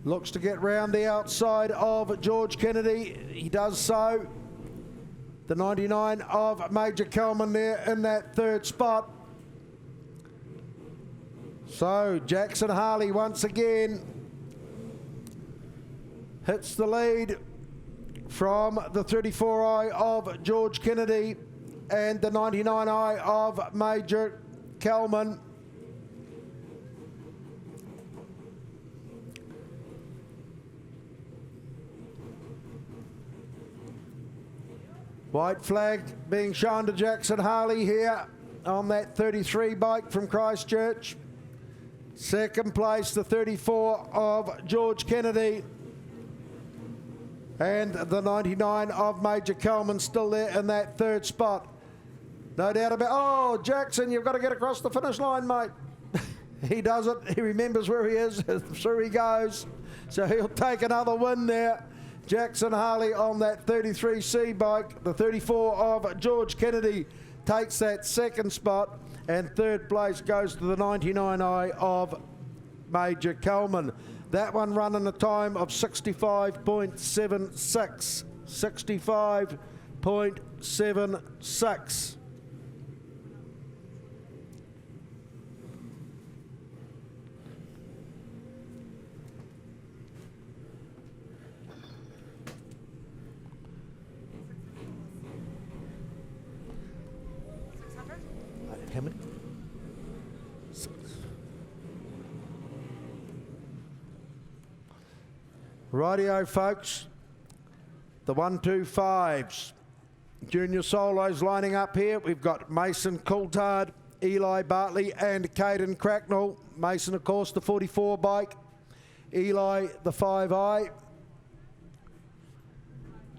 Looks to get round the outside of George Kennedy. He does so. The 99 of Major Kelman there in that third spot. So Jackson Harley once again hits the lead from the 34i of George Kennedy and the 99i of Major Kelman. White flag being shown to Jackson Harley here on that 33 bike from Christchurch. Second place, the 34 of George Kennedy. And the 99 of Major Kelman still there in that third spot. No doubt about, oh, Jackson, you've got to get across the finish line, mate. He does it. He remembers where he is. Through he goes. So he'll take another win there. Jackson Harley on that 33C bike. The 34 of George Kennedy takes that second spot. And third place goes to the 99i of Major Kelman. That one running a time of 65.76. 65.76. How many? 6. Rightio, folks. The 1-2-5s. Junior solos lining up here. We've got Mason Coulthard, Eli Bartley and Caden Cracknell. Mason, of course, the 44 bike. Eli, the 5i.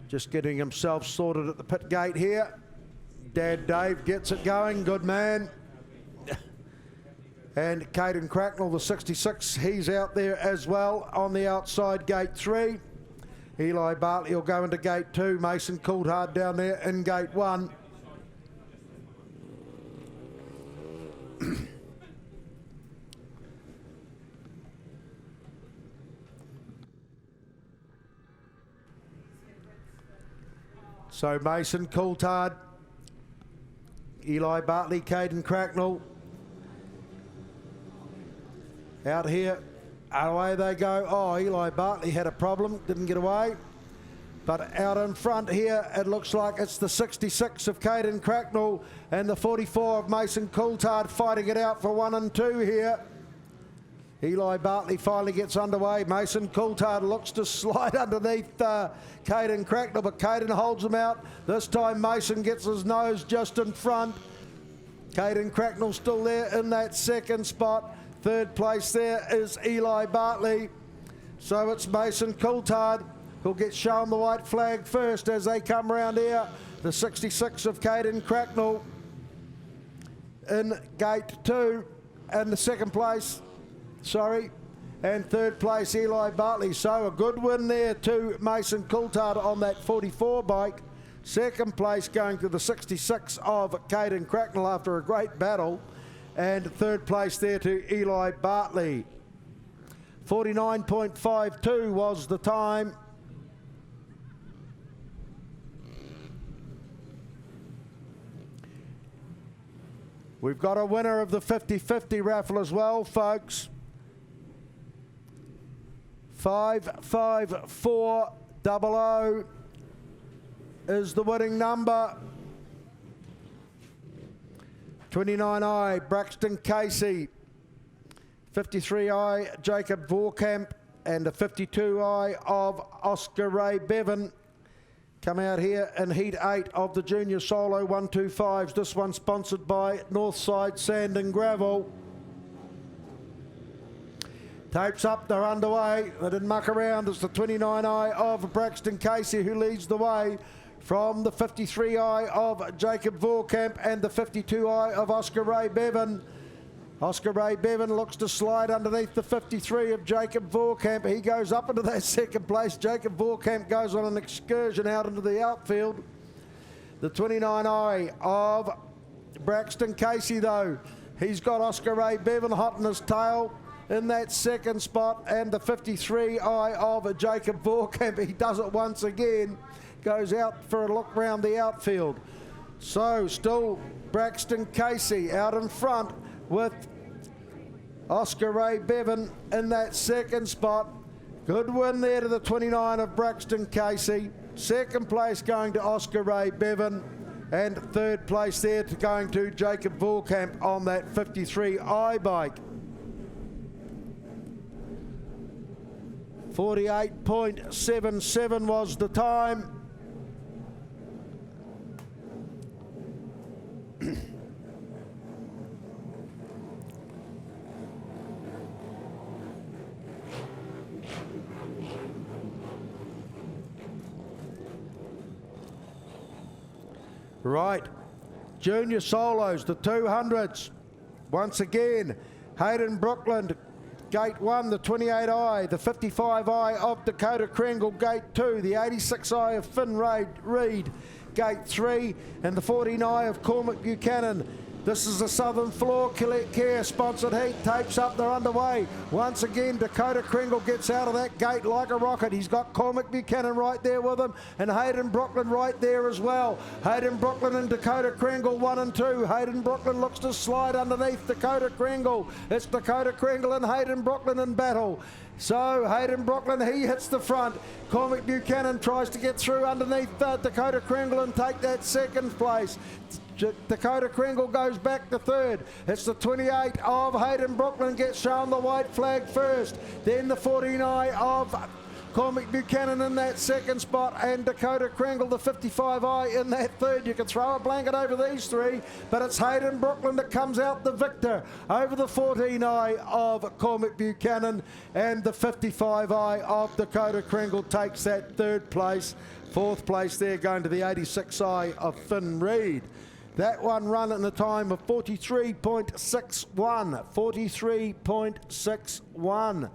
Just getting himself sorted at the pit gate here. Dad Dave gets it going, good man. And Caden Cracknell, the 66, he's out there as well on the outside gate 3. Eli Bartley will go into gate 2. Mason Coulthard down there in gate 1. So Mason Coulthard, Eli Bartley, Caden Cracknell. Out here, away they go. Oh, Eli Bartley had a problem, didn't get away. But out in front here, it looks like it's the 66 of Caden Cracknell and the 44 of Mason Coulthard fighting it out for 1 and 2 here. Eli Bartley finally gets underway. Mason Coulthard looks to slide underneath Caden Cracknell, but Caden holds him out. This time Mason gets his nose just in front. Caden Cracknell still there in that second spot. Third place there is Eli Bartley. So it's Mason Coulthard who'll get shown the white flag first as they come around here. The 66 of Caden Cracknell in gate 2 and the second place. And third place Eli Bartley. So a good win there to Mason Coulthard on that 44 bike. Second place going to the 66 of Caden Cracknell after a great battle. And third place there to Eli Bartley. 49.52 was the time. We've got a winner of the 50-50 raffle as well, folks. 55400 is the winning number. 29i Braxton Casey, 53i Jacob Vorkamp, and the 52i of Oscar Ray Bevan come out here in Heat 8 of the Junior Solo 125s. This one sponsored by Northside Sand and Gravel. Tapes up, they're underway. They didn't muck around. It's the 29i of Braxton Casey who leads the way from the 53i of Jacob Vorkamp and the 52i of Oscar Ray Bevan. Oscar Ray Bevan looks to slide underneath the 53 of Jacob Vorkamp. He goes up into that second place. Jacob Vorkamp goes on an excursion out into the outfield. The 29i of Braxton Casey, though, he's got Oscar Ray Bevan hot in his tail. in that second spot, and the 53i of Jacob Vorkamp. He does it once again, goes out for a look round the outfield. So still Braxton Casey out in front with Oscar Ray Bevan in that second spot. Good win there to the 29 of Braxton Casey. Second place going to Oscar Ray Bevan, and third place there going to Jacob Vorkamp on that 53i bike. 48.77 was the time. Right, junior solos, the 200s. Once again, Hayden Brooklyn, gate 1, the 28i, the 55i of Dakota Kringle, gate 2, the 86i of Finn Reid, gate 3, and the 49 of Cormac Buchanan. This is the Southern Floor Care sponsored heat. Tapes up, they're underway. Once again, Dakota Kringle gets out of that gate like a rocket. He's got Cormac Buchanan right there with him, and Hayden Brooklyn right there as well. Hayden Brooklyn and Dakota Kringle 1 and 2. Hayden Brooklyn looks to slide underneath Dakota Kringle. It's Dakota Kringle and Hayden Brooklyn in battle. So Hayden Brooklyn, he hits the front. Cormac Buchanan tries to get through underneath Dakota Kringle and take that second place. Dakota Kringle goes back to third. It's the 28 of Hayden Brooklyn gets shown the white flag first. Then the 49 of Cormac Buchanan in that second spot, and Dakota Kringle, the 55i, in that third. You can throw a blanket over these three, but it's Hayden Brooklyn that comes out the victor over the 14i of Cormac Buchanan, and the 55i of Dakota Kringle takes that third place. Fourth place there going to the 86i of Finn Reid. That one run in a time of 43.61. 43.61.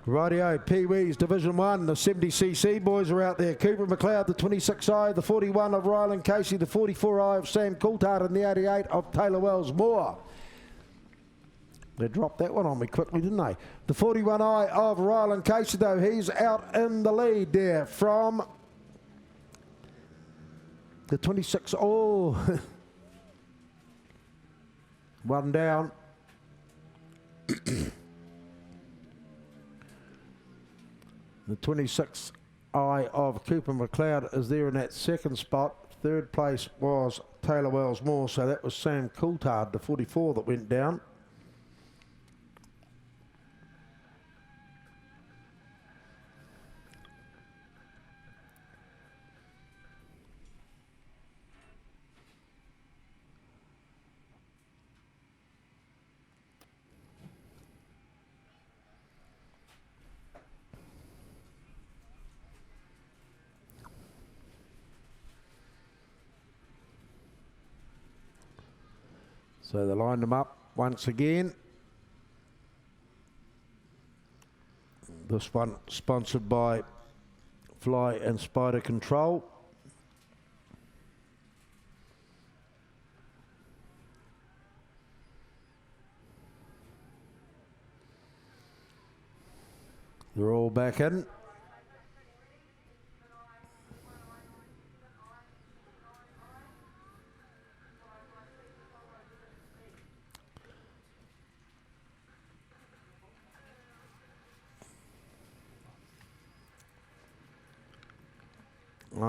Rightio, Pee-wees, Division 1, the 70cc boys are out there. Cooper McLeod, the 26i, the 41 of Ryland Casey, the 44i of Sam Coulthard, and the 88 of Taylor Wells Moore. They dropped that one on me quickly, didn't they? The 41i of Ryland Casey, though, he's out in the lead there from the 26. Oh, one down. The 26i of Cooper McLeod is there in that second spot. Third place was Taylor Wells Moore, so that was Sam Coulthard, the 44 that went down. So they lined them up once again. This one sponsored by Fly and Spider Control. They're all back in.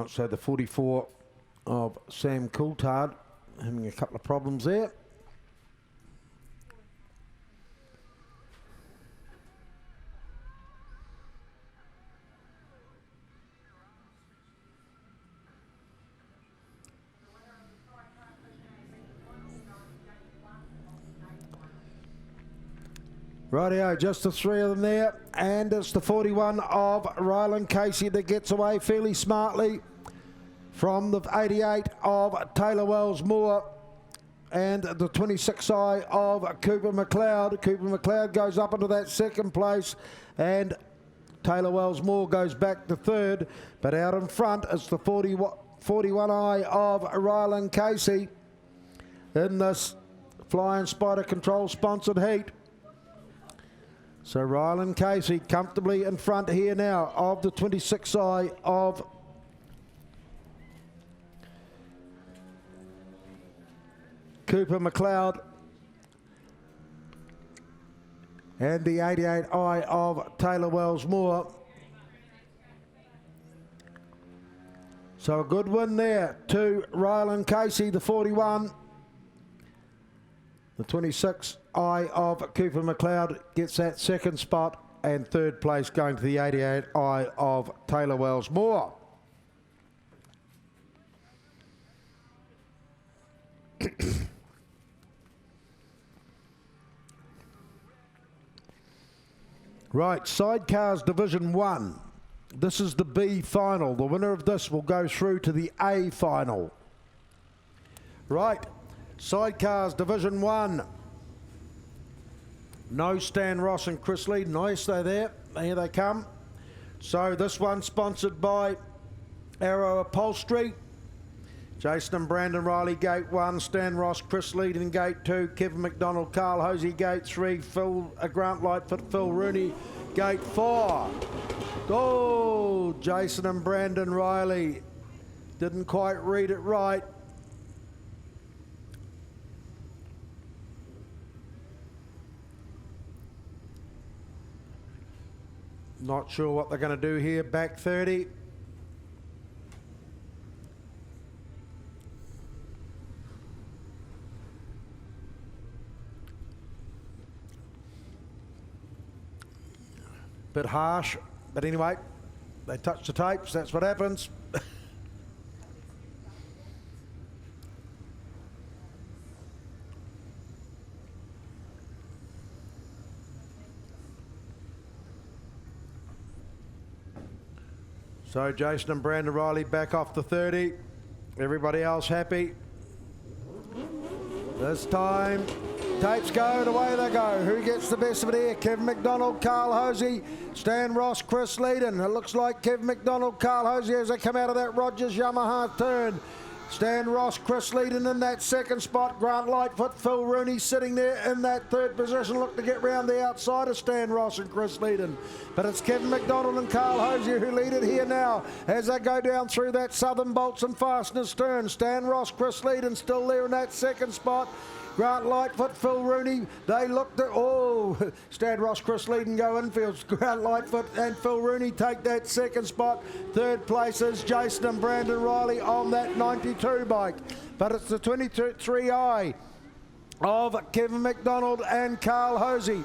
So the 44 of Sam Coulthard having a couple of problems there. Rightio, just the three of them there, and it's the 41 of Ryland Casey that gets away fairly smartly from the 88 of Taylor Wells Moore, and the 26i of Cooper McLeod. Cooper McLeod goes up into that second place, and Taylor Wells-Moore goes back to third, but out in front is the 41i of Ryland Casey in this Flying Spider Control sponsored heat. So Ryland Casey comfortably in front here now of the 26i of Cooper McLeod and the 88i of Taylor Wells-Moore. So a good win there to Ryland Casey, the 41. The 26i of Cooper McLeod gets that second spot, and third place going to the 88i of Taylor Wells-Moore. Right, Sidecars Division 1. This is the B final. The winner of this will go through to the A final. Right, Sidecars Division 1. No Stan Ross and Chris Lee. Nice, they're there. Here they come. So this one sponsored by Arrow Upholstery. Jason and Brandon Riley, Gate 1. Stan Ross, Chris Lee in Gate 2. Kevin McDonald, Carl Hosey, Gate 3. Grant Lightfoot, Phil Rooney, Gate 4. Oh, Jason and Brandon Riley didn't quite read it right. Not sure what they're going to do here. Back 30. Bit harsh, but anyway, they touch the tapes, that's what happens. So Jason and Brandon Riley back off the 30. Everybody else happy. This time, tapes go and away they go. Who gets the best of it here? Kevin McDonald, Carl Hosey, Stan Ross, Chris Leedon. It looks like Kevin McDonald, Carl Hosey as they come out of that Rogers Yamaha turn. Stan Ross, Chris Leedon in that second spot. Grant Lightfoot, Phil Rooney sitting there in that third position. Look to get round the outside of Stan Ross and Chris Leedon. But it's Kevin McDonald and Carl Hosier who lead it here now as they go down through that Southern Bolts and Fasteners turn. Stan Ross, Chris Leedon still there in that second spot. Grant Lightfoot, Phil Rooney, they look to, oh, Stan Ross, Chris Leedon go infields. Grant Lightfoot and Phil Rooney take that second spot. Third place is Jason and Brandon Riley on that 92 bike. But it's the 23i of Kevin McDonald and Carl Hosey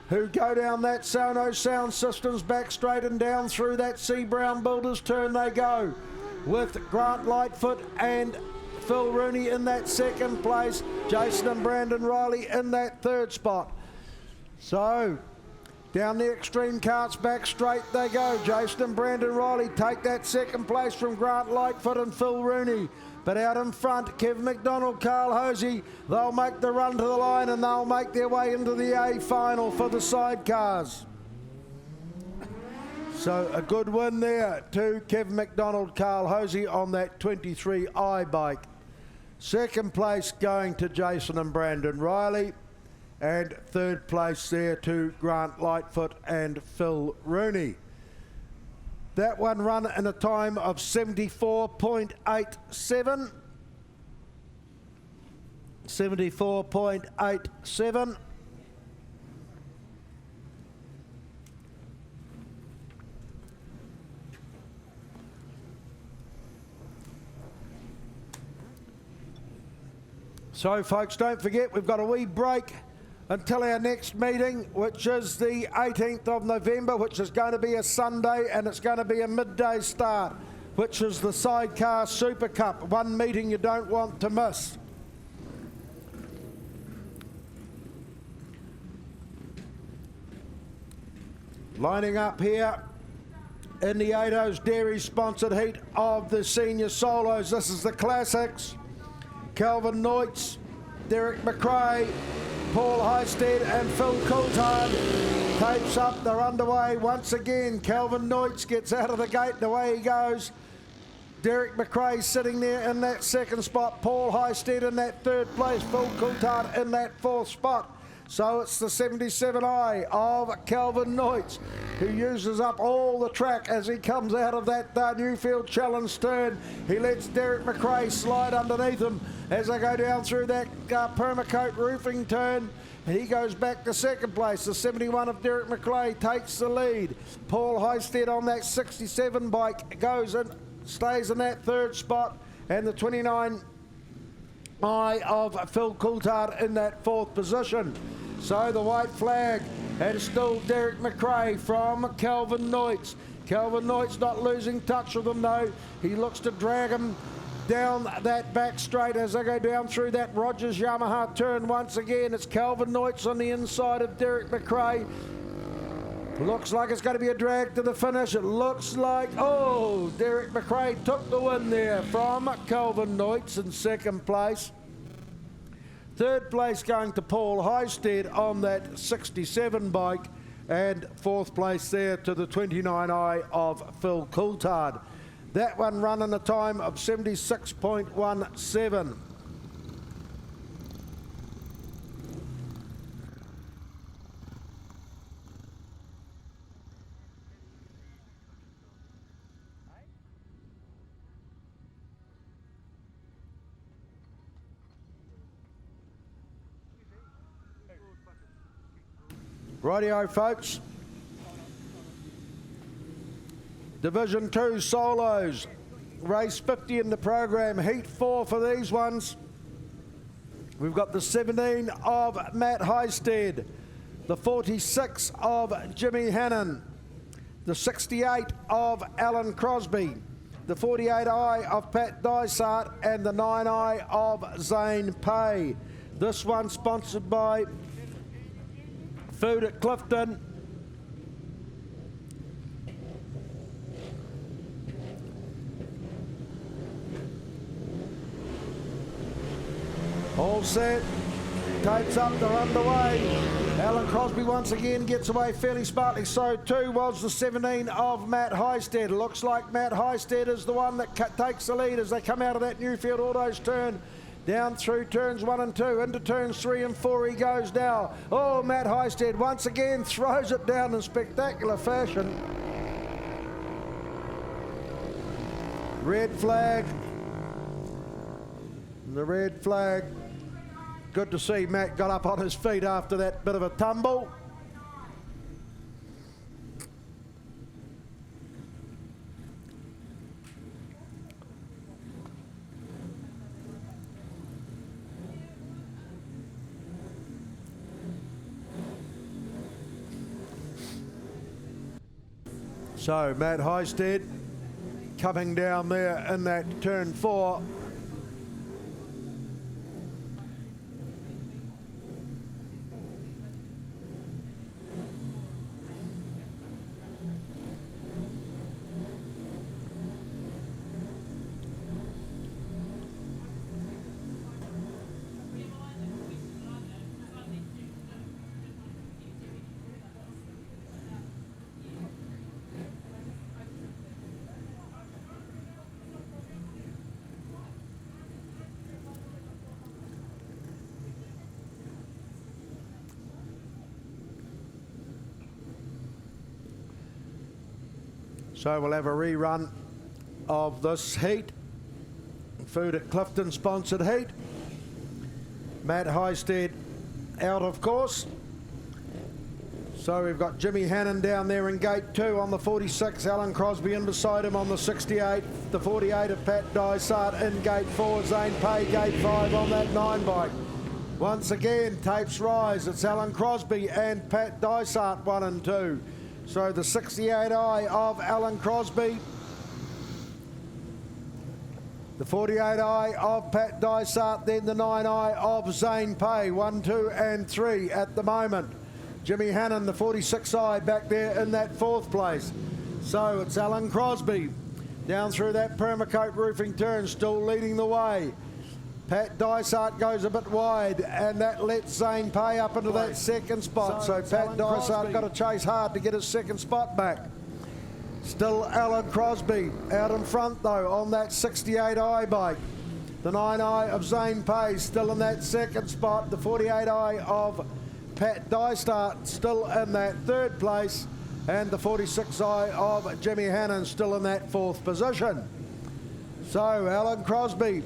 who go down that Sonos Sound Systems back straight and down through that C Brown Builders turn they go with Grant Lightfoot and Phil Rooney in that second place, Jason and Brandon Riley in that third spot. So, down the extreme carts, back straight they go. Jason and Brandon Riley take that second place from Grant Lightfoot and Phil Rooney. But out in front, Kevin McDonald, Carl Hosey, they'll make the run to the line and they'll make their way into the A final for the sidecars. So a good win there to Kevin McDonald, Carl Hosey on that 23i bike. Second place going to Jason and Brandon Riley. And third place there to Grant Lightfoot and Phil Rooney. That one run in a time of 74.87. 74.87. So folks, don't forget we've got a wee break until our next meeting, which is the 18th of November, which is going to be a Sunday, and it's going to be a midday start, which is the Sidecar Super Cup, one meeting you don't want to miss. Lining up here in the Ato's Dairy sponsored heat of the senior solos, this is the classics. Calvin Neutz, Derek McRae, Paul Highstead and Phil Coulthard. Tapes up, they're underway once again. Calvin Neutz gets out of the gate, and away he goes. Derek McRae sitting there in that second spot. Paul Highstead in that third place. Phil Coulthard in that fourth spot. So it's the 77i of Calvin Neutz, who uses up all the track as he comes out of that Newfield Challenge turn. He lets Derek McRae slide underneath him as they go down through that Permacoat roofing turn. He goes back to second place. The 71 of Derek McRae takes the lead. Paul Highstead on that 67 bike goes and stays in that third spot, and the 29 of Phil Coulthard in that fourth position. So the white flag, and still Derek McRae from Calvin Neutz. Calvin Neutz not losing touch with him though. He looks to drag him down that back straight as they go down through that Rogers Yamaha turn once again. It's Calvin Neutz on the inside of Derek McRae. Looks like it's going to be a drag to the finish. It looks like, oh, Derek McRae took the win there from Calvin Neutz in second place. Third place going to Paul Highstead on that 67 bike, and fourth place there to the 29i of Phil Coulthard. That one run in a time of 76.17. Rightio, folks. Division 2 solos. Race 50 in the program. Heat 4 for these ones. We've got the 17 of Matt Highstead, the 46 of Jimmy Hannon, the 68 of Alan Crosby, the 48i of Pat Dysart, and the 9i of Zane Pay. This one sponsored by Food at Clifton. All set, tapes up, they're underway. Alan Crosby once again gets away fairly smartly. So too was the 17 of Matt Highstead. Looks like Matt Highstead is the one that takes the lead as they come out of that Newfield Autos turn. Down through turns 1 and 2, into turns 3 and 4 he goes now. Oh, Matt Highstead once again throws it down in spectacular fashion. Red flag. The red flag. Good to see Matt got up on his feet after that bit of a tumble. So Matt Highstead coming down there in that turn 4. So we'll have a rerun of this heat. Food at Clifton sponsored heat. Matt Highstead out of course. So we've got Jimmy Hannon down there in gate 2 on the 46, Alan Crosby in beside him on the 68, the 48 of Pat Dysart in gate 4, Zane Pay gate 5 on that 9 bike. Once again, tapes rise, it's Alan Crosby and Pat Dysart 1 and 2. So the 68i of Alan Crosby, the 48i of Pat Dysart, then the 9i of Zane Pay, 1, 2 and 3 at the moment. Jimmy Hannon, the 46i, back there in that 4th place. So it's Alan Crosby down through that Permacoat roofing turn, still leading the way. Pat Dysart goes a bit wide, and that lets Zane Pay up into that second spot. So Pat Dysart got to chase hard to get his second spot back. Still Alan Crosby out in front though on that 68i bike. The 9i of Zane Pay still in that second spot. The 48i of Pat Dysart still in that third place. And the 46i of Jimmy Hannon still in that fourth position. So Alan Crosby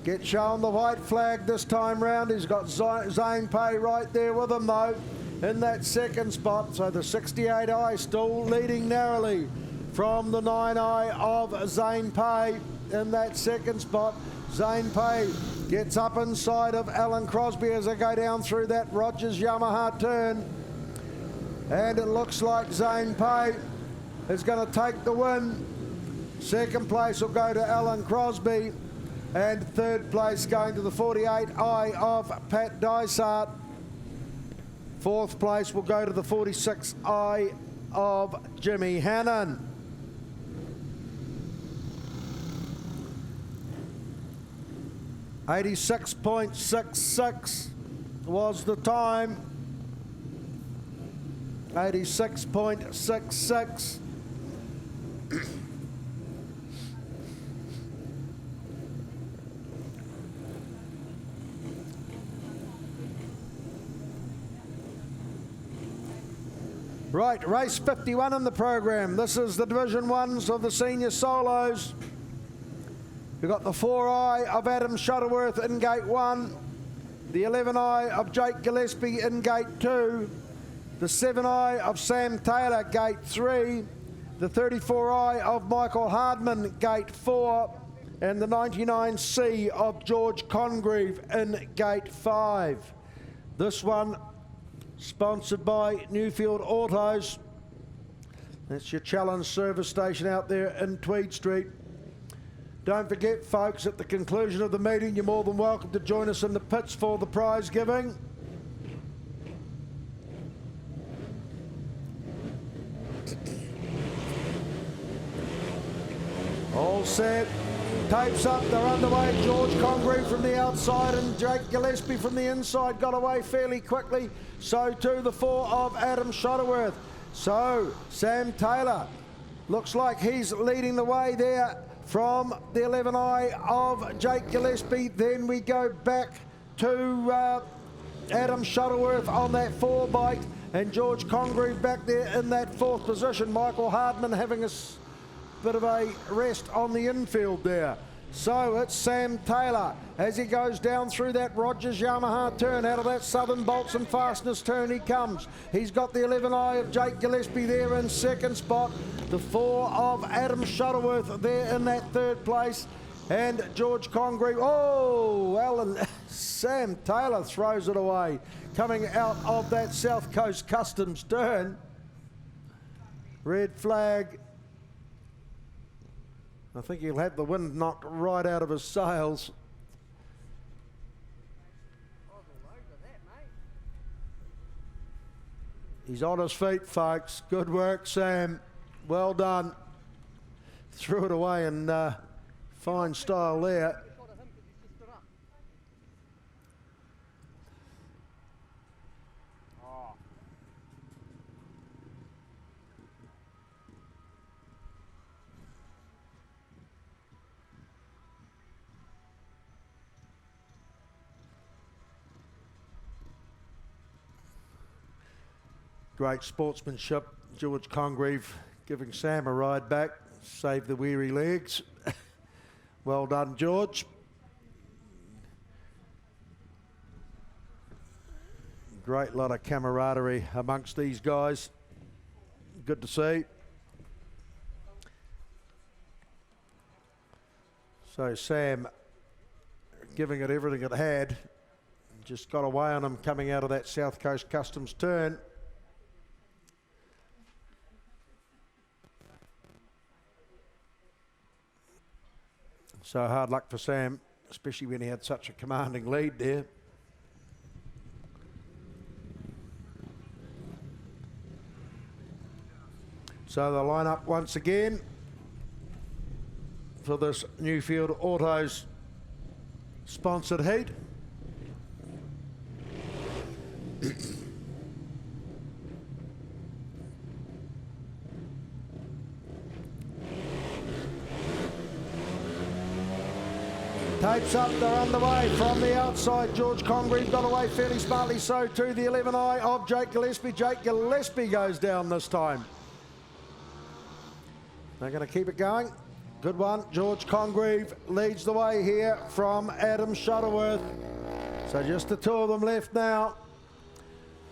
gets shown the white flag this time round. He's got Zane Pay right there with him though in that second spot. So the 68i still leading narrowly from the 9i of Zane Pay in that second spot. Zane Pay gets up inside of Alan Crosby as they go down through that Rogers Yamaha turn. And it looks like Zane Pay is going to take the win. Second place will go to Alan Crosby. And third place going to the 48i of Pat Dysart. Fourth place will go to the 46i of Jimmy Hannon. .86.66 was the time. 86.66. Right, race 51 in the program. This is the Division 1s of the senior solos. We've got the 4i of Adam Shuttleworth in gate 1, the 11i of Jake Gillespie in gate 2, the 7i of Sam Taylor gate 3, the 34i of Michael Hardman gate 4, and the 99C of George Congreve in gate 5. This one sponsored by Newfield Autos. That's your Challenge service station out there in Tweed Street. Don't forget, folks, at the conclusion of the meeting, you're more than welcome to join us in the pits for the prize giving. All set. Tapes up, they're underway. George Congreve from the outside and Jake Gillespie from the inside got away fairly quickly. So too the 4 of Adam Shuttleworth. So Sam Taylor looks like he's leading the way there from the 11i of Jake Gillespie. Then we go back to Adam Shuttleworth on that 4 bike and George Congreve back there in that 4th position. Michael Hardman having a bit of a rest on the infield there. So it's Sam Taylor as he goes down through that Rogers Yamaha turn. Out of that Southern Bolts and Fastness turn he comes. He's got the 11i of Jake Gillespie there in second spot. The 4 of Adam Shuttleworth there in that third place. And George Congreve, oh, well, Sam Taylor throws it away. Coming out of that South Coast Customs turn. Red flag. I think he'll have the wind knocked right out of his sails. He's on his feet, folks. Good work, Sam. Well done. Threw it away in fine style there. Great sportsmanship. George Congreve giving Sam a ride back. Save the weary legs. Well done, George. Great lot of camaraderie amongst these guys. Good to see. So Sam giving it everything it had. Just got away on him coming out of that South Coast Customs turn. So hard luck for Sam, especially when he had such a commanding lead there. So the lineup once again for this Newfield Autos sponsored heat. Tapes up, they're underway from the outside. George Congreve got away fairly smartly, so too the 11i of Jake Gillespie. Jake Gillespie goes down this time. They're going to keep it going. Good one. George Congreve leads the way here from Adam Shuttleworth. So just the two of them left now.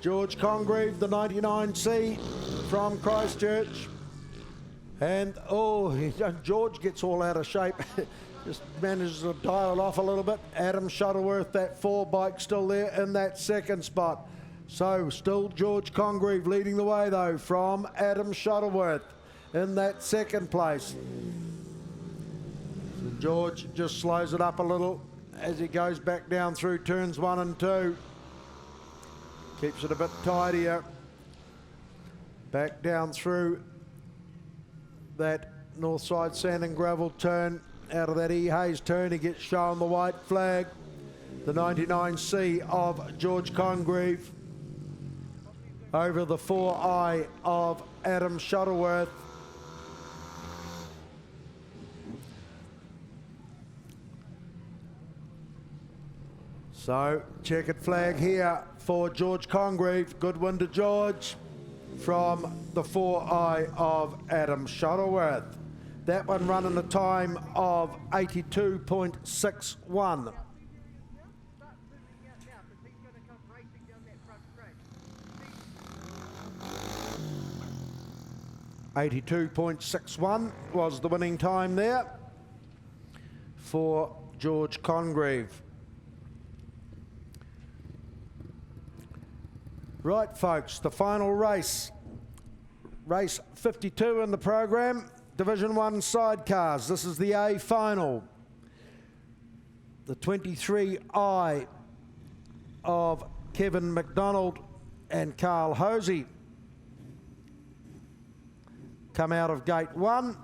George Congreve, the 99C from Christchurch. And, George gets all out of shape. Just manages to dial it off a little bit. Adam Shuttleworth, that 4 bike still there in that second spot. So still George Congreve leading the way though from Adam Shuttleworth in that second place. So George just slows it up a little as he goes back down through turns 1 and 2. Keeps it a bit tidier. Back down through that north side sand and gravel turn. Out of that E. Hayes turn, he gets shown the white flag. The 99C of George Congreve over the 4i of Adam Shuttleworth. So, checkered flag here for George Congreve. Good win to George from the 4i of Adam Shuttleworth. That one running a time of 82.61. 82.61 was the winning time there for George Congreve. Right, folks, the final race. Race 52 in the program. Division 1 sidecars. This is the A final. The 23i of Kevin McDonald and Carl Hosey come out of gate 1.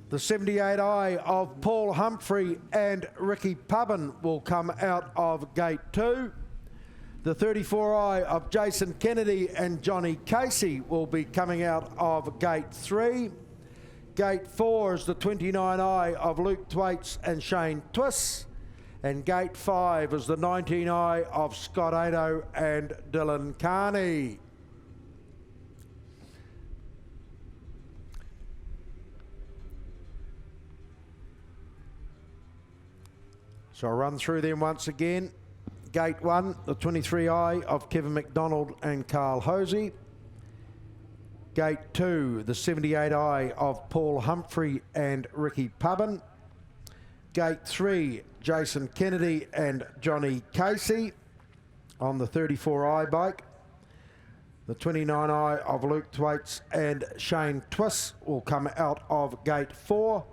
The 78i of Paul Humphrey and Ricky Pubbin will come out of gate 2. The 34i of Jason Kennedy and Johnny Casey will be coming out of gate 3. Gate 4 is the 29i of Luke Thwaites and Shane Twiss. And gate 5 is the 19i of Scott Ado and Dylan Carney. So I'll run through them once again. Gate 1, the 23i of Kevin McDonald and Carl Hosey. Gate 2, the 78i of Paul Humphrey and Ricky Pubbin. Gate 3, Jason Kennedy and Johnny Casey on the 34i bike. The 29i of Luke Thwaites and Shane Twiss will come out of gate 4.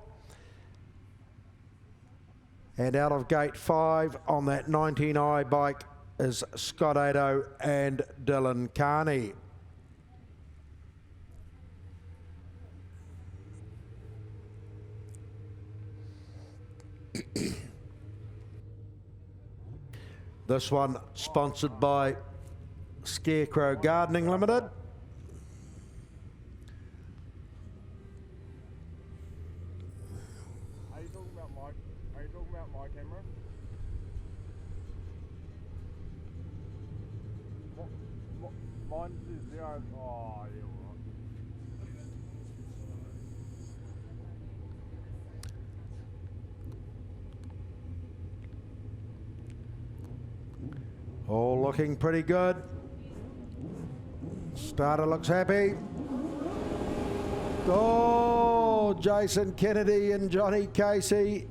And out of gate 5 on that 19i bike is Scott Ado and Dylan Carney. This one sponsored by Scarecrow Gardening Limited. Are you talking about my camera? Mine is 0. Oh, yeah, right. All looking pretty good. Starter looks happy. Oh, Jason Kennedy and Johnny Casey.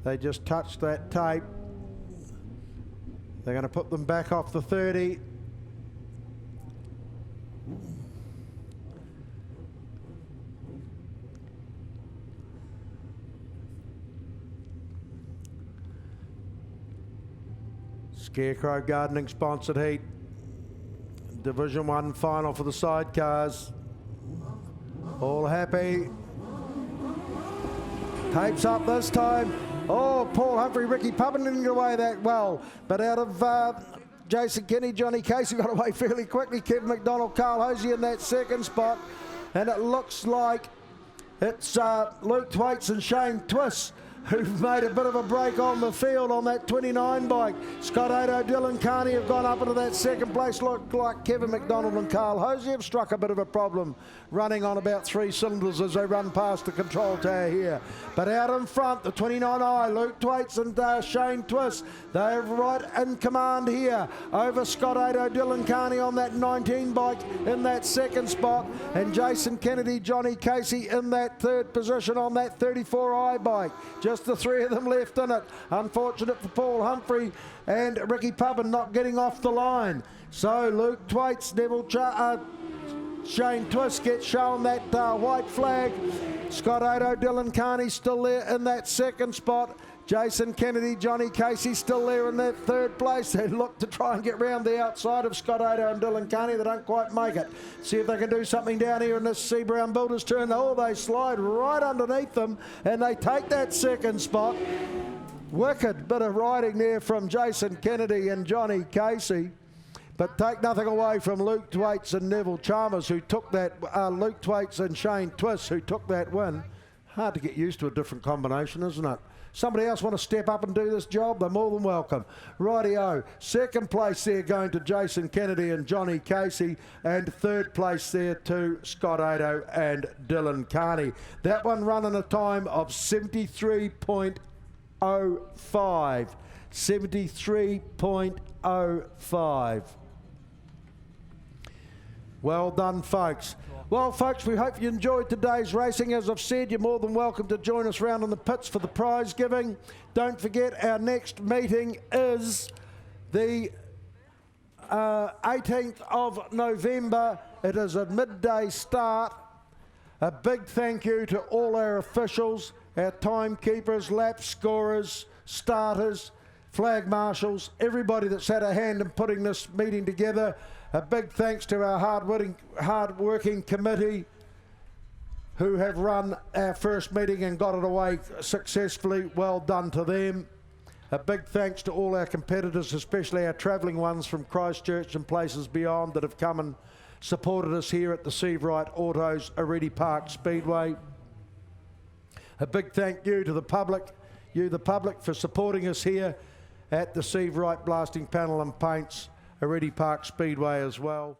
They just touched that tape. They're going to put them back off the 30. Scarecrow Gardening sponsored heat. Division 1 final for the sidecars. All happy. Tapes up this time. Oh, Paul Humphrey, Ricky Pubbin didn't get away that well. But out of Jason Kenny, Johnny Casey got away fairly quickly. Kevin McDonald, Carl Hosey in that second spot. And it looks like it's Luke Thwaites and Shane Twiss who've made a bit of a break on the field on that 29 bike. Scott Ado, Dylan Carney have gone up into that second place. Look like Kevin McDonald and Carl Hosey have struck a bit of a problem, running on about 3 cylinders as they run past the control tower here. But out in front, the 29i, Luke Thwaites and Shane Twiss, they're right in command here over Scott Ado, Dylan Carney on that 19 bike in that second spot, and Jason Kennedy, Johnny Casey in that third position on that 34i bike. Just the 3 of them left in it. Unfortunate for Paul Humphrey and Ricky Pubbin not getting off the line. So Luke Thwaites, Shane Twiss gets shown that white flag. Scott Ado, Dylan Carney still there in that second spot. Jason Kennedy, Johnny Casey still there in that third place. They look to try and get round the outside of Scott Ado and Dylan Carney. They don't quite make it. See if they can do something down here in this C Brown Builders turn. Oh, they slide right underneath them and they take that second spot. Wicked bit of riding there from Jason Kennedy and Johnny Casey. But take nothing away from Luke Thwaites and Neville Chalmers, who took that, Luke Thwaites and Shane Twiss, who took that win. Hard to get used to a different combination, isn't it? Somebody else want to step up and do this job? They're more than welcome. Rightio, second place there going to Jason Kennedy and Johnny Casey, and third place there to Scott Ado and Dylan Carney. That one running a time of 73.05. 73.05. Well done, folks. Well, folks, we hope you enjoyed today's racing. As I've said, you're more than welcome to join us round in the pits for the prize giving. Don't forget, our next meeting is the 18th of November. It is a midday start. A big thank you to all our officials, our timekeepers, lap scorers, starters, flag marshals, everybody that's had a hand in putting this meeting together. A big thanks to our hard-working committee who have run our first meeting and got it away successfully. Well done to them. A big thanks to all our competitors, especially our travelling ones from Christchurch and places beyond that have come and supported us here at the Seabright Autos Oreti Park Speedway. A big thank you to the public, for supporting us here at the Seabright Blasting Panel and Paints Oreti Park Speedway as well.